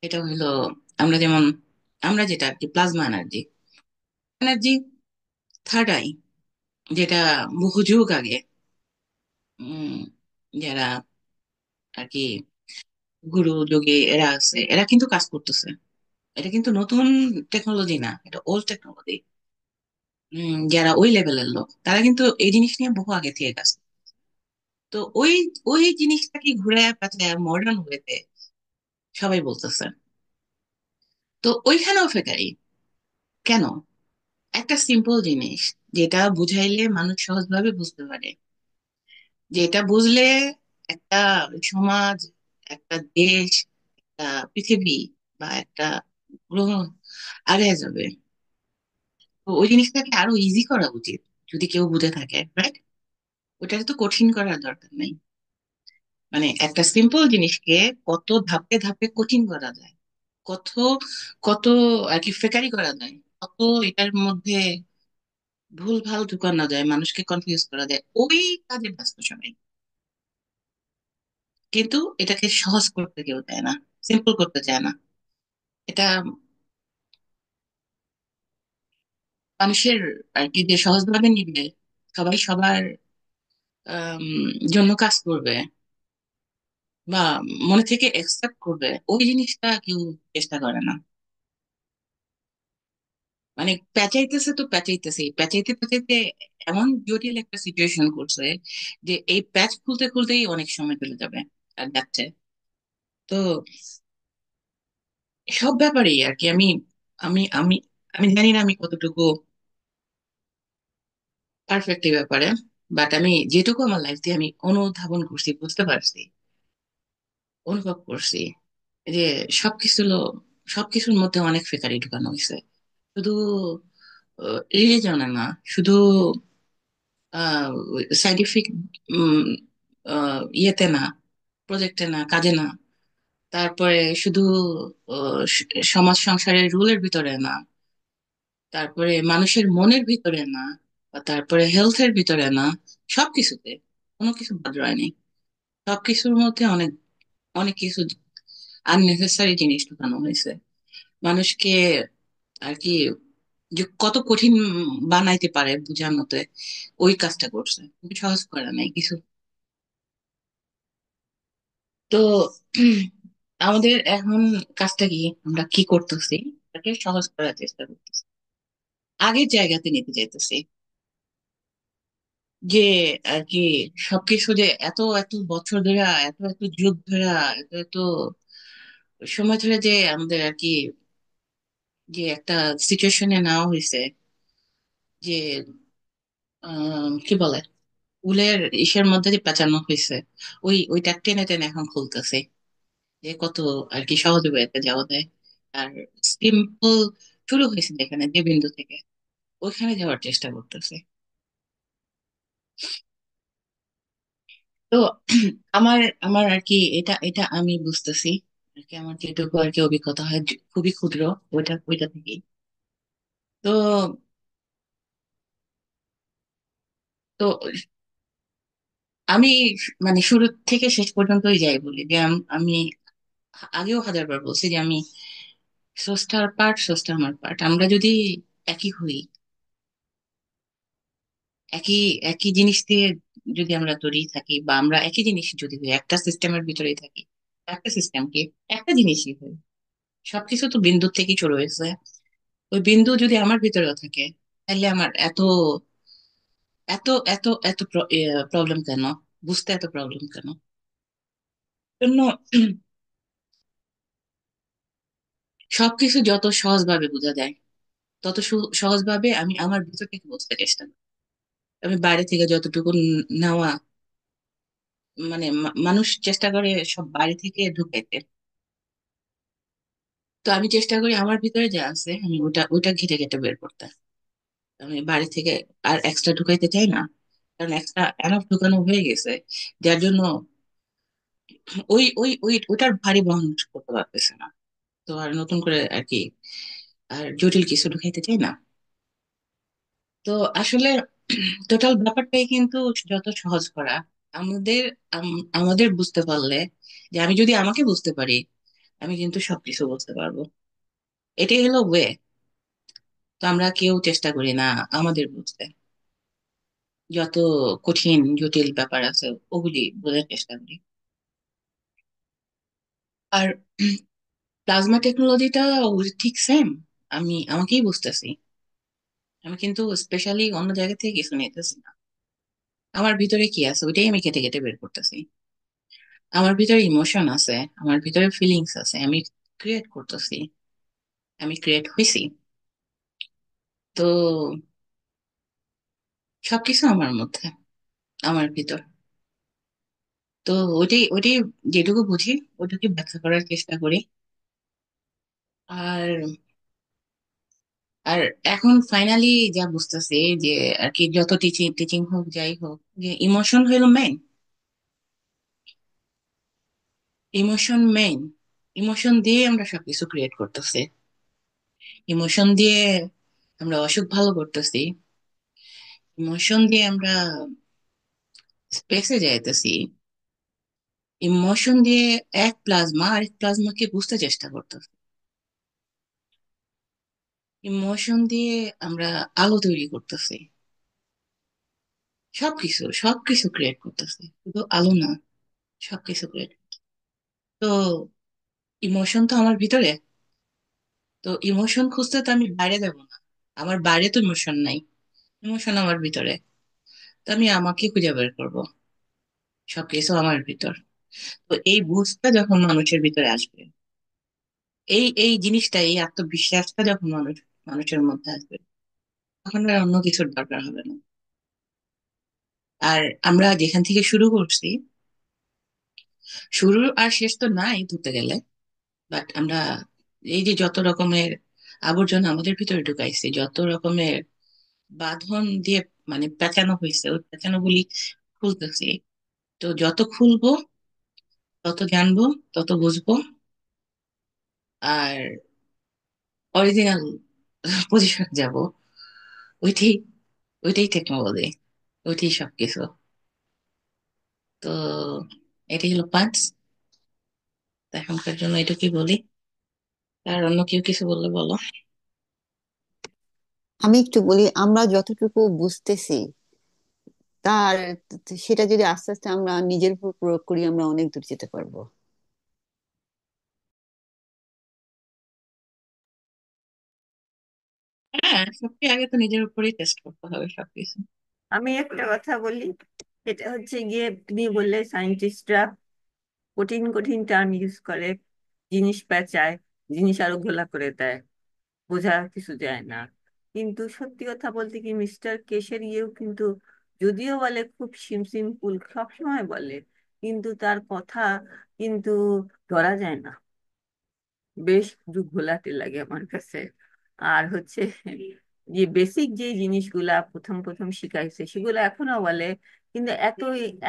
এটা হলো আমরা যেমন, আমরা যেটা আর কি plasma energy, energy third eye, যেটা বহু যুগ আগে উম যারা আর কি গুরু যোগী এরা আছে, এরা কিন্তু কাজ করতেছে। এটা কিন্তু নতুন টেকনোলজি না, এটা ওল্ড টেকনোলজি। যারা ওই লেভেলের লোক, তারা কিন্তু এই জিনিস নিয়ে বহু আগে থেকে কাজ করে। তো ওই ওই জিনিসটাকে ঘুরে পাচ্ছে মডার্ন ওয়েতে সবাই বলতেছে। তো ওইখানেও ফেকারি কেন? একটা সিম্পল জিনিস, যেটা বুঝাইলে মানুষ সহজভাবে বুঝতে পারে, যেটা বুঝলে একটা সমাজ, একটা দেশ, একটা পৃথিবী বা একটা গ্রহ আগে যাবে। তো ওই জিনিসটাকে আরো ইজি করা উচিত, যদি কেউ বুঝে থাকে, রাইট? ওটাকে তো কঠিন করার দরকার নেই। মানে একটা সিম্পল জিনিসকে কত ধাপে ধাপে কঠিন করা যায়, কত কত আর কি ফেকারি করা যায়, কত এটার মধ্যে ভুল ভাল ঢুকানো যায়, মানুষকে কনফিউজ করা যায়, ওই কাজে ব্যস্ত সবাই। কিন্তু এটাকে সহজ করতে কেউ চায় না, সিম্পল করতে চায় না। এটা মানুষের আর কি যে সহজভাবে নিবে, সবাই সবার আম, জন্য কাজ করবে বা মনে থেকে একসেপ্ট করবে, ওই জিনিসটা কেউ চেষ্টা করে না। মানে পেঁচাইতেছে তো পেঁচাইতেছে, পেঁচাইতে পেঁচাইতে এমন জটিল একটা সিচুয়েশন করছে যে এই প্যাচ খুলতে খুলতেই অনেক সময় চলে যাবে আর যাচ্ছে। তো সব ব্যাপারেই আর কি আমি আমি আমি আমি জানি না আমি কতটুকু পারফেক্ট এই ব্যাপারে, বাট আমি যেটুকু আমার লাইফ দিয়ে আমি অনুধাবন করছি, বুঝতে পারছি, অনুভব করছি, যে সবকিছু সবকিছুর মধ্যে অনেক ফেকারি ঢুকানো হয়েছে। শুধু রিলিজনে না, শুধু সাইন্টিফিক ইয়েতে না, প্রজেক্টে না, কাজে না, তারপরে শুধু সমাজ সংসারের রুলের ভিতরে না, তারপরে মানুষের মনের ভিতরে না, বা তারপরে হেলথের ভিতরে না, সবকিছুতে কোনো কিছু বাদ রয়নি। সবকিছুর মধ্যে অনেক অনেক কিছু আননেসেসারি জিনিস ঢুকানো হয়েছে মানুষকে আর কি, যে কত কঠিন বানাইতে পারে বোঝার মতো ওই কাজটা করছে, কিন্তু সহজ করে নাই কিছু। তো আমাদের এখন কাজটা কি, আমরা কি করতেছি, এটাকে সহজ করার চেষ্টা করতেছি, আগের জায়গাতে নিতে চাইতেছি, যে আর কি সবকিছু যে এত এত বছর ধরে, এত এত যুগ ধরে, এত এত সময় ধরে যে আমাদের আর কি, যে একটা সিচুয়েশনে নেওয়া হয়েছে, যে কি বলে, উলের ইসের মধ্যে যে পেঁচানো হয়েছে, ওইটা টেনে টেনে এখন খুলতেছে, যে কত আর কি সহজ ওয়েতে যাওয়া যায়। আর সিম্পল শুরু হয়েছে যেখানে, যে বিন্দু থেকে ওইখানে যাওয়ার চেষ্টা করতেছে। তো আমার আমার আর কি এটা এটা আমি বুঝতেছি আর কি, আমার যেটুকু আর কি অভিজ্ঞতা হয় খুবই ক্ষুদ্র, ওইটা ওইটা থেকেই। তো তো আমি মানে শুরু থেকে শেষ পর্যন্তই যাই বলি, যে আমি আগেও হাজারবার বলছি যে আমি স্রষ্টার পার্ট, স্রষ্টা আমার পার্ট। আমরা যদি একই হই, একই একই জিনিস দিয়ে যদি আমরা তৈরি থাকি, বা আমরা একই জিনিস যদি হই, একটা সিস্টেমের ভিতরেই থাকি, একটা সিস্টেম কি, একটা জিনিসই হয়, সবকিছু তো বিন্দু থেকেই শুরু হয়েছে। ওই বিন্দু যদি আমার ভিতরেও থাকে, তাহলে আমার এত এত এত এত প্রবলেম কেন, বুঝতে এত প্রবলেম কেন? জন্য সবকিছু যত সহজভাবে বোঝা যায়, তত সহজভাবে আমি আমার ভিতর থেকে বুঝতে চেষ্টা করি। আমি বাইরে থেকে যতটুকু নেওয়া, মানে মানুষ চেষ্টা করে সব বাইরে থেকে ঢুকাইতে, তো আমি চেষ্টা করি আমার ভিতরে যা আছে আমি ওটা ওইটা ঘেটে ঘেটে বের করতে। আমি বাড়ি থেকে আর এক্সট্রা ঢুকাইতে চাই না, কারণ এক্সট্রা এনাফ ঢুকানো হয়ে গেছে, যার জন্য ওই ওটার ভারী বহন করতে পারতেছে না। তো আর নতুন করে আর কি আর জটিল কিছু ঢুকাইতে চাই না। তো আসলে টোটাল ব্যাপারটাই কিন্তু যত সহজ করা আমাদের, আমাদের বুঝতে পারলে, যে আমি যদি আমাকে বুঝতে পারি, আমি কিন্তু সবকিছু বুঝতে পারবো। এটাই হলো ওয়ে। তো আমরা কেউ চেষ্টা করি না আমাদের বুঝতে, যত কঠিন জটিল ব্যাপার আছে ওগুলি বোঝার চেষ্টা করি। আর প্লাজমা টেকনোলজিটা ঠিক সেম, আমি আমাকেই বুঝতেছি, আমি কিন্তু স্পেশালি অন্য জায়গা থেকে কিছু নিতেছি না। আমার ভিতরে কি আছে ওইটাই আমি কেটে কেটে বের করতেছি। আমার ভিতরে ইমোশন আছে, আমার ভিতরে ফিলিংস আছে, আমি ক্রিয়েট করতেছি, আমি ক্রিয়েট হয়েছি। তো সবকিছু আমার মধ্যে, আমার ভিতর। তো ওইটাই ওইটাই যেটুকু বুঝি ওইটুকু ব্যাখ্যা করার চেষ্টা করি। আর আর এখন ফাইনালি যা বুঝতেছি, যে আর কি যত টিচিং টিচিং হোক যাই হোক, যে ইমোশন হলো মেইন, ইমোশন মেইন। ইমোশন দিয়ে আমরা সবকিছু ক্রিয়েট করতেছি, ইমোশন দিয়ে আমরা অসুখ ভালো করতেছি, ইমোশন দিয়ে আমরা স্পেসে যাইতেছি, ইমোশন দিয়ে এক প্লাজমা আরেক প্লাজমাকে বুঝতে চেষ্টা করতেছি, ইমোশন দিয়ে আমরা আলো তৈরি করতেছি, সবকিছু সবকিছু ক্রিয়েট করতেছি, শুধু আলো না, সবকিছু ক্রিয়েট। তো ইমোশন তো আমার ভিতরে, তো ইমোশন খুঁজতে তো আমি বাইরে যাব না, আমার বাইরে তো ইমোশন নাই, ইমোশন আমার ভিতরে। তো আমি আমাকে খুঁজে বের করবো, সবকিছু আমার ভিতর। তো এই বুঝটা যখন মানুষের ভিতরে আসবে, এই জিনিসটা, এই আত্মবিশ্বাসটা যখন মানুষের মধ্যে আসবে, তখন আর অন্য কিছুর দরকার হবে না। আর আমরা যেখান থেকে শুরু করছি, শুরু আর শেষ তো নাই ধরতে গেলে, বাট আমরা এই যে যত রকমের আবর্জনা আমাদের ভিতরে ঢুকাইছি, যত রকমের বাঁধন দিয়ে মানে পেঁচানো হয়েছে, ওই পেঁচানো গুলি খুলতেছি, তো যত খুলবো, তত জানবো, তত বুঝবো। আর অরিজিনাল পজিশন যাব। ওইটাই ওইটাই টেকনোলজি, ওইটাই সবকিছু। তো এটাই হলো পাঁচ। এখনকার জন্য এটুকুই বলি। আর অন্য কেউ কিছু বললে বলো। আমি একটু বলি, আমরা যতটুকু বুঝতেছি তার সেটা যদি আস্তে আস্তে আমরা নিজের উপর প্রয়োগ করি, আমরা অনেক দূর যেতে পারবো। হ্যাঁ, সবচেয়ে আগে তো নিজের উপরেই টেস্ট করতে হবে সবকিছু। আমি একটা কথা বলি, এটা হচ্ছে গিয়ে তুমি বললে সায়েন্টিস্টরা কঠিন কঠিন টার্ম ইউজ করে, জিনিস পেঁচায়, জিনিস আরো ঘোলা করে দেয়, বোঝা কিছু যায় না। কিন্তু সত্যি কথা বলতে কি, মিস্টার কেশের ইয়েও কিন্তু যদিও বলে খুব সিম্পল সবসময় বলে, কিন্তু তার কথা কিন্তু ধরা যায় না, বেশ একটু ঘোলাটে লাগে আমার কাছে। আর হচ্ছে যে বেসিক যে জিনিসগুলা প্রথম প্রথম শিখাইছে সেগুলো এখনো বলে, কিন্তু এত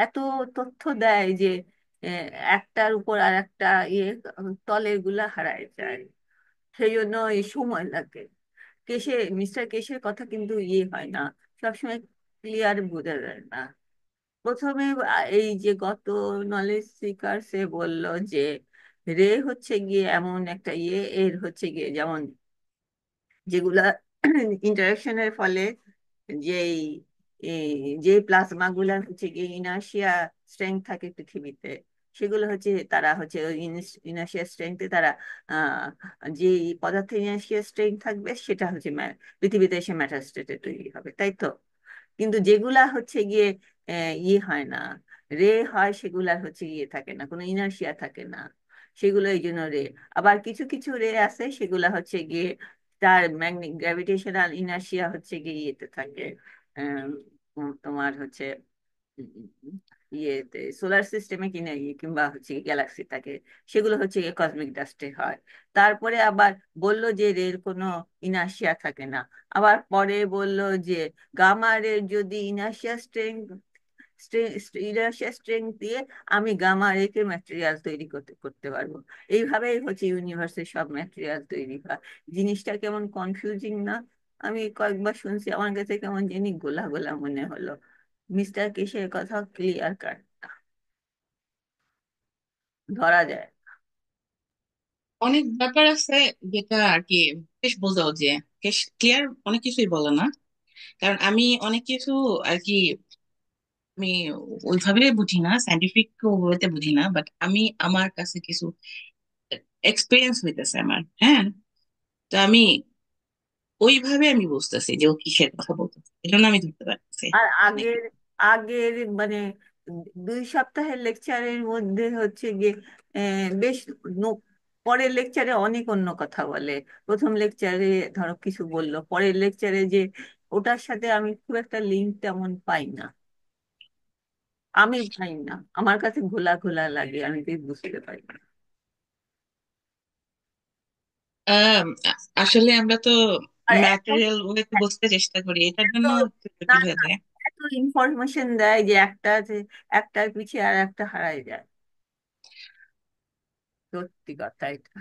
এত তথ্য দেয় যে আহ, একটার উপর আর একটা ইয়ে তলের গুলা হারায় যায়, সেই জন্য এই সময় লাগে। মিস্টার কেশের কথা কিন্তু ইয়ে হয় না, সবসময় ক্লিয়ার বোঝা যায় না। প্রথমে এই যে গত নলেজ সিকার্সে বলল যে রে হচ্ছে গিয়ে এমন একটা ইয়ে, এর হচ্ছে গিয়ে যেমন যেগুলা ইন্টারাকশনের ফলে যেই যে প্লাজমা গুলার হচ্ছে গিয়ে ইনার্শিয়া স্ট্রেংথ থাকে পৃথিবীতে, সেগুলো হচ্ছে তারা হচ্ছে ওই ইনার্শিয়া স্ট্রেংথে তারা আহ যে পদার্থের ইনার্শিয়া স্ট্রেংথ থাকবে সেটা হচ্ছে পৃথিবীতে এসে ম্যাটার স্টেটে তৈরি হবে, তাই তো? কিন্তু যেগুলা হচ্ছে গিয়ে ইয়ে হয় না, রে হয়, সেগুলার হচ্ছে ইয়ে থাকে না, কোনো ইনার্শিয়া থাকে না, সেগুলো এই জন্য রে। আবার কিছু কিছু রে আছে সেগুলা হচ্ছে গিয়ে তার ম্যাগনেটিক গ্র্যাভিটেশনাল ইনার্শিয়া হচ্ছে গিয়ে ইয়েতে থাকে, তোমার হচ্ছে ইয়েতে সোলার সিস্টেমে কিনে কিংবা হচ্ছে গ্যালাক্সি থাকে, সেগুলো হচ্ছে গিয়ে কসমিক ডাস্টে হয়। তারপরে আবার বলল যে রের কোনো ইনার্শিয়া থাকে না। আবার পরে বলল যে গামা রে যদি ইনার্শিয়া স্ট্রেংথ ইনার্শিয়া স্ট্রেংথ দিয়ে আমি গামা রেকে ম্যাটেরিয়াল তৈরি করতে করতে পারবো। এইভাবেই হচ্ছে ইউনিভার্সের সব ম্যাটেরিয়াল তৈরি হয়। জিনিসটা কেমন কনফিউজিং না? আমি কয়েকবার শুনছি, আমার কাছে কেমন জানি গোলা গোলা মনে হলো। মিস্টার কিসের কথা ক্লিয়ার কাট ধরা যায়। অনেক ব্যাপার আছে যেটা আর কি বেশ বোঝাও যে বেশ ক্লিয়ার অনেক কিছুই বলে না। কারণ আমি অনেক কিছু আর কি আমি ওইভাবে বুঝি না, সাইন্টিফিক ওয়েতে বুঝি না, বাট আমি আমার কাছে কিছু এক্সপিরিয়েন্স হইতেছে আমার। হ্যাঁ, তো আমি ওইভাবে আমি বুঝতেছি যে ও কিসের কথা বলতেছে, এই জন্য আমি ধরতে পারতেছি। আর মানে আগের আগের মানে 2 সপ্তাহের লেকচারের মধ্যে হচ্ছে গিয়ে বেশ পরের লেকচারে অনেক অন্য কথা বলে। প্রথম লেকচারে ধরো কিছু বললো, পরের লেকচারে যে ওটার সাথে আমি খুব একটা লিঙ্ক তেমন পাই না, আমি পাই না, আমার কাছে ঘোলা ঘোলা লাগে, আমি ঠিক বুঝতে পারি না। আসলে আমরা তো আর এত ম্যাটেরিয়াল ওয়েতে বুঝতে চেষ্টা করি, এটার এত জন্য একটু না জটিল হয়ে না, যায়। এত ইনফরমেশন দেয় যে একটার পিছিয়ে আর একটা হারাই যায়, সত্যি কথা এটা।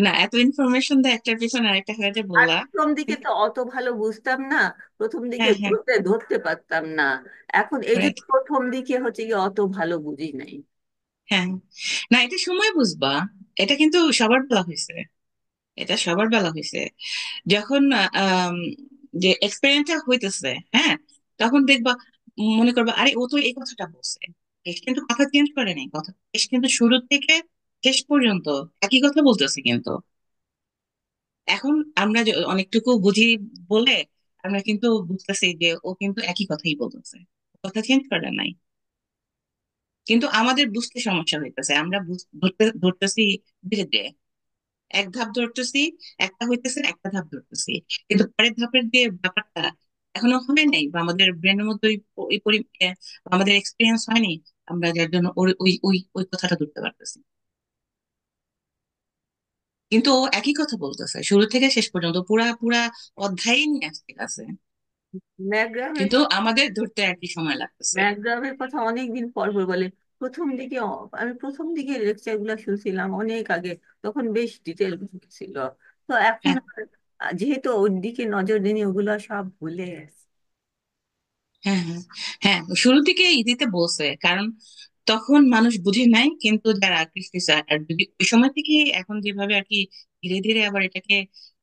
না, এত ইনফরমেশন দেয় একটার পিছনে আরেকটা হয়ে যায় আর বললা। প্রথম দিকে তো অত ভালো বুঝতাম না, প্রথম দিকে হ্যাঁ, হ্যাঁ, ধরতে ধরতে পারতাম না। এখন এই যে রাইট। প্রথম দিকে হচ্ছে কি অত ভালো বুঝি নাই। হ্যাঁ, না এটা সময় বুঝবা। এটা কিন্তু সবার বেলা হয়েছে, এটা সবার বেলা হয়েছে। যখন আম, যে এক্সপেরিয়েন্সটা হইতেছে, হ্যাঁ, তখন দেখবা, মনে করবা আরে ও তো এই কথাটা বলছে। শেষ কিন্তু কথা চেঞ্জ করে নাই, কথা শেষ কিন্তু শুরু থেকে শেষ পর্যন্ত একই কথা বলতেছে কিন্তু। এখন আমরা অনেকটুকু বুঝি বলে আমরা কিন্তু বুঝতেছি যে ও কিন্তু একই কথাই বলতেছে, কথা চেঞ্জ করে নাই। কিন্তু আমাদের বুঝতে সমস্যা হইতেছে, আমরা ধরতেছি ধীরে ধীরে, এক ধাপ ধরতেছি, একটা হইতেছে একটা ধাপ ধরতেছি, কিন্তু পরের ধাপের যে ব্যাপারটা এখনো হয় নাই, বা আমাদের ব্রেনের মধ্যে বা আমাদের এক্সপিরিয়েন্স হয়নি, আমরা যার জন্য ওই ওই ওই ওই কথাটা ধরতে পারতেছি। কিন্তু ও একই কথা বলতেছে শুরু থেকে শেষ পর্যন্ত, পুরা পুরা অধ্যায় নিয়ে আসতে আছে। ম্যাকগ্রামের কিন্তু আমাদের ধরতে আর কি সময় লাগতেছে। ম্যাকগ্রামের কথা অনেকদিন পর পর বলে। প্রথম দিকে আমি প্রথম দিকে লেকচার গুলা শুনছিলাম অনেক আগে, তখন বেশ ডিটেল ছিল। তো এখন হ্যাঁ, আর, যেহেতু ওর দিকে নজর দিনি, ওগুলো সব ভুলে গেছে। হ্যাঁ, হ্যাঁ, হ্যাঁ, শুরু থেকে দিতে বলছে, কারণ তখন মানুষ বুঝে নাই, কিন্তু যারা আকৃষ্ট হয়েছে, আর যদি ওই সময় থেকে এখন যেভাবে আর কি ধীরে ধীরে আবার এটাকে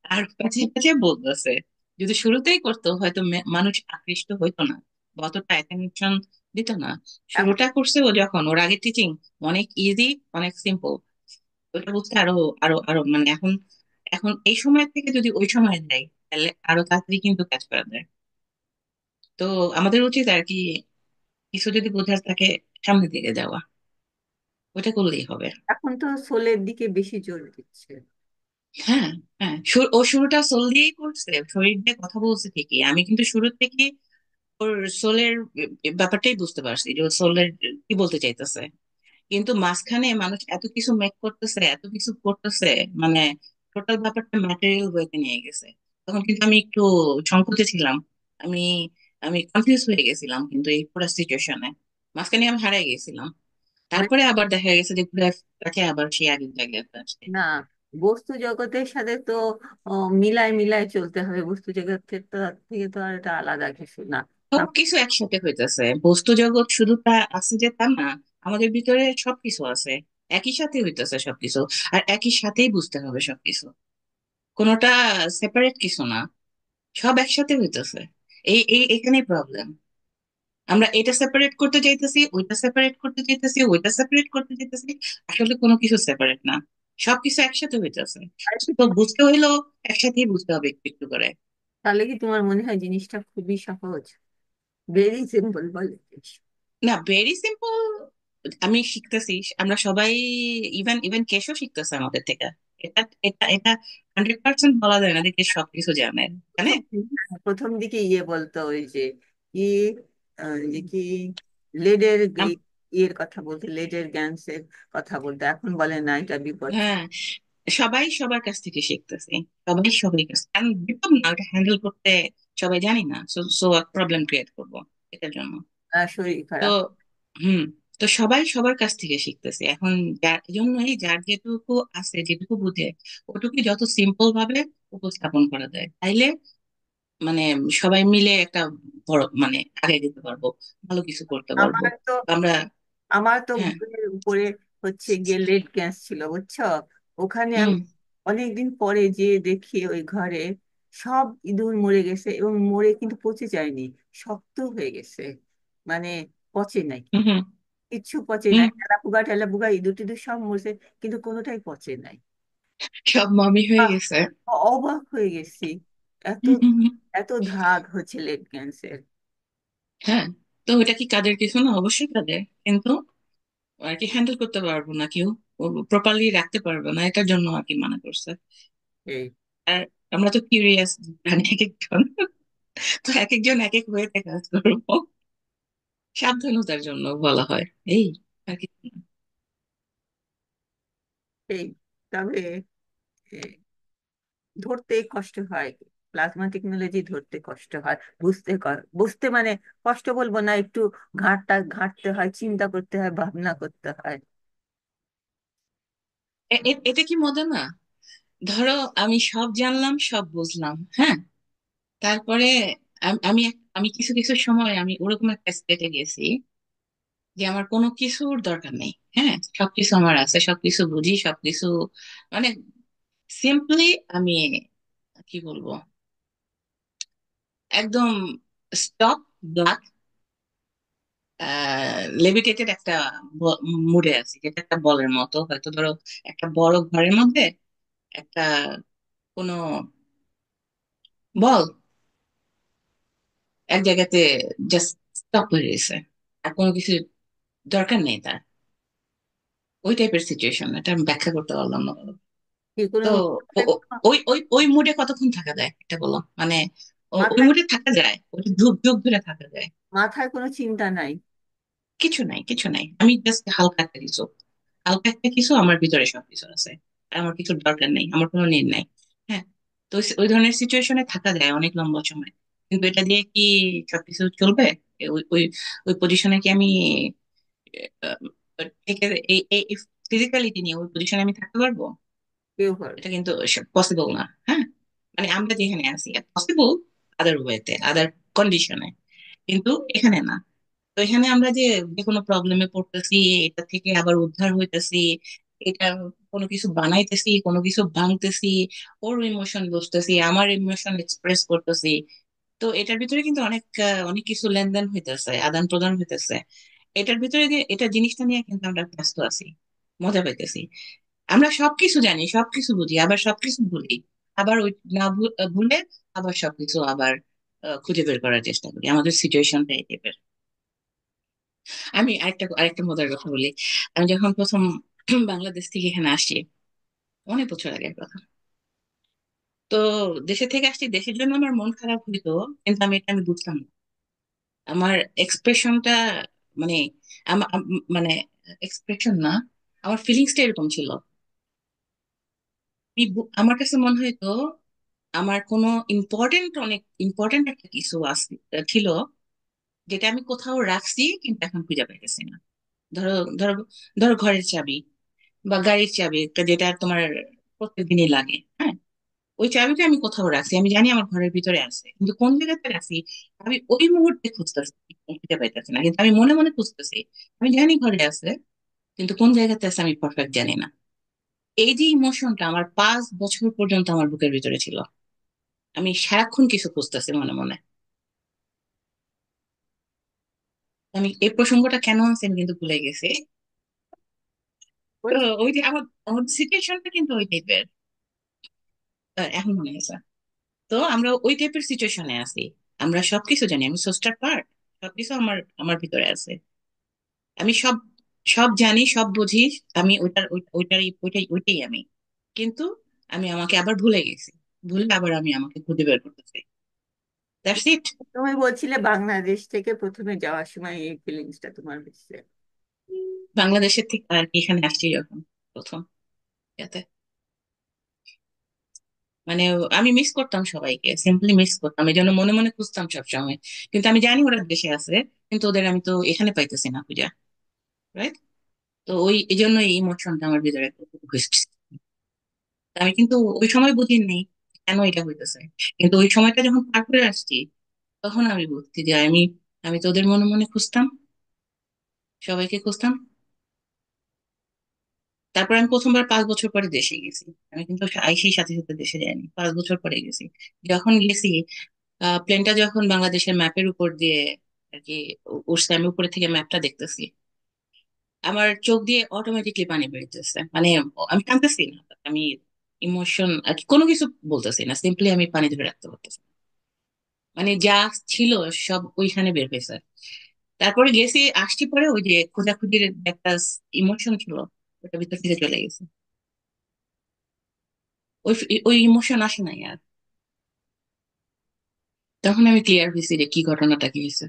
আর কাছে কাছে বলতেছে, যদি শুরুতেই করতো হয়তো মানুষ আকৃষ্ট হইতো না, বা অতটা অ্যাটেনশন দিত না। এখন শুরুটা করছে ও যখন ওর আগে টিচিং অনেক ইজি, অনেক সিম্পল, ওটা বুঝতে আরো আরো আরো মানে এখন এখন এই সময় থেকে যদি ওই সময় দেয়, তাহলে আরো তাড়াতাড়ি কিন্তু কাজ করা যায়। তো আমাদের উচিত আর কি কিছু যদি বোঝার থাকে, সামনের দিকে যাওয়া, ওটা করলেই হবে। এখন তো সোলের দিকে বেশি জোর দিচ্ছে। হ্যাঁ, হ্যাঁ, ও শুরুটা সোল দিয়েই করছে, শরীর দিয়ে কথা বলছে ঠিকই, আমি কিন্তু শুরু থেকে ওর সোলের ব্যাপারটাই বুঝতে পারছি যে ও সোলের কি বলতে চাইতেছে। কিন্তু মাঝখানে মানুষ এত কিছু মেক করতেছে, এত কিছু করতেছে, মানে টোটাল ব্যাপারটা ম্যাটেরিয়াল ওয়েতে নিয়ে গেছে। তখন কিন্তু আমি একটু সংকটে ছিলাম। আমি আমি কনফিউজ হয়ে গেছিলাম, কিন্তু এই পুরো সিচুয়েশনে মাঝখানে আমি হারাই গেছিলাম। তারপরে আবার দেখা গেছে যে ঘুরে কাছে আবার সেই আগের জায়গায় আসছে। না, বস্তু জগতের সাথে তো মিলাই মিলাই চলতে হবে। বস্তু জগতের তো থেকে তো আর এটা আলাদা কিছু না। সব কিছু একসাথে হইতেছে, বস্তু জগৎ শুধু তা আছে যে তা না, আমাদের ভিতরে সবকিছু আছে, একই সাথে হইতেছে সবকিছু। আর একই সাথেই বুঝতে হবে সবকিছু, কোনোটা সেপারেট কিছু না, সব একসাথে হইতেছে। এই এই এখানেই প্রবলেম। আমরা এটা সেপারেট করতে চাইতেছি, ওইটা সেপারেট করতে চাইতেছি, ওইটা সেপারেট করতে চাইতেছি, আসলে কোনো কিছু সেপারেট না, সবকিছু একসাথে হইতেছে। আর কি তো বুঝতে হইলেও একসাথেই বুঝতে হবে, একটু একটু করে। তাহলে কি তোমার মনে হয় জিনিসটা খুবই সহজ? ভেরি সিম্পল বলে? না, ভেরি সিম্পল। আমি শিখতেছি, আমরা সবাই, ইভেন ইভেন কেশও শিখতেছে আমাদের থেকে। এটা এটা এটা 100% বলা যায় না যে কে সবকিছু জানে, জানে। প্রথম প্রথম দিকে ইয়ে বলতো ওই যে কি, যে কি লেডের আম- ইয়ের কথা বলতে, লেডের গ্যান্সের কথা বলতে, এখন বলে না, এটা বিপদ। হ্যাঁ, সবাই সবার কাছ থেকে শিখতেছে, সবাই সবাই কাছ, কারণ বিপদ না, ওটা হ্যান্ডেল করতে সবাই জানি না, সো সো প্রবলেম ক্রিয়েট করবো এটার জন্য। শরীর তো খারাপ। হুম, তো সবাই সবার কাছ থেকে শিখতেছে এখন, যার জন্যই যার যেটুকু আছে, যেটুকু বুঝে, ওটুকু যত সিম্পল ভাবে উপস্থাপন করা যায়, তাইলে মানে সবাই মিলে একটা বড় মানে আগে যেতে পারবো, ভালো কিছু করতে পারবো আমার তো আমরা। আমার তো হ্যাঁ। ঘরের উপরে হচ্ছে গিয়ে লেড গ্যাস ছিল, বুঝছো? ওখানে আমি হুম, অনেকদিন পরে যে দেখি ওই ঘরে সব ইঁদুর মরে গেছে, এবং মরে কিন্তু পচে যায়নি, শক্ত হয়ে গেছে, মানে পচে নাই, হুম, হুম, কিচ্ছু পচে হুম, নাই। টেলা পোকা ইঁদুর টিঁদুর সব মরছে, কিন্তু কোনোটাই পচে নাই। সব মামি হয়ে আহ, গেছে। অবাক হয়ে গেছি, এত হুম, হুম, হুম। এত ধাক হচ্ছে লেড গ্যাসের। হ্যাঁ, তো ওটা কি কাদের কিছু না, অবশ্যই কাদের, কিন্তু আর কি হ্যান্ডেল করতে পারবো না কেউ, প্রপারলি রাখতে পারবো না, এটার জন্য আর কি মানা করছে। এই আর আমরা তো কিউরিয়াস প্রাণী এক একজন, তো এক একজন এক এক ওয়েতে কাজ করবো, সাবধানতার জন্য বলা হয় এই আর কি। এই তবে এ, ধরতে কষ্ট হয়, প্লাজমা টেকনোলজি ধরতে কষ্ট হয়, বুঝতে মানে কষ্ট বলবো না, একটু ঘাঁটতে হয়, চিন্তা করতে হয়, ভাবনা করতে হয়। এটা কি মজা না? ধরো আমি সব জানলাম, সব বুঝলাম, হ্যাঁ, তারপরে আমি কিছু কিছু সময় আমি ওরকম একটা স্টেটে গেছি যে আমার কোনো কিছুর দরকার নেই, হ্যাঁ, সবকিছু আমার আছে, সবকিছু বুঝি, সবকিছু মানে সিম্পলি আমি কি বলবো, একদম স্টপ ব্লাক লেভিটেটেড একটা মুডে আছি, যেটা একটা বলের মতো, হয়তো ধরো একটা বড় ঘরের মধ্যে একটা কোনো বল এক জায়গাতে জাস্ট স্টপ হয়ে গেছে, আর কোনো কিছু দরকার নেই তার, ওই টাইপের সিচুয়েশন, এটা আমি ব্যাখ্যা করতে পারলাম না বলো। কি কোনো তো মাথায় কোনো ওই ওই ওই মুডে কতক্ষণ থাকা যায় এটা বলো, মানে ওই মাথায় মুডে থাকা যায়, ওই যুগ যুগ ধরে থাকা যায়। মাথায় কোনো চিন্তা নাই। কিছু নাই, কিছু নাই, আমি জাস্ট হালকা একটা কিছু, হালকা একটা কিছু আমার ভিতরে সবকিছু আছে, আর আমার কিছুর দরকার নেই, আমার কোনো নিড নাই। হ্যাঁ, তো ওই ধরনের সিচুয়েশনে থাকা যায় অনেক লম্বা সময়, কিন্তু এটা দিয়ে কি সবকিছু চলবে? ওই ওই ওই পজিশনে কি আমি থেকে এই ফিজিক্যালিটি নিয়ে ওই পজিশনে আমি থাকতে পারবো? কেউ পারবে এটা কিন্তু পসিবল না। হ্যাঁ, মানে আমরা যেখানে আছি পসিবল আদার ওয়েতে, আদার কন্ডিশনে, কিন্তু এখানে না। তো এখানে আমরা যে যে কোনো প্রবলেমে পড়তেছি, এটা থেকে আবার উদ্ধার হইতেছি, এটা কোনো কিছু বানাইতেছি, কোনো কিছু ভাঙতেছি, ওর ইমোশন বুঝতেছি, আমার ইমোশন এক্সপ্রেস করতেছি। তো এটার ভিতরে কিন্তু অনেক অনেক কিছু লেনদেন হইতেছে, আদান প্রদান হইতেছে। এটার ভিতরে যে এটা জিনিসটা নিয়ে কিন্তু আমরা ব্যস্ত আছি, মজা পাইতেছি। আমরা সবকিছু জানি, সবকিছু বুঝি, আবার সবকিছু ভুলি, আবার ওই না ভুলে আবার সবকিছু আবার খুঁজে বের করার চেষ্টা করি। আমাদের সিচুয়েশনটা এই টাইপের। আমি আরেকটা আরেকটা মজার কথা বলি। আমি যখন প্রথম বাংলাদেশ থেকে এখানে আসি, অনেক বছর আগের কথা। তো দেশে থেকে আসছি, দেশের জন্য আমার মন খারাপ হইতো, কিন্তু আমি বুঝতাম না আমার এক্সপ্রেশনটা, মানে মানে এক্সপ্রেশন না, আমার ফিলিংসটা এরকম ছিল। আমার কাছে মনে হইতো আমার কোনো অনেক ইম্পর্টেন্ট একটা কিছু ছিল, যেটা আমি কোথাও রাখছি কিন্তু এখন খুঁজে পাইতেছি না। ধরো ধরো ধরো ঘরের চাবি বা গাড়ির চাবি, একটা যেটা তোমার প্রত্যেকদিনই লাগে। হ্যাঁ, ওই চাবিটা আমি কোথাও রাখছি, আমি জানি আমার ঘরের ভিতরে আছে, কিন্তু কোন জায়গাতে রাখছি আমি ওই মুহূর্তে খুঁজতেছি, খুঁজে পাইতেছি না। কিন্তু আমি মনে মনে খুঁজতেছি, আমি জানি ঘরে আছে, কিন্তু কোন জায়গাতে আছে আমি পারফেক্ট জানি না। এই যে ইমোশনটা আমার 5 বছর পর্যন্ত আমার বুকের ভিতরে ছিল। আমি সারাক্ষণ কিছু খুঁজতেছি মনে মনে। আমি এই প্রসঙ্গটা কেন আছে আমি কিন্তু ভুলে গেছি। তো ওই যে আমার আমার সিচুয়েশনটা কিন্তু ওই টাইপের, এখন মনে আছে। তো আমরা ওই টাইপের সিচুয়েশনে আছি। আমরা সবকিছু জানি, আমি সোস্টার পার্ট, সবকিছু আমার আমার ভিতরে আছে। আমি সব সব জানি, সব বুঝি। আমি ওইটাই আমি। কিন্তু আমি আমাকে আবার ভুলে গেছি, ভুলে আবার আমি আমাকে খুঁজে বের করতেছি। That's it. তুমি বলছিলে বাংলাদেশ থেকে প্রথমে যাওয়ার সময় এই ফিলিংসটা তোমার হচ্ছে। বাংলাদেশের থেকে আর কি এখানে আসছি যখন প্রথম, ইয়াতে, মানে আমি মিস করতাম সবাইকে, সিম্পলি মিস করতাম, এই জন্য মনে মনে খুঁজতাম সবসময়। কিন্তু আমি জানি ওরা দেশে আছে, কিন্তু ওদের আমি তো এখানে পাইতেছি না খুঁজা, রাইট? তো ওই এই জন্য এই ইমোশনটা আমার ভিতরে ঘুষছে। আমি কিন্তু ওই সময় বুঝিনি কেন এটা হইতেছে, কিন্তু ওই সময়টা যখন পার করে আসছি, তখন আমি বুঝছি যে আমি আমি তো ওদের মনে মনে খুঁজতাম, সবাইকে খুঁজতাম। তারপর আমি প্রথমবার 5 বছর পরে দেশে গেছি। আমি কিন্তু আইসির সাথে সাথে দেশে যাইনি, 5 বছর পরে গেছি। যখন গেছি, প্লেনটা যখন বাংলাদেশের ম্যাপের উপর দিয়ে আর কি উঠছে, আমি উপরে থেকে ম্যাপটা দেখতেছি, আমার চোখ দিয়ে অটোমেটিকলি পানি বেরোতেছে। মানে আমি কাঁদতেছি না, আমি ইমোশন আর কি কোনো কিছু বলতেছি না, সিম্পলি আমি পানি ধরে রাখতে পারতেছি। মানে যা ছিল সব ওইখানে বের হয়েছে। তারপরে গেছি, আসছি পরে ওই যে খোঁজাখুঁজির একটা ইমোশন ছিল, ওটা ভিতর থেকে চলে গেছে। ওই ওই ইমোশন আসে নাই আর। তখন আমি ক্লিয়ার হয়েছি যে কি ঘটনাটা কি হয়েছে।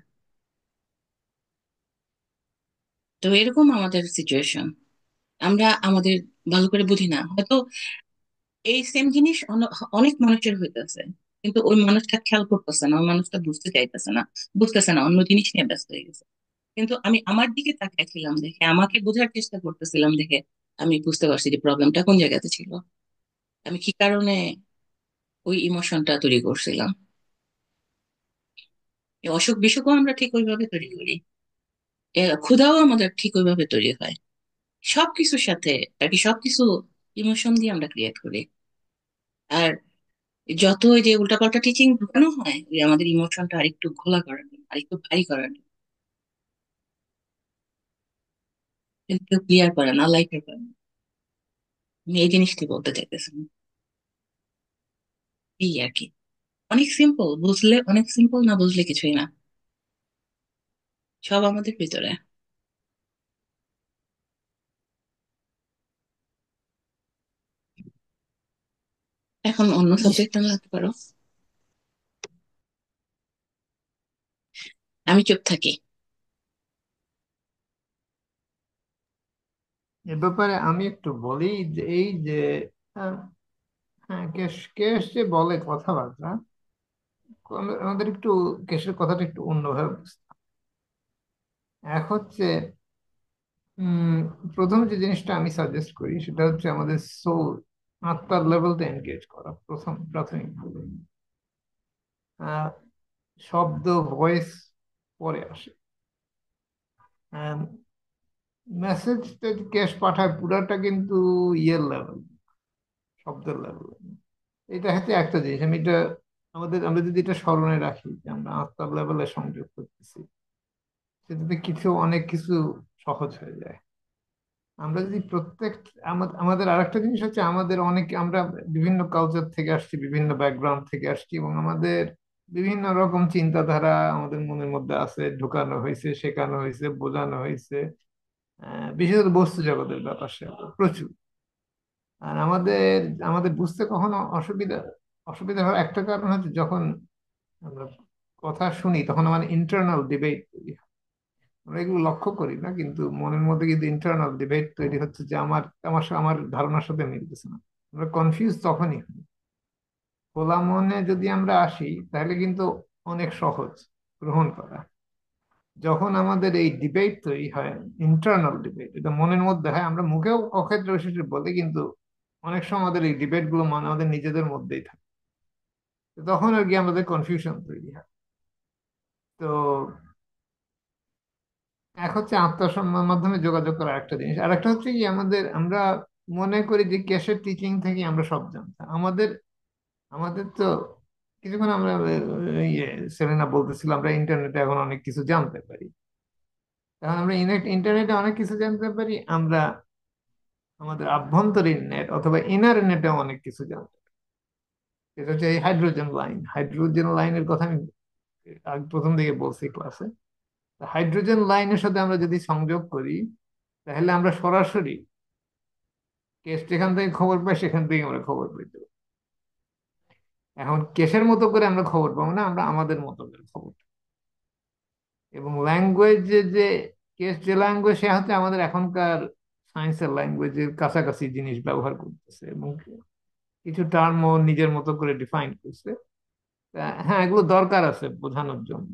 তো এরকম আমাদের সিচুয়েশন, আমরা আমাদের ভালো করে বুঝি না হয়তো। এই সেম জিনিস অনেক মানুষের হইতেছে, কিন্তু ওই মানুষটা খেয়াল করতেছে না, ওই মানুষটা বুঝতে চাইতেছে না, বুঝতেছে না, অন্য জিনিস নিয়ে ব্যস্ত হয়ে গেছে। কিন্তু আমি আমার দিকে তাকাইছিলাম দেখে, আমাকে বোঝার চেষ্টা করতেছিলাম দেখে, আমি বুঝতে পারছি যে প্রবলেমটা কোন জায়গাতে ছিল, আমি কি কারণে ওই ইমোশনটা তৈরি করছিলাম। এই অসুখ বিসুখও আমরা ঠিক ওইভাবে তৈরি করি, ক্ষুধাও আমাদের ঠিক ওইভাবে তৈরি হয়। সবকিছুর সাথে আর কি, সবকিছু ইমোশন দিয়ে আমরা ক্রিয়েট করি। আর যত ওই যে উল্টাপাল্টা টিচিং ঢুকানো হয়, ওই আমাদের ইমোশনটা আরেকটু ঘোলা করার জন্য, আরেকটু ভারী করার জন্য, কিন্তু কেউ ক্লিয়ার করে না, লাইটার করে না। আমি এই জিনিসটি বলতে চাইতেছি। এই আর কি, অনেক সিম্পল, বুঝলে অনেক সিম্পল, না বুঝলে কিছুই না, সব আমাদের ভিতরে। এখন অন্য সাবজেক্ট আনতে পারো। আমি চুপ থাকি। এ ব্যাপারে আমি একটু বলি যে এই যে আহ, হ্যাঁ, কেশ কেশ যে বলে কথাবার্তা, আমাদের একটু কেসের কথাটা একটু অন্যভাবে বুঝতে হবে। এক হচ্ছে উম প্রথম যে জিনিসটা আমি সাজেস্ট করি সেটা হচ্ছে আমাদের সোল, আত্মার লেভেলটা এনগেজ করা প্রাথমিক ভাবে। শব্দ, ভয়েস পরে আসে। মেসেজটা ক্যাশ পাঠায় পুরাটা কিন্তু ইয়ের লেভেল, শব্দের লেভেল। এটা হচ্ছে একটা জিনিস, আমি এটা আমরা যদি এটা স্মরণে রাখি যে আমরা আত্মার লেভেলে সংযোগ করতেছি, সেটাতে অনেক কিছু সহজ হয়ে যায়। আমরা যদি প্রত্যেক আমাদের আরেকটা জিনিস হচ্ছে আমরা বিভিন্ন কালচার থেকে আসছি, বিভিন্ন ব্যাকগ্রাউন্ড থেকে আসছি, এবং আমাদের বিভিন্ন রকম চিন্তাধারা আমাদের মনের মধ্যে আছে, ঢুকানো হয়েছে, শেখানো হয়েছে, বোঝানো হয়েছে। বিশেষত বস্তু জগতের ব্যাপার স্যাপার প্রচুর। আর আমাদের আমাদের বুঝতে কখনো অসুবিধা অসুবিধা হওয়ার একটা কারণ হচ্ছে যখন আমরা কথা শুনি তখন আমার ইন্টারনাল ডিবেট তৈরি হয়। আমরা এগুলো লক্ষ্য করি না, কিন্তু মনের মধ্যে কিন্তু ইন্টারনাল ডিবেট তৈরি হচ্ছে যে আমার ধারণার সাথে মিলতেছে না। আমরা কনফিউজ তখনই হই। খোলা মনে যদি আমরা আসি তাহলে কিন্তু অনেক সহজ গ্রহণ করা। যখন আমাদের এই ডিবেট তৈরি হয়, ইন্টারনাল ডিবেট, এটা মনের মধ্যে হয়, আমরা মুখেও অক্ষেত্রে বিশেষে বলি, কিন্তু অনেক সময় আমাদের এই ডিবেট গুলো আমাদের নিজেদের মধ্যেই থাকে। তো তখন আর কি আমাদের কনফিউশন তৈরি হয়। তো এক হচ্ছে আত্মসম্মান মাধ্যমে যোগাযোগ করা একটা জিনিস, আর একটা হচ্ছে কি আমরা মনে করি যে ক্যাসেট টিচিং থেকে আমরা সব জানতাম। আমাদের আমাদের তো কিছুক্ষণ আমরা ইয়ে সেলেনা বলতেছিলাম আমরা ইন্টারনেটে এখন অনেক কিছু জানতে পারি। এখন আমরা ইন্টারনেটে অনেক কিছু জানতে পারি, আমরা আমাদের আভ্যন্তরীণ নেট অথবা ইনার নেটে অনেক কিছু জানতে পারি। এটা হচ্ছে এই হাইড্রোজেন লাইনের কথা আমি আগে প্রথম দিকে বলছি ক্লাসে। হাইড্রোজেন লাইনের সাথে আমরা যদি সংযোগ করি তাহলে আমরা সরাসরি কেস যেখান থেকে খবর পাই সেখান থেকে আমরা খবর পেতে পারি। এখন কেসের মতো করে আমরা খবর পাবো না, আমরা আমাদের মতো করে খবর পাবো। এবং ল্যাঙ্গুয়েজ যে কেস যে ল্যাঙ্গুয়েজ, সে হচ্ছে আমাদের এখনকার সায়েন্সের ল্যাঙ্গুয়েজের কাছাকাছি জিনিস ব্যবহার করতেছে, এবং কিছু টার্ম ও নিজের মতো করে ডিফাইন করছে। হ্যাঁ, এগুলো দরকার আছে বোঝানোর জন্য,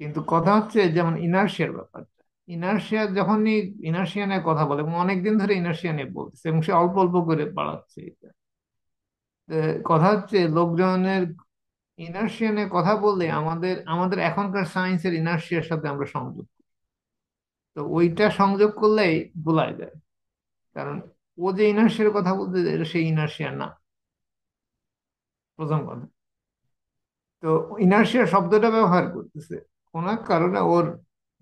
কিন্তু কথা হচ্ছে যেমন ইনার্শিয়ার ব্যাপারটা। যখনই ইনার্শিয়া নিয়ে কথা বলে, এবং অনেকদিন ধরে ইনার্শিয়া নিয়ে বলতেছে এবং সে অল্প অল্প করে বাড়াচ্ছে এটা। কথা হচ্ছে লোকজনের ইনার্শিয়া নিয়ে কথা বললে আমাদের আমাদের এখনকার সায়েন্সের ইনার্শিয়ার সাথে আমরা সংযোগ করি। তো ওইটা সংযোগ করলেই ভুলাই যায়, কারণ ও যে ইনার্শিয়ার কথা বলতে এটা সেই ইনার্শিয়া না, প্রথম কথা। তো ইনার্শিয়া শব্দটা ব্যবহার করতেছে কোন এক কারণে, ওর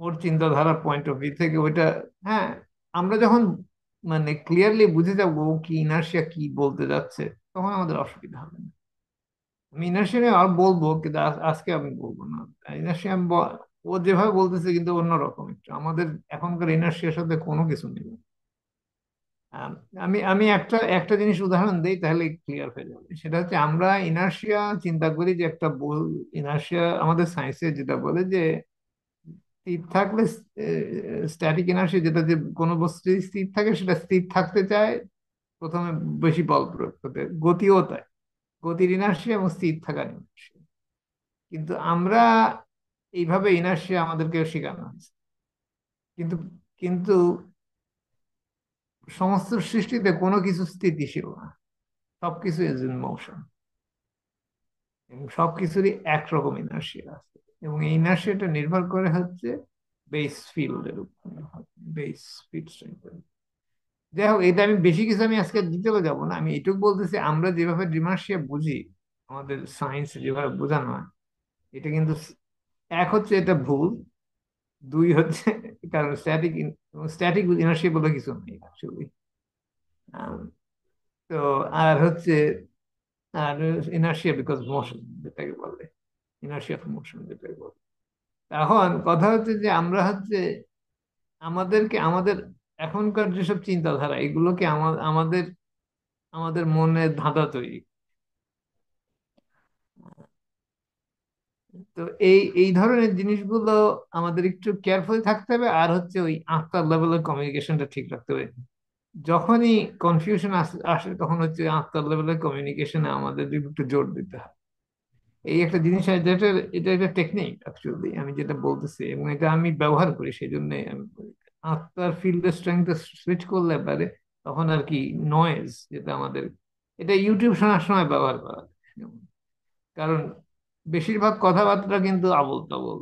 ওর চিন্তাধারা পয়েন্ট অফ ভিউ থেকে ওইটা। হ্যাঁ, আমরা যখন মানে ক্লিয়ারলি বুঝে যাবো ও কি ইনার্শিয়া কি বলতে যাচ্ছে, তখন আমাদের অসুবিধা হবে না। আমি ইনার্শিয়া নিয়ে আর বলবো, কিন্তু আজকে আমি বলবো না। ইনার্শিয়া ও যেভাবে বলতেছে কিন্তু অন্যরকম একটু, আমাদের এখনকার ইনার্শিয়ার সাথে কোনো কিছু নেই। আম, আমি আমি একটা একটা জিনিস উদাহরণ দিই তাহলে ক্লিয়ার হয়ে যাবে। সেটা হচ্ছে আমরা ইনার্শিয়া চিন্তা করি যে একটা ইনার্শিয়া আমাদের সায়েন্সে যেটা বলে যে স্থির থাকলে, স্ট্যাটিক ইনার্শিয়া যেটা, যে কোনো বস্তু যদি স্থির থাকে সেটা স্থির থাকতে চায় প্রথমে বেশি বল প্রয়োগ করতে। গতিও তাই, গতির ইনার্শিয়া এবং স্থির থাকার ইনার্শিয়া। কিন্তু আমরা এইভাবে ইনার্শিয়া আমাদেরকে শেখানো হয়েছে, কিন্তু কিন্তু সমস্ত সৃষ্টিতে কোনো কিছু স্থিতিশীল না, সবকিছু ইজ ইন মোশন, এবং সবকিছুরই একরকম ইনার্শিয়া আছে। এবং এই ইনার্শিয়াটা নির্ভর করে হচ্ছে বেস ফিল্ডের উপর, বেস ফিল্ড স্ট্রেংথ। যাই হোক, এটা আমি বেশি কিছু আমি আজকে ডিটেলে যাব না, আমি এটুকু বলতেছি আমরা যেভাবে ইনার্শিয়া বুঝি, আমাদের সায়েন্স যেভাবে বোঝানো হয়, এটা কিন্তু এক হচ্ছে এটা ভুল, দুই হচ্ছে কারণ স্ট্যাটিক ইনার্শিয়া বলে কিছু নেই অ্যাকচুয়ালি। তো আর হচ্ছে আর ইনার্শিয়া বিকজ মোশন যেটাকে বলে, ইনার্শিয়া অফ মোশন যেটাকে বলে। এখন কথা হচ্ছে যে আমরা হচ্ছে আমাদের এখনকার যেসব চিন্তাধারা, এগুলোকে আমাদের আমাদের মনে ধাঁধা তৈরি। তো এই এই ধরনের জিনিসগুলো আমাদের একটু কেয়ারফুল থাকতে হবে, আর হচ্ছে ওই আত্মার লেভেলের কমিউনিকেশনটা ঠিক রাখতে হবে। যখনই কনফিউশন আসে আসে তখন হচ্ছে আত্মার লেভেলের কমিউনিকেশনে আমাদের একটু জোর দিতে হয়। এই একটা জিনিস আছে যেটা, এটা একটা টেকনিক অ্যাকচুয়ালি আমি যেটা বলতেছি, এবং এটা আমি ব্যবহার করি, সেই জন্য আমি বলি। আত্মার ফিল্ড স্ট্রেংথ সুইচ করলে পারে তখন আর কি নয়েজ যেটা আমাদের, এটা ইউটিউব শোনার সময় ব্যবহার করা যায়। কারণ বেশিরভাগ কথাবার্তা কিন্তু আবোল তাবোল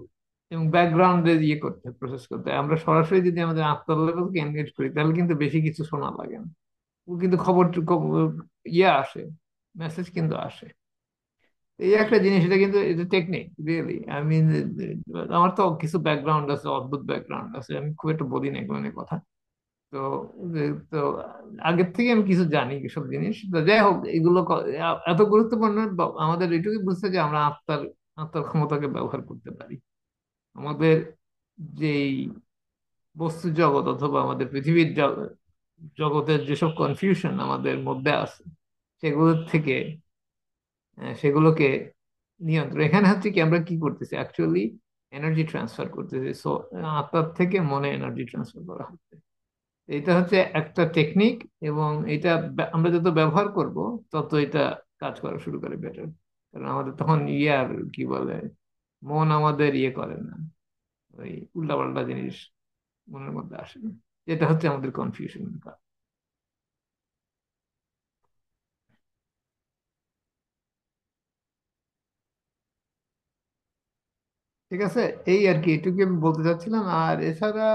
এবং ব্যাকগ্রাউন্ডে ইয়ে করতে প্রসেস করতে হয়। আমরা সরাসরি যদি আমাদের আত্মার লেভেলকে এনগেজ করি তাহলে কিন্তু বেশি কিছু শোনা লাগে না। ও কিন্তু ইয়ে আসে, মেসেজ কিন্তু আসে। এই একটা জিনিস, এটা কিন্তু এটা টেকনিক রিয়েলি। আমি আমার তো কিছু ব্যাকগ্রাউন্ড আছে, অদ্ভুত ব্যাকগ্রাউন্ড আছে, আমি খুব একটা বলি না এগুলো নিয়ে কথা। তো তো আগের থেকে আমি কিছু জানি এসব জিনিস। তো যাই হোক, এগুলো এত গুরুত্বপূর্ণ আমাদের এটুকুই বুঝতে যে আমরা আত্মার আত্মার ক্ষমতাকে ব্যবহার করতে পারি। আমাদের যেই বস্তু জগৎ অথবা আমাদের পৃথিবীর জগতের যেসব কনফিউশন আমাদের মধ্যে আছে সেগুলোর থেকে সেগুলোকে নিয়ন্ত্রণ, এখানে হচ্ছে কি আমরা কি করতেছি অ্যাকচুয়ালি, এনার্জি ট্রান্সফার করতেছি। সো আত্মার থেকে মনে এনার্জি ট্রান্সফার করা হচ্ছে। এটা হচ্ছে একটা টেকনিক, এবং এটা আমরা যত ব্যবহার করব তত এটা কাজ করা শুরু করে বেটার। কারণ আমাদের তখন ইয়ে আর কি বলে, মন আমাদের ইয়ে করে না, ওই উল্টাপাল্টা জিনিস মনের মধ্যে আসে না, যেটা হচ্ছে আমাদের কনফিউশন। ঠিক আছে, এই আর কি এটুকু আমি বলতে চাচ্ছিলাম। আর এছাড়া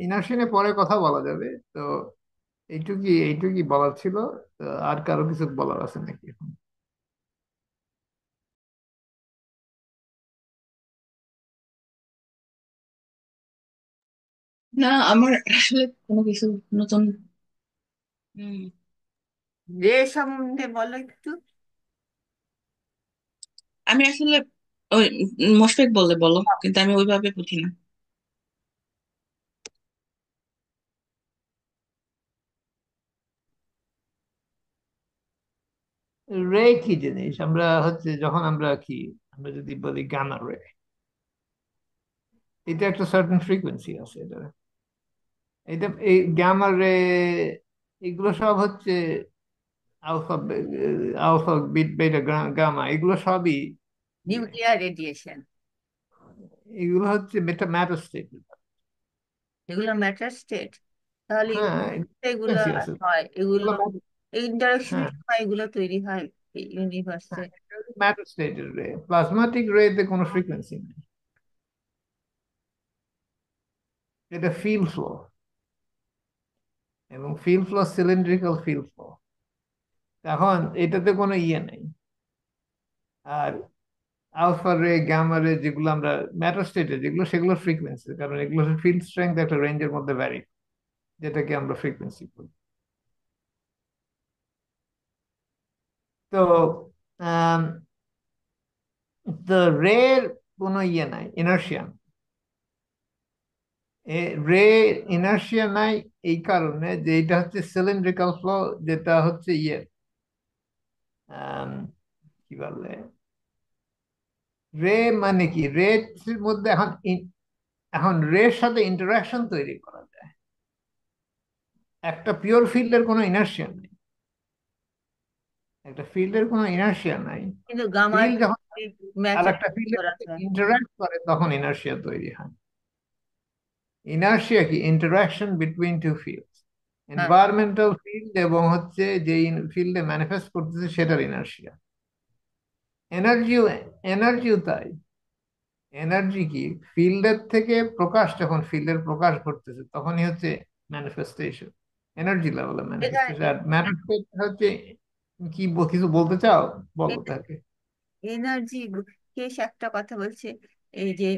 ইনার্শিয়ানে পরে কথা বলা যাবে। তো এইটুকুই এইটুকুই বলার ছিল। তো আর কারো কিছু বলার আছে নাকি? না, আমার আসলে কোনো কিছু নতুন। হুম, রে সম্বন্ধে বলো একটু। আমি আসলে ওই মোশফেক বললে বলো, কিন্তু আমি ওইভাবে বুঝি না। রে কি জিনিস, আমরা হচ্ছে যখন আমরা কি, আমরা যদি বলি গামা রে, এটা একটা সার্টেন ফ্রিকোয়েন্সি আছে এটা। এটা এই গামা রে, এগুলো সব হচ্ছে আলফা, আলফা বিট বেটা গামা, এগুলো সবই ইয়ে, নিউক্লিয়ার রেডিয়েশন, এগুলো হচ্ছে ম্যাটার স্টেট। এগুলো ম্যাটার স্টেট। তাহলে হ্যাঁ, এগুলো ফ্রিকোয়েন্সি আছে হয়, এগুলো এগুলো এই ইন্টারাকশনের হ্যাঁ সময় এগুলো তৈরি হয় ইউনিভার্সে। হ্যাঁ, ম্যাটার স্টেটের রে, প্লাজমাটিক রেতে কোনো ফ্রিকোয়েন্সি নেই। এটা ফিল ফ্লো, এবং fill flow cylindrical fill flow. এখন এটাতে কোনো ইয়ে নেই। আর আলফা রে গামা রে যেগুলো আমরা ম্যাটার স্টেটে যেগুলো, সেগুলো ফ্রিকোয়েন্সি, কারণ এগুলো ফিল্ড স্ট্রেংথ একটা রেঞ্জের মধ্যে ভ্যারি, যেটাকে আমরা ফ্রিকোয়েন্সি বলি। তো তো রের কোনো ইয়ে নাই, ইনার্শিয়া। রে ইনার্শিয়া নাই এই কারণে যে এটা হচ্ছে সিলিন্ড্রিক্যাল ফ্লো, যেটা হচ্ছে ইয়ে আম, কি বলে, রে মানে কি, রে মধ্যে এখন এখন রের সাথে ইন্টারাকশন তৈরি করা যায়। একটা পিওর ফিল্ডের কোনো ইনার্শিয়া নেই, একটা ফিল্ডের কোনো ইনার্শিয়া নাই। কিন্তু গামার ফিল্ড যখন আর ম্যাটার একটা ফিল্ডের করা সাথে যায়। ইন্টারাক্ট করে তখন ইনার্শিয়া তৈরি হয়। ইনার্শিয়া কি, ইন্টারাকশন বিটুইন টু ফিল্ডস, হ্যাঁ, এনভায়রনমেন্টাল ফিল্ড এবং হচ্ছে যে ফিল্ডে ম্যানিফেস্ট করতেছে সেটার ইনার্শিয়া। এনার্জিও, এনার্জিও তাই। এনার্জি কি, ফিল্ডের থেকে প্রকাশ, যখন ফিল্ডের প্রকাশ ঘটতেছে তখনই হচ্ছে ম্যানিফেস্টেশন, এনার্জি লেভেলের ম্যানিফেস্টেশন। আর ম্যাটার হচ্ছে কি, কিছু বলতে চাও বলো তাকে। এনার্জি, কেশ একটা কথা বলছে, এই যে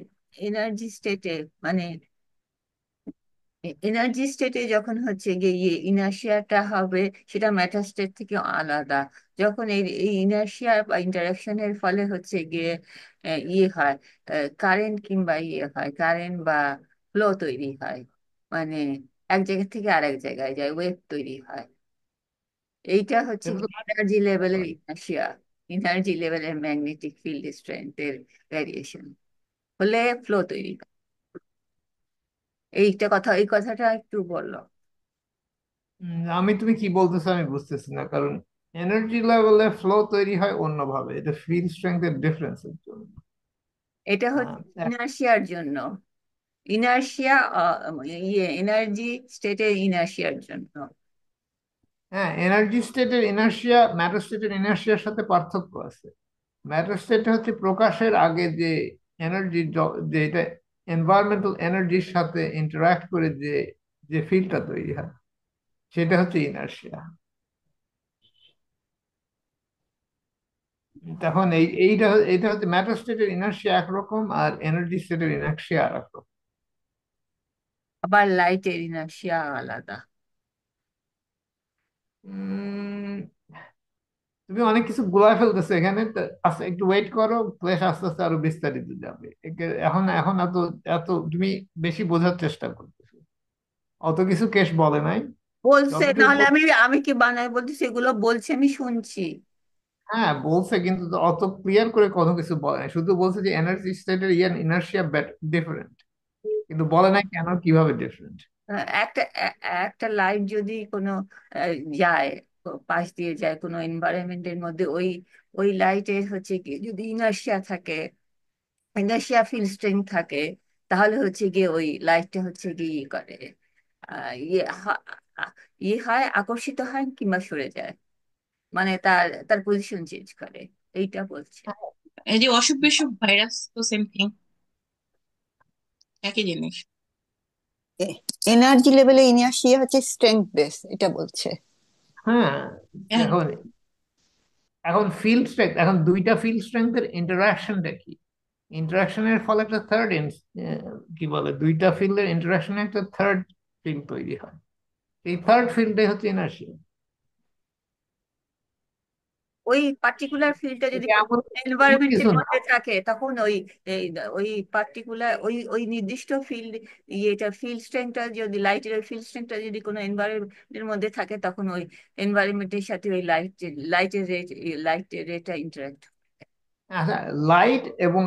এনার্জি স্টেটে, মানে এনার্জি স্টেটে যখন হচ্ছে গিয়ে ইয়ে ইনার্শিয়াটা হবে, সেটা ম্যাটার স্টেট থেকে আলাদা। যখন এই এই ইনার্শিয়া বা ইন্টারাকশনের ফলে হচ্ছে গিয়ে ইয়ে হয়, কারেন্ট কিংবা ইয়ে হয়, কারেন্ট বা ফ্লো তৈরি হয়, মানে এক জায়গা থেকে আরেক জায়গায় যায়, ওয়েভ তৈরি হয়। এইটা হচ্ছে সেটা তো এনার্জি লেভেলের হয়। ইনার্শিয়া, এনার্জি লেভেলের ম্যাগনেটিক ফিল্ড স্ট্রেংথের ভ্যারিয়েশন হলে ফ্লো তৈরি হয়। এইটা কথা, এই কথাটা একটু বললো। আমি তুমি কি বলতেছো আমি বুঝতেছি না, কারণ এনার্জি লেভেলে ফ্লো তৈরি হয় অন্যভাবে, এটা ফিল্ড স্ট্রেংথের ডিফারেন্সের জন্য। এটা আহ, হচ্ছে এক- ইনার্শিয়ার জন্য, ইনার্শিয়া, এনার্জি স্টেটের ইনার্শিয়ার জন্য। হ্যাঁ, এনার্জি স্টেটের ইনার্শিয়া ম্যাটার স্টেটের ইনার্শিয়ার সাথে পার্থক্য আছে। ম্যাটার স্টেট হচ্ছে প্রকাশের আগে যে এনার্জি, যে এটা এনভায়রনমেন্টাল এনার্জির সাথে ইন্টারাক্ট করে যে যে ফিল্ডটা তৈরি হয়, সেটা হচ্ছে ইনার্শিয়া। তখন এইটা এটা হচ্ছে ম্যাটার স্টেটের ইনার্শিয়া একরকম, আর এনার্জি স্টেটের ইনার্শিয়া আর একরকম। আবার লাইটের ইনার্শিয়া আলাদা। উম, তুমি অনেক কিছু গুলায় ফেলতেছো এখানে আচ্ছা, একটু ওয়েট করো, ক্লাস আস্তে আস্তে আরো বিস্তারিত যাবে। এখন এখন এত এত তুমি বেশি বোঝার চেষ্টা করতেছো। অত কিছু কেস বলে নাই, বলছে, যতটুকু নাহলে আমি আমি কি বানাই বলতেছি, এগুলো বলছে আমি শুনছি। হ্যাঁ বলছে, কিন্তু তো অত ক্লিয়ার করে কোনো কিছু বলে নাই, শুধু বলছে যে এনার্জি স্টেটের ইনার্শিয়া ডিফারেন্ট, কিন্তু বলে নাই কেন কিভাবে ডিফারেন্ট। একটা একটা লাইট যদি কোনো যায়, পাশ দিয়ে যায় কোনো এনভায়রনমেন্টের মধ্যে, ওই ওই লাইটের হচ্ছে কি যদি ইনার্শিয়া থাকে, ইনার্শিয়া ফিল্ড স্ট্রেংথ থাকে, তাহলে হচ্ছে গিয়ে ওই লাইটটা হচ্ছে গিয়ে ইয়ে করে, ইয়ে ইয়ে হয়, আকর্ষিত হয় কিংবা সরে যায়, মানে তার তার পজিশন চেঞ্জ করে, এইটা বলছে। এই যে অসুখ বিসুখ ভাইরাস তো সেম থিং, একই জিনিস। এনার্জি লেভেলে ইনার্শিয়া হচ্ছে স্ট্রেংথ বেস, এটা বলছে। হ্যাঁ, হ্যাঁ, এখন এখন ফিল্ড স্ট্রেংথ, এখন দুইটা ফিল্ড স্ট্রেংথের ইন্টারাকশনটা কি, ইন্টারাকশনের ফলে একটা থার্ড কি বলে, দুইটা ফিল্ডের ইন্টারাকশনে একটা থার্ড ফিল্ড তৈরি হয়, এই থার্ড ফিল্ডে হচ্ছে ইনার্শিয়া। ওই পার্টিকুলার ফিল্ডটা যদি এটা এমন এমন কিছু এনভায়রনমেন্টের না। মধ্যে থাকে, তখন ওই এই ওই পার্টিকুলার ওই ওই নির্দিষ্ট ফিল্ড, ইয়েটা ফিল্ড স্ট্রেংথটা যদি লাইটের ফিল্ড স্ট্রেংথটা যদি কোনো এনভায়রনমেন্টের মধ্যে থাকে, তখন ওই এনভায়রনমেন্টের সাথে ওই লাইটের রেট, লাইটের রেটটা ইন্টারাক্ট। আচ্ছা, লাইট এবং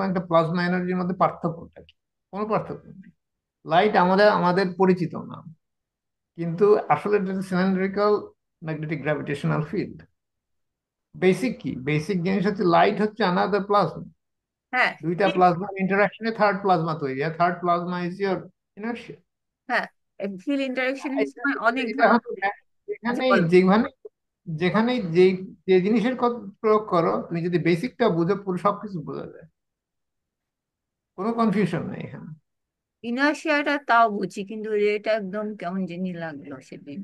একটা প্লাজমা এনার্জির মধ্যে পার্থক্যটা কি? কোনো পার্থক্য নেই। লাইট আমাদের আমাদের পরিচিত নাম, কিন্তু আসলে এটা cylindrical magnetic gravitational field. Basic কি, বেসিক জিনিস হচ্ছে লাইট হচ্ছে আনাদার প্লাজমা, হ্যাঁ, দুইটা প্লাজমার ইন্টারাকশনে থার্ড প্লাজমা তৈরি হয়, third plasma is your inertia. হ্যাঁ, ফিল্ড ইন্টারাকশনের এটা সময় অনেক এটা হচ্ছে ধরনের। আচ্ছা, যেখানেই বলো। যেখানে যেখানেই যে জিনিসের কথা প্রয়োগ করো, তুমি যদি বেসিকটা বুঝো, পুরো সবকিছু বোঝা যায়, কোনো কনফিউশন নেই এখানে। ইনার্শিয়াটা তাও বুঝি, কিন্তু রেট একদম কেমন জানি লাগলো সেদিন।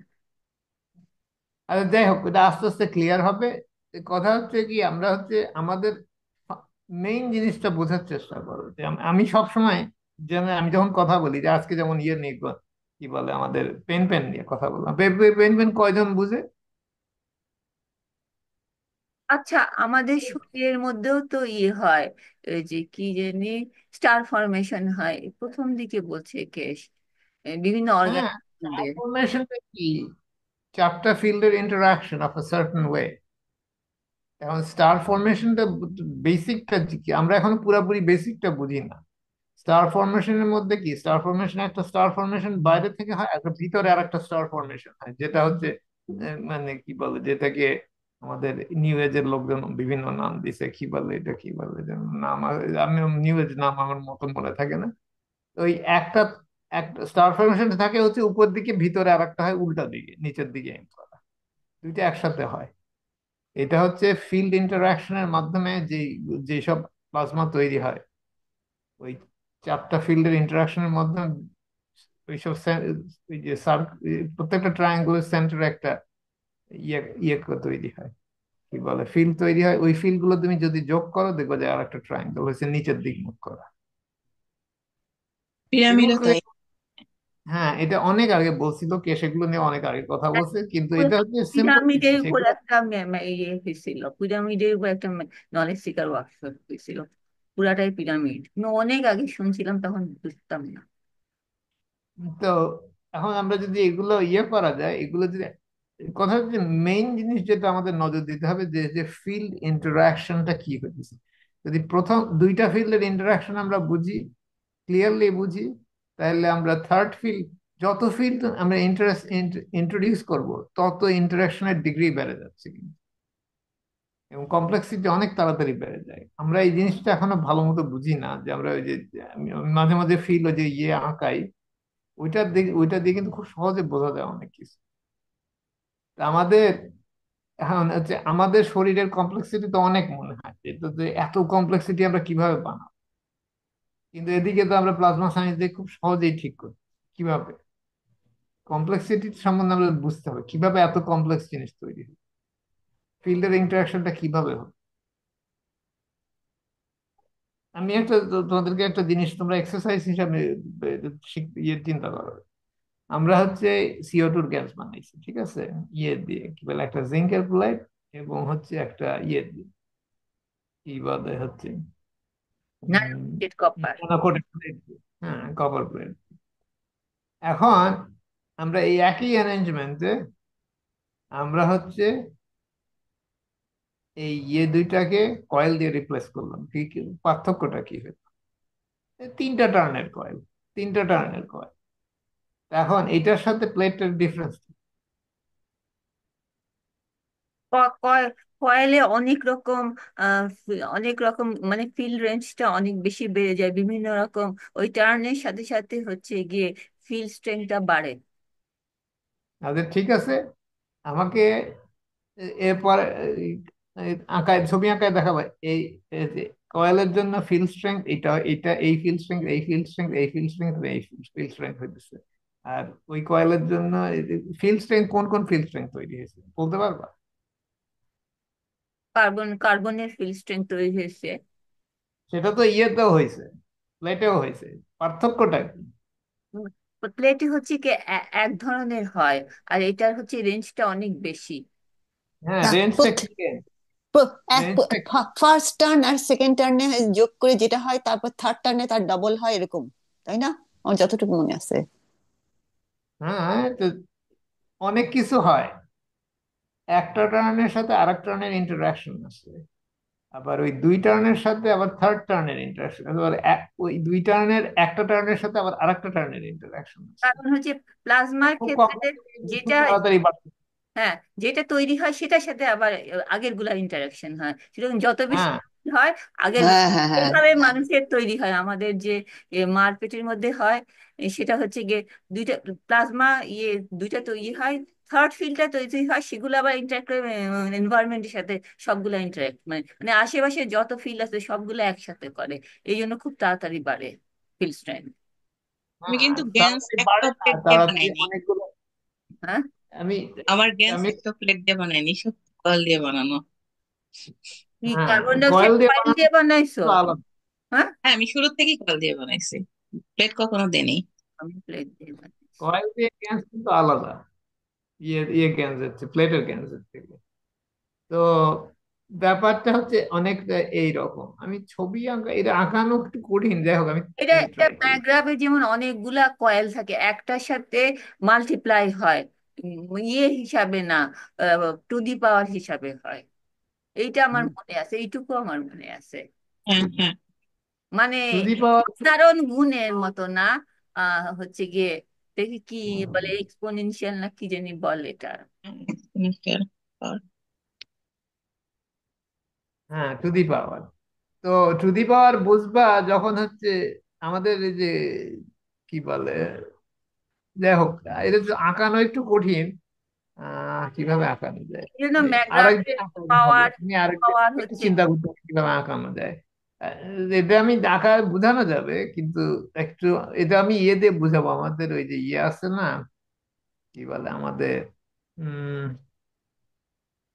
আর যাই হোক, এটা আস্তে আস্তে ক্লিয়ার হবে। কথা হচ্ছে কি, আমরা হচ্ছে আমাদের মেইন জিনিসটা বোঝার চেষ্টা করো, যে আমি সব সময়, যেন আমি যখন কথা বলি, যে আজকে যেমন ইয়ে নিয়ে কি বলে, আমাদের পেন পেন নিয়ে কথা বললাম, পেন পেন কয়জন বুঝে? আচ্ছা, আমাদের শরীরের মধ্যেও তো ইয়ে হয়, এই যে কি জানি, স্টার ফরমেশন হয় প্রথম দিকে বলছে কেশ, বিভিন্ন হ্যাঁ, অর্গানের মধ্যে। ট্রান্সফরমেশনটা কি, চারটা ফিল্ডের interaction of a certain way. এখন স্টার ফরমেশনটা বেসিকটা কি, আমরা এখনো পুরোপুরি বেসিকটা বুঝি না। স্টার ফরমেশনের মধ্যে কি, স্টার ফরমেশন, একটা স্টার ফরমেশন বাইরে থেকে হয়, একটা ভিতরে আর একটা স্টার ফরমেশন হয়, যেটা হচ্ছে মানে কি বলে, যেটাকে আমাদের নিউ এজের লোকজন বিভিন্ন নাম দিছে, কি বলে এটা, কি বলে যেন নাম, আমি নিউ এজ নাম আমার মতো মনে থাকে না। তো ওই একটা একটা স্টার ফরমেশন থাকে হচ্ছে উপর দিকে, ভিতরে আর একটা হয় উল্টা দিকে, নিচের দিকে aim করা। দুইটা একসাথে হয়। এটা হচ্ছে ফিল্ড ইন্টারাকশনের মাধ্যমে যেসব প্লাজমা তৈরি হয়, ওই চারটা ফিল্ডের ইন্টারাকশনের মাধ্যমে ওইসব ওই যে প্রত্যেকটা ট্রায়াঙ্গুলার সেন্টারে একটা ইয়ে ইয়ে তৈরি হয়, কি বলে, ফিল্ড তৈরি হয়। ওই ফিল্ড গুলো তুমি যদি যোগ করো, দেখবে যে আর একটা ট্রায়াঙ্গেল হচ্ছে নিচের দিক মুখ করা। পিরামিডও এগুলো, তাই। হ্যাঁ, এটা অনেক আগে বলছিল কে, সেগুলো নিয়ে অনেক আগে কথা বলছে, কিন্তু এটা হচ্ছে সিম্পল পিরামিডের জিনিস উপর এগুলো। একটা ইয়ে হয়েছিল, পিরামিডের উপর একটা নলেজ শিকার ওয়ার্কশপ হয়েছিল, পুরাটাই পিরামিড, আমি অনেক আগে শুনছিলাম, তখন বুঝতাম না। তো এখন আমরা যদি এগুলো ইয়ে করা যায়, এগুলো যদি, কথা হচ্ছে মেইন জিনিস যেটা আমাদের নজর দিতে হবে, যে যে ফিল্ড ইন্টারাকশনটা কি হচ্ছে। যদি প্রথম দুইটা ফিল্ডের ইন্টারাকশন আমরা বুঝি, ক্লিয়ারলি বুঝি, তাহলে আমরা থার্ড ফিল্ড যত ফিল্ড আমরা ইন্টারেস্ট ইন্ট্রোডিউস করব, তত ইন্টারাকশনের ডিগ্রি বেড়ে যাচ্ছে কিন্তু, এবং কমপ্লেক্সিটি অনেক তাড়াতাড়ি বেড়ে যায়। আমরা এই জিনিসটা এখনো ভালো মতো বুঝি না, যে আমরা ওই যে আমি মাঝে মাঝে ফিল ওই যে ইয়ে আঁকাই, ওইটা দিয়ে কিন্তু খুব সহজে বোঝা যায় অনেক কিছু। তা আমাদের এখন হচ্ছে আমাদের শরীরের কমপ্লেক্সিটি তো অনেক মনে হয়, এটা যে এত কমপ্লেক্সিটি আমরা কিভাবে বানাবো, কিন্তু এদিকে তো আমরা প্লাজমা সায়েন্স দিয়ে খুব সহজেই ঠিক করি কিভাবে। কমপ্লেক্সিটি সম্বন্ধে আমরা বুঝতে হবে কিভাবে এত কমপ্লেক্স জিনিস তৈরি হয়, ফিল্ডের ইন্টারাকশনটা কিভাবে হয়। আমি তোমাদেরকে একটা জিনিস তোমরা এক্সারসাইজ হিসাবে চিন্তা করো। আমরা হচ্ছে CO2 গ্যাস বানাইছি, ঠিক আছে, ইয়ে দিয়ে কি বলে একটা জিঙ্কের প্লেট, এবং হচ্ছে একটা ইয়ে দিয়ে কি বলে হচ্ছে কপার। কোটেড প্লেট, হ্যাঁ কপার প্লেট। এখন আমরা এই একই অ্যারেঞ্জমেন্টে আমরা হচ্ছে এই ইয়ে দুইটাকে কয়েল দিয়ে রিপ্লেস করলাম, পার্থক্যটা কি হলো? এই তিনটা টার্নের কয়েল, তিনটা টার্নের কয়েল। এখন এটার সাথে প্লেটের ডিফারেন্স। কয়েলে অনেক রকম মানে ফিল্ড রেঞ্জটা অনেক বেশি বেড়ে যায় বিভিন্ন রকম, ওই টার্নের সাথে সাথে হচ্ছে গিয়ে ফিল্ড স্ট্রেংথটা বাড়ে। তাদের ঠিক আছে, আমাকে এরপর আঁকায় ছবি আঁকায় দেখাবে এই এই যে কয়েলের জন্য ফিল্ড স্ট্রেংথ এটা এটা, এই ফিল্ড স্ট্রেংথ, এই ফিল্ড স্ট্রেংথ, এই ফিল্ড স্ট্রেংথ, এই ফিল্ড স্ট্রেংথ হইতেছে। আর ওই কয়েলের জন্য ফিল্ড স্ট্রেংথ কোন কোন ফিল্ড স্ট্রেংথ তৈরি হয়েছে বলতে পারবা? কার্বনের ফিল্ড স্ট্রেংথ তৈরি হয়েছে। সেটা তো ইয়েতেও হয়েছে, প্লেটেও হয়েছে, পার্থক্যটা কি? প্লেটে হচ্ছে কি এক ধরনের হয়, আর এটার হচ্ছে রেঞ্জটা অনেক বেশি। হ্যাঁ, না, রেঞ্জটা কি? রেঞ্জটা ফার্স্ট টার্ন আর সেকেন্ড টার্নে যোগ করে যেটা হয়, তারপর থার্ড টার্নে তার ডাবল হয়, এরকম, তাই না? আমার যতটুকু মনে আছে। হ্যাঁ, তো অনেক কিছু হয়, একটা টার্নের সাথে আরেক টার্নের ইন্টারাকশন আছে, আবার ওই দুই টার্নের সাথে আবার থার্ড টার্নের ইন্টারাকশন, আবার ওই দুই টার্নের একটা টার্নের সাথে আবার আরেকটা টার্নের ইন্টারাকশন আছে। কারণ হচ্ছে প্লাজমার খুব কম, ক্ষেত্রে খুব যেটা, তাড়াতাড়ি বাড়ছে। হ্যাঁ, যেটা তৈরি হয় সেটার সাথে আবার আগের গুলার ইন্টারাকশন হয়, সেরকম যত বেশি হ্যাঁ, হয় আগের হ্যাঁ, হ্যাঁ, হ্যাঁ, এইভাবে মানুষের তৈরি হয় আমাদের যে মার পেটের মধ্যে হয়। সেটা হচ্ছে গিয়ে দুইটা প্লাজমা দুইটা তৈরি হয়, থার্ড ফিল্ডটা তৈরি হয়, সেগুলো আবার ইন্টারাক্ট করে এনভায়রনমেন্টের সাথে, সবগুলো ইন্টারাক্ট মানে মানে আশেপাশে যত ফিল্ড আছে সবগুলো একসাথে করে, এই জন্য খুব তাড়াতাড়ি বাড়ে ফিল্ড স্ট্রেংথ। আমি হ্যাঁ, কিন্তু গ্যাস তাড়াতাড়ি বাড়ে না, হেক্টোপ্লেট দিয়ে তাড়াতাড়ি বানাইনি। অনেকগুলো। হ্যাঁ, আমি আমার গ্যাস আমি হেক্টোপ্লেট দিয়ে বানাইনি, সব কয়েল দিয়ে বানানো। কি হ্যাঁ, কার্বন ডাই কয়েল অক্সাইড দিয়ে কয়েল বানানো দিয়ে বানাইছো? তো আলাদা। হ্যাঁ, হ্যাঁ, আমি শুরু থেকেই কয়েল দিয়ে বানাইছি, প্লেট কখনো দেনি। আমি প্লেট দিয়ে বানাইছি। কয়েল দিয়ে গ্যাস কিন্তু আলাদা, গ্যাসের থেকে, প্লেটের গ্যাসের থেকে। তো ব্যাপারটা হচ্ছে অনেকটা এইরকম। আমি ছবি আঁকা, এটা আঁকানো একটু কঠিন, যাই হোক আমি এটা এটা ট্রাই করি। প্যারাগ্রাফে যেমন অনেকগুলা কয়েল থাকে, একটার সাথে মাল্টিপ্লাই হয়, হিসাবে না, টু দি পাওয়ার হিসাবে হয়। এইটা আমার মনে আছে, এইটুকু আমার মনে আছে। হ্যাঁ, হ্যাঁ, মানে যদি পাওয়ার, সাধারণ গুণের মতো না, হচ্ছে গিয়ে দেখি কি বলে, এক্সপোনেনশিয়াল না কি জানি বলে এটা। হ্যাঁ। হ্যাঁ টু দি পাওয়ার। তো টু দি পাওয়ার বুঝবা যখন হচ্ছে আমাদের এই যে কি বলে, যাই হোক, এটা তো আঁকানো একটু কঠিন। কিভাবে আঁকানো যায়, এই জন্য আরেকদিন ম্যাকগ্রাফের আঁকা দেখাবো, পাওয়ার তুমি আরেকদিন পাওয়ার একটু হচ্ছে। চিন্তা করতে হবে কিভাবে আঁকানো যায়। এটা আমি আঁকা বোঝানো যাবে কিন্তু একটু, এটা আমি ইয়ে দিয়ে বুঝাবো, আমাদের ওই যে ইয়ে আছে না, কি বলে আমাদের, উম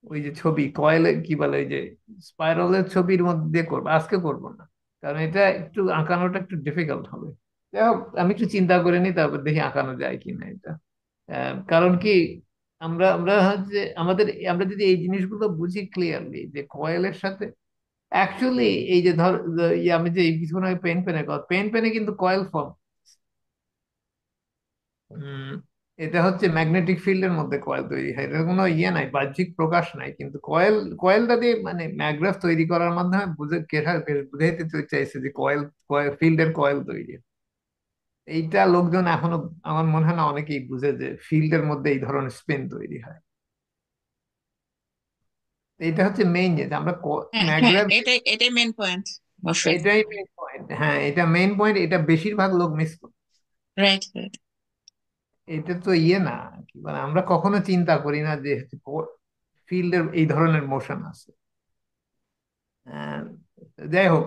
ওই যে ছবি কয়েলে কি বলে, ওই যে স্পাইরালের ছবির মধ্যে দিয়ে করবো, আজকে করবো না, কারণ এটা একটু আঁকানোটা একটু ডিফিকাল্ট হবে। যাই হোক, আমি একটু চিন্তা করে নিই, তারপর দেখি আঁকানো যায় কিনা এটা। কারণ কি, আমরা আমরা হচ্ছে আমাদের, আমরা যদি এই জিনিসগুলো বুঝি ক্লিয়ারলি, যে কয়েলের সাথে অ্যাকচুয়ালি এই যে ধর, আমি যে কিছুক্ষণ আগে পেন পেনের কথা, পেন পেনে কিন্তু কয়েল ফর্ম, উম এটা হচ্ছে ম্যাগনেটিক ফিল্ডের মধ্যে কয়েল তৈরি হয়, এটার কোনো ইয়ে নাই, বাহ্যিক প্রকাশ নাই, কিন্তু কয়েলটা দিয়ে মানে ম্যাগগ্রাফ তৈরি করার মাধ্যমে বুঝাইতে চাইছে যে কয়েল, ফিল্ডের কয়েল তৈরি। এইটা লোকজন এখনো আমার মনে হয় না অনেকেই বুঝে যে ফিল্ডের মধ্যে এই ধরনের স্পিন তৈরি হয়। এটা হচ্ছে মেইন যে আমরা হ্যাঁ হ্যাঁ, ম্যাকগ্রাভ, এটাই মেন পয়েন্ট, অবশ্যই। এটাই মেইন পয়েন্ট। হ্যাঁ, এটা মেইন পয়েন্ট, এটা বেশিরভাগ লোক মিস করে। Right right. এটা তো ইয়ে না কি মানে আমরা কখনো চিন্তা করি না যে ফিল্ডের এই ধরনের মোশন আছে। আহ, যাই হোক,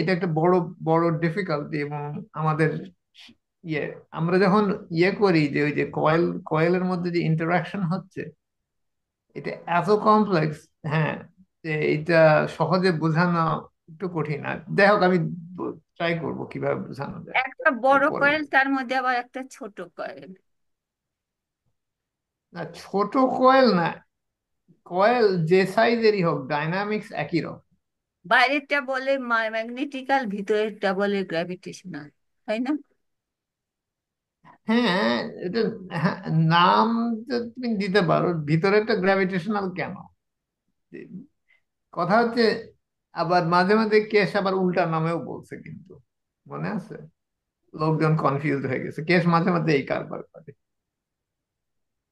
এটা একটা বড় বড় ডিফিকাল্টি। এবং আমাদের ইয়ে আমরা যখন ইয়ে করি যে ওই যে কয়েলের মধ্যে যে ইন্টারাকশন হচ্ছে, এটা এত কমপ্লেক্স। হ্যাঁ, যে এটা সহজে বোঝানো একটু কঠিন। আর যাই হোক, আমি ট্রাই করবো কিভাবে বোঝানো যায় একটা বড় এরপরে। কয়েল, তার মধ্যে আবার একটা ছোট কয়েল। না, ছোট কয়েল না, কয়েল যে সাইজেরই হোক ডাইনামিক্স একই রকম। বাইরেরটা বলে ম্যাগনেটিক্যাল, ভিতরেরটা বলে গ্র্যাভিটেশনাল, তাই না? হ্যাঁ, এটা, হ্যাঁ, নাম তো তুমি দিতে পারো, ভিতরে একটা গ্র্যাভিটেশনাল কেন। কথা হচ্ছে, আবার মাঝে মাঝে কেস আবার উল্টা নামেও বলছে কিন্তু, মনে আছে? লোকজন কনফিউজ হয়ে গেছে, কেস মাঝে মাঝে এই কারবার করে।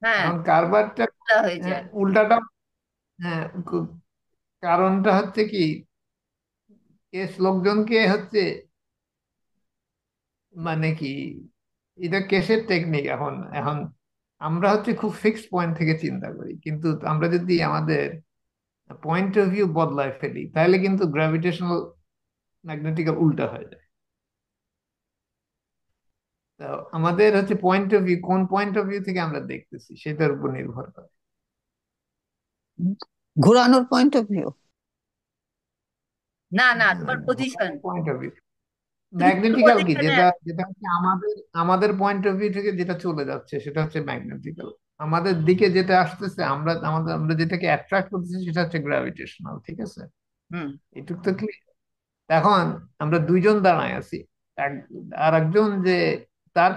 হ্যাঁ, এখন কারবারটা, খোলা হয়ে হ্যাঁ, যায়। উল্টাটা, হ্যাঁ, কারণটা হচ্ছে কি, কেস লোকজনকে হচ্ছে মানে কি, এটা কেসের টেকনিক। এখন এখন আমরা হচ্ছে খুব ফিক্সড পয়েন্ট থেকে চিন্তা করি, কিন্তু আমরা যদি আমাদের পয়েন্ট অফ ভিউ বদলায় ফেলি তাহলে কিন্তু গ্র্যাভিটেশনাল ম্যাগনেটিক্যাল উল্টা হয়ে যায়। তো আমাদের হচ্ছে পয়েন্ট অফ ভিউ, কোন পয়েন্ট অফ ভিউ থেকে আমরা দেখতেছি সেটার উপর নির্ভর করে। ঘোরানোর পয়েন্ট অফ ভিউ। না না, তোমার পজিশন, পয়েন্ট অফ ভিউ তুমি কোন ম্যাগনেটিক্যাল কি, পজিশনে যেটা আছো। যেটা হচ্ছে আমাদের আমাদের পয়েন্ট অফ ভিউ থেকে যেটা চলে যাচ্ছে সেটা হচ্ছে ম্যাগনেটিক্যাল। আমাদের দিকে যেটা আসতেছে, আমরা যেটাকে অ্যাট্রাক্ট করতেছি সেটা হচ্ছে গ্র্যাভিটেশনাল। ঠিক আছে, হুম। এটুক তো clear? এখন আমরা দুইজন দাঁড়ায় আছি, এক- আর একজন যে তার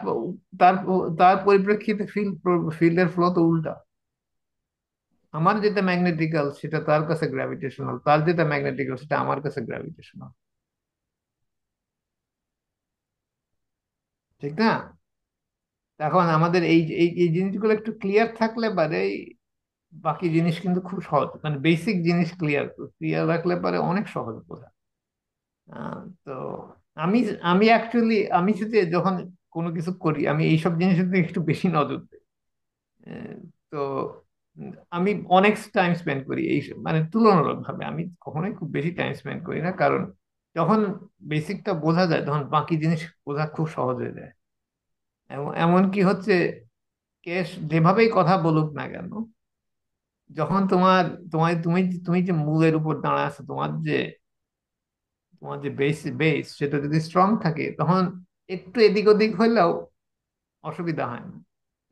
তার তার পরিপ্রেক্ষিতে ফিল্ডের ফ্লো তো উল্টা। আমার যেটা ম্যাগনেটিক্যাল সেটা তার কাছে গ্র্যাভিটেশনাল, তার যেটা ম্যাগনেটিক্যাল সেটা আমার কাছে গ্র্যাভিটেশনাল। ঠিক না? এখন আমাদের এই এই এই জিনিসগুলো একটু ক্লিয়ার থাকলে পারে বাকি জিনিস কিন্তু খুব সহজ, মানে বেসিক জিনিস ক্লিয়ার ক্লিয়ার রাখলে পারে অনেক সহজ বোঝা। তো আমি আমি অ্যাকচুয়ালি আমি যদি যখন কোনো কিছু করি আমি এইসব জিনিসের দিকে একটু বেশি নজর দিই। আহ, তো আমি অনেক টাইম স্পেন্ড করি এই মানে তুলনামূলকভাবে আমি কখনোই খুব বেশি টাইম স্পেন্ড করি না, কারণ যখন বেসিকটা বোঝা যায় তখন বাকি জিনিস বোঝা খুব সহজ হয়ে যায়। এমন কি হচ্ছে, কেস যেভাবেই কথা বলুক না কেন, যখন তোমার তোমার তুমি তুমি যে মূলের উপর দাঁড়ায় আছো, তোমার যে বেস সেটা যদি স্ট্রং থাকে তখন একটু এদিক ওদিক হইলেও অসুবিধা হয় না।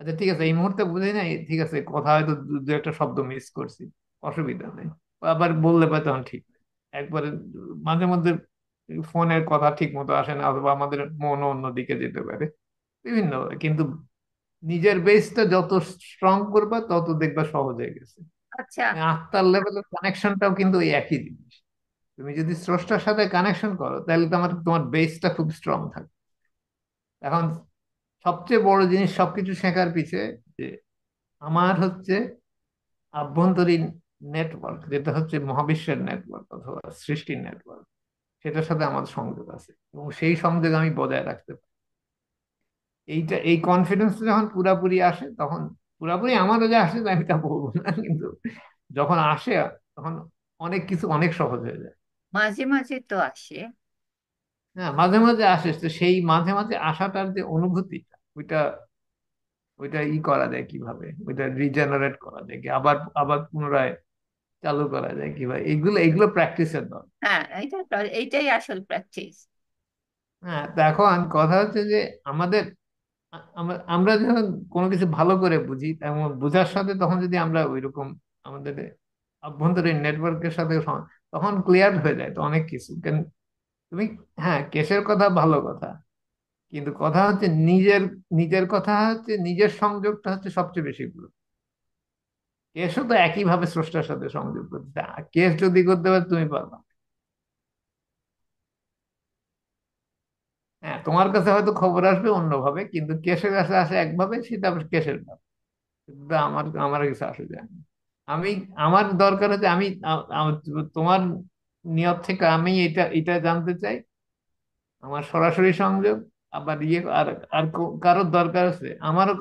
আচ্ছা ঠিক আছে, এই মুহূর্তে বুঝি নাই, ঠিক আছে, কথা হয়তো দু একটা শব্দ মিস করছি, অসুবিধা নেই, আবার বললে পারে তখন ঠিক। একবারে মাঝে মধ্যে ফোনের কথা ঠিক মতো আসে না, অথবা আমাদের মন অন্যদিকে যেতে পারে বিভিন্ন, কিন্তু নিজের বেসটা যত স্ট্রং করবা তত দেখবা সহজ হয়ে গেছে। আচ্ছা। আত্মার লেভেলের কানেকশনটাও কিন্তু ওই একই জিনিস। তুমি যদি স্রষ্টার সাথে কানেকশন করো তাহলে তোমার বেসটা খুব স্ট্রং থাকে। এখন সবচেয়ে বড় জিনিস সবকিছু শেখার পিছে যে আমার হচ্ছে আভ্যন্তরীণ নেটওয়ার্ক, যেটা হচ্ছে মহাবিশ্বের নেটওয়ার্ক অথবা সৃষ্টির নেটওয়ার্ক, সেটার সাথে আমার সংযোগ আছে এবং সেই সংযোগ আমি বজায় রাখতে পারি। এই কনফিডেন্স যখন পুরাপুরি আসে তখন, পুরাপুরি আমারও যে আসে আমি তা বলবো না, কিন্তু যখন আসে তখন অনেক কিছু অনেক সহজ হয়ে যায়। মাঝে মাঝে তো আসে। হ্যাঁ, মাঝে মাঝে আসে, তো সেই মাঝে মাঝে আসাটার যে অনুভূতি, ওইটা ওইটা করা যায় কিভাবে, ওইটা রিজেনারেট করা যায় কি, আবার আবার পুনরায় চালু করা যায় কিভাবে, এগুলো এগুলো প্র্যাকটিসের দরকার। হ্যাঁ, এইটাই আসল প্র্যাকটিস। হ্যাঁ, তো এখন কথা হচ্ছে যে আমাদের আমরা যখন কোনো কিছু ভালো করে বুঝি এবং বোঝার সাথে তখন যদি আমরা ওইরকম আমাদের আভ্যন্তরীণ নেটওয়ার্কের সাথে তখন ক্লিয়ার হয়ে যায় তো অনেক কিছু কেন তুমি। হ্যাঁ, কেসের কথা ভালো কথা, কিন্তু কথা হচ্ছে নিজের নিজের কথা হচ্ছে নিজের সংযোগটা হচ্ছে সবচেয়ে বেশি গুরুত্ব। কেসও তো একইভাবে স্রষ্টার সাথে সংযোগ করতে, কেস যদি করতে পারে তুমি পারবা। হ্যাঁ, তোমার কাছে হয়তো খবর আসবে অন্যভাবে, কিন্তু কেসের কাছে আসে একভাবে, সেটা আবার কেসের ভাবে। কিন্তু আমার কিছু আসে যায় না। আমি, আমার দরকার হচ্ছে আমি তোমার নিয়ত থেকে আমি এটা এটা জানতে চাই, আমার সরাসরি সংযোগ। আবার ইয়ে আর আর কারোর দরকার আছে, আমারও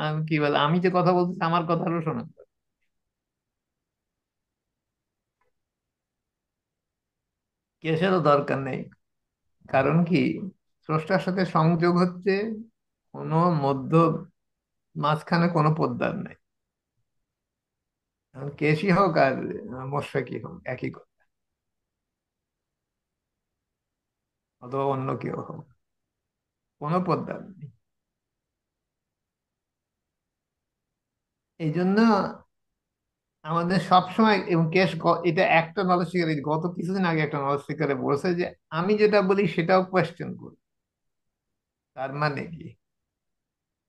আমি কি বলে, আমি যে কথা বলতেছি আমার কথারও শোনা দরকার। কেসেরও দরকার নেই। কারণ কি, স্রষ্টার সাথে সংযোগ হচ্ছে কোনো মধ্য, মাঝখানে কোনো পদ্মার নাই। এখন কেসই হোক আর মোশফেকই হোক, একই কথা, অথবা অন্য কেউ হোক, কোনো পদ্মার নেই। এই জন্য আমাদের সবসময়, এবং এটা একটা নলেজ শিকার, গত কিছুদিন আগে একটা নলেজ শিকারে বলেছে যে আমি যেটা বলি সেটাও কোয়েশ্চেন করি। তার মানে কি,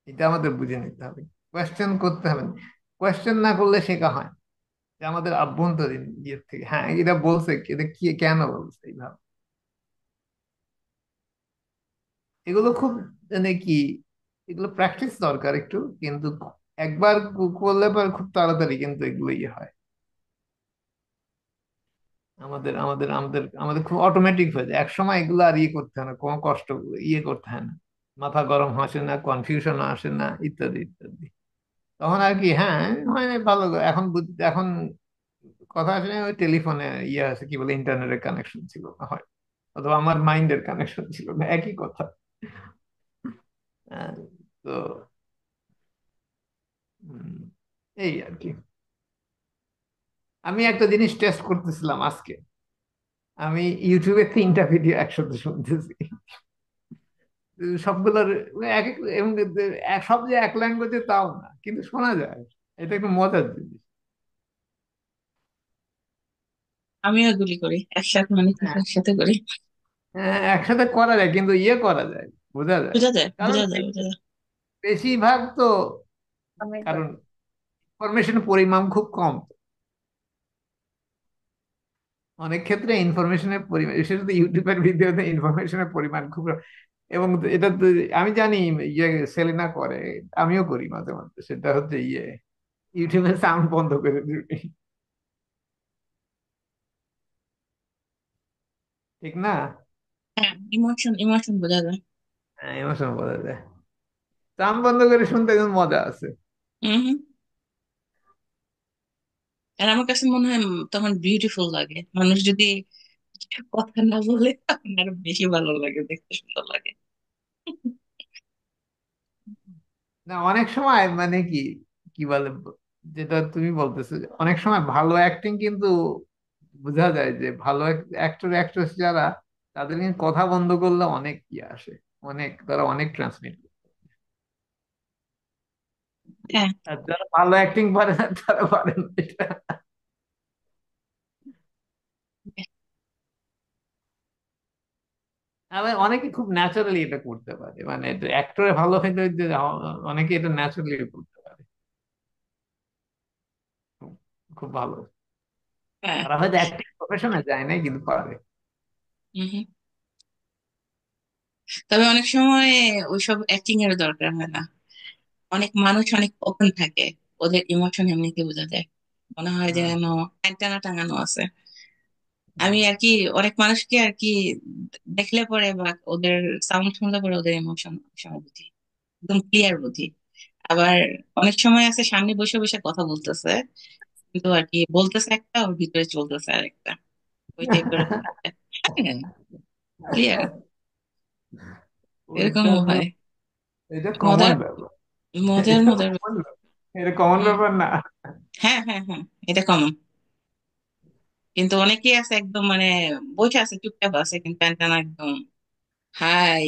এটা আমাদের বুঝে নিতে হবে। কোয়েশ্চেন করতে হবে, কোয়েশ্চেন না করলে শেখা হয় না। যে আমাদের আভ্যন্তরীণ ইয়ে থেকে, হ্যাঁ এটা বলছে, এটা কি কেন বলছে এইভাবে, এগুলো খুব মানে কি, এগুলো প্র্যাকটিস দরকার একটু, কিন্তু একবার করলে পর খুব তাড়াতাড়ি কিন্তু এগুলো ইয়ে হয়। আমাদের আমাদের আমাদের আমাদের খুব অটোমেটিক হয়ে যায়, একসময় এগুলো আর ইয়ে করতে হয় না, কোনো কষ্ট ইয়ে করতে হয় না, মাথা গরম আসে না, কনফিউশন আসে না, ইত্যাদি ইত্যাদি। তখন আর কি, হ্যাঁ হয় না ভালো। এখন এখন কথা আসে না, ওই টেলিফোনে ইয়ে আছে, কি বলে, ইন্টারনেটের কানেকশন ছিল না হয়, অথবা আমার মাইন্ডের কানেকশন ছিল না, একই কথা। হ্যাঁ, তো উম, এই আর কি। আমি একটা জিনিস টেস্ট করতেছিলাম আজকে। আমি ইউটিউবে 3টা ভিডিও একসাথে শুনতেছি, সবগুলোর এক এক, এবং সব যে এক ল্যাঙ্গুয়েজে তাও না, কিন্তু শোনা যায়। এটা একটু মজার জিনিস। আমিও এগুলি করি একসাথে, মানে কিছু হ্যাঁ, একসাথে করি। হ্যাঁ, একসাথে করা যায়, কিন্তু ইয়ে করা যায়, বোঝা যায়। বোঝা যায়, কারণ বোঝা যায়, বোঝা যায়। বেশিরভাগ তো, কারণ ইনফরমেশন পরিমাণ খুব কম। অনেক ক্ষেত্রে ইনফরমেশনের পরিমাণ, বিশেষত ইউটিউবের ভিডিওতে ইনফরমেশনের পরিমাণ খুব, এবং এটা তো আমি জানি, ইয়ে সেলিনা করে, আমিও করি মাঝে মাঝে, সেটা হচ্ছে ইয়ে ইউটিউবের সাউন্ড বন্ধ করে দিই, ঠিক না? হ্যাঁ, ইমোশন ইমোশন বোঝা যায়। হ্যাঁ, ইমোশন বোঝা যায়। সাউন্ড বন্ধ করে শুনতে কিন্তু মজা আছে। হম হম। আর আমার কাছে মনে হয় তখন বিউটিফুল লাগে, মানুষ যদি কিছু কথা না বলে তখন আরো বেশি ভালো লাগে, দেখতে সুন্দর লাগে। না, অনেক সময় মানে কি, কি বলে, যেটা তুমি বলতেছো, যে অনেক সময় ভালো অ্যাক্টিং কিন্তু বোঝা যায় যে ভালো অ্যাক্টর অ্যাক্ট্রেস যারা, তাদের কিন্তু কথা বন্ধ করলে অনেক কি আসে, অনেক, তারা অনেক ট্রান্সমিট। হ্যাঁ আর যারা ভালো অ্যাক্টিং পারে না তারা পারে না এটা। আবার অনেকে খুব ন্যাচারালি এটা করতে পারে, মানে অ্যাক্টরে ভালো হইতে হইতে অনেকে এটা ন্যাচারালি করতে পারে, খুব খুব ভালো। হ্যাঁ। তারা হয়তো অ্যাক্টিং প্রফেশনে যায় না, কিন্তু পারে। হম হম। তবে অনেক সময় ওইসব অ্যাক্টিং এর দরকার হয় না। অনেক মানুষ অনেক ওপেন থাকে, ওদের ইমোশন এমনিতে বোঝা যায়, মনে হয় হুম, যেন অ্যান্টেনা টাঙানো আছে। হুম। আমি আর কি অনেক মানুষকে আর কি দেখলে পরে বা ওদের সাউন্ড শুনলে পরে ওদের ইমোশন সময় বুঝি, একদম ক্লিয়ার বুঝি। আবার অনেক সময় আছে সামনে বসে বসে কথা বলতেছে, কিন্তু আর কি বলতেছে একটা, ওর ভিতরে চলতেছে আরেকটা, ওই টাইপের। হ্যাঁ, ক্লিয়ার, ওইটা এরকমও তো, হয়। এটা কমন মজার, ব্যাপার। মজার এটা মজার। কমন ব্যাপার, এটা কমন হুম, ব্যাপার না। হ্যাঁ হ্যাঁ হ্যাঁ, এটা কমন। কিন্তু অনেকেই আছে একদম মানে বসে আছে, চুপচাপ আছে, কিন্তু অ্যান্টেনা একদম হাই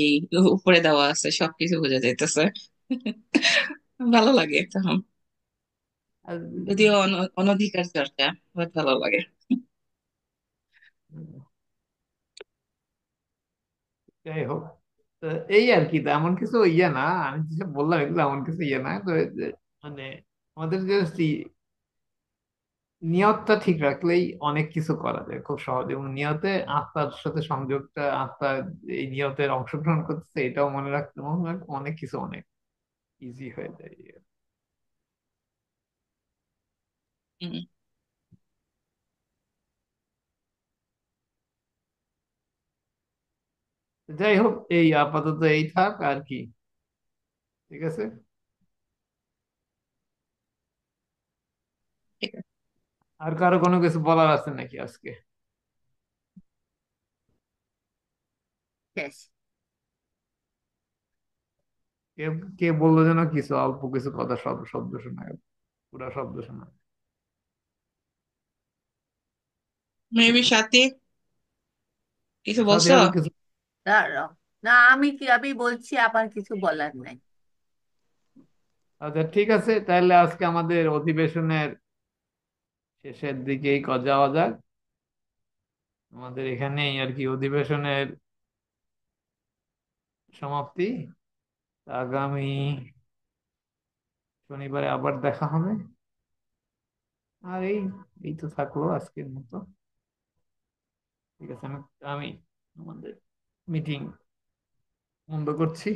উপরে দেওয়া আছে, সবকিছু বোঝা যাইতেছে। ভালো লাগে তখন, আর, যদিও অনধিকার চর্চা, বাট ভালো লাগে। যাই হোক, তো এই আর কি, তো এমন কিছু ইয়ে না, আমি যেসব বললাম এগুলো এমন কিছু ইয়ে না, তো এই যে মানে আমাদের যে নিয়তটা ঠিক রাখলেই অনেক কিছু করা যায় খুব সহজে, এবং নিয়তে আত্মার সাথে সংযোগটা, আত্মা এই নিয়তের অংশগ্রহণ করতেছে এটাও মনে রাখতে অনেক কিছু অনেক ইজি হয়ে যায়। হুম। যাই হোক, এই আপাতত এই থাক আর কি। ঠিক আছে। ঠিক আছে। আর কারো কোনো কিছু বলার আছে নাকি আজকে? শেষ। কে কে বললো যেন কিছু অল্প কিছু কথা, শব্দ শব্দ শোনা গেল, পুরা শব্দ শোনা। মেবি সাথে কিছু সাথে বলছো? আরো কিছু। দাঁড়াও, না আমি বলছি, আবার কিছু বলার নাই। আচ্ছা ঠিক আছে, তাহলে আজকে আমাদের অধিবেশনের শেষের দিকেই যাওয়া যাক। আমাদের এখানেই আর কি অধিবেশনের সমাপ্তি। আগামী শনিবারে আবার দেখা হবে। আর এই এই তো থাকলো আজকের মতো। ঠিক আছে, আমি আমি আমাদের মিটিং বন্ধ করছি।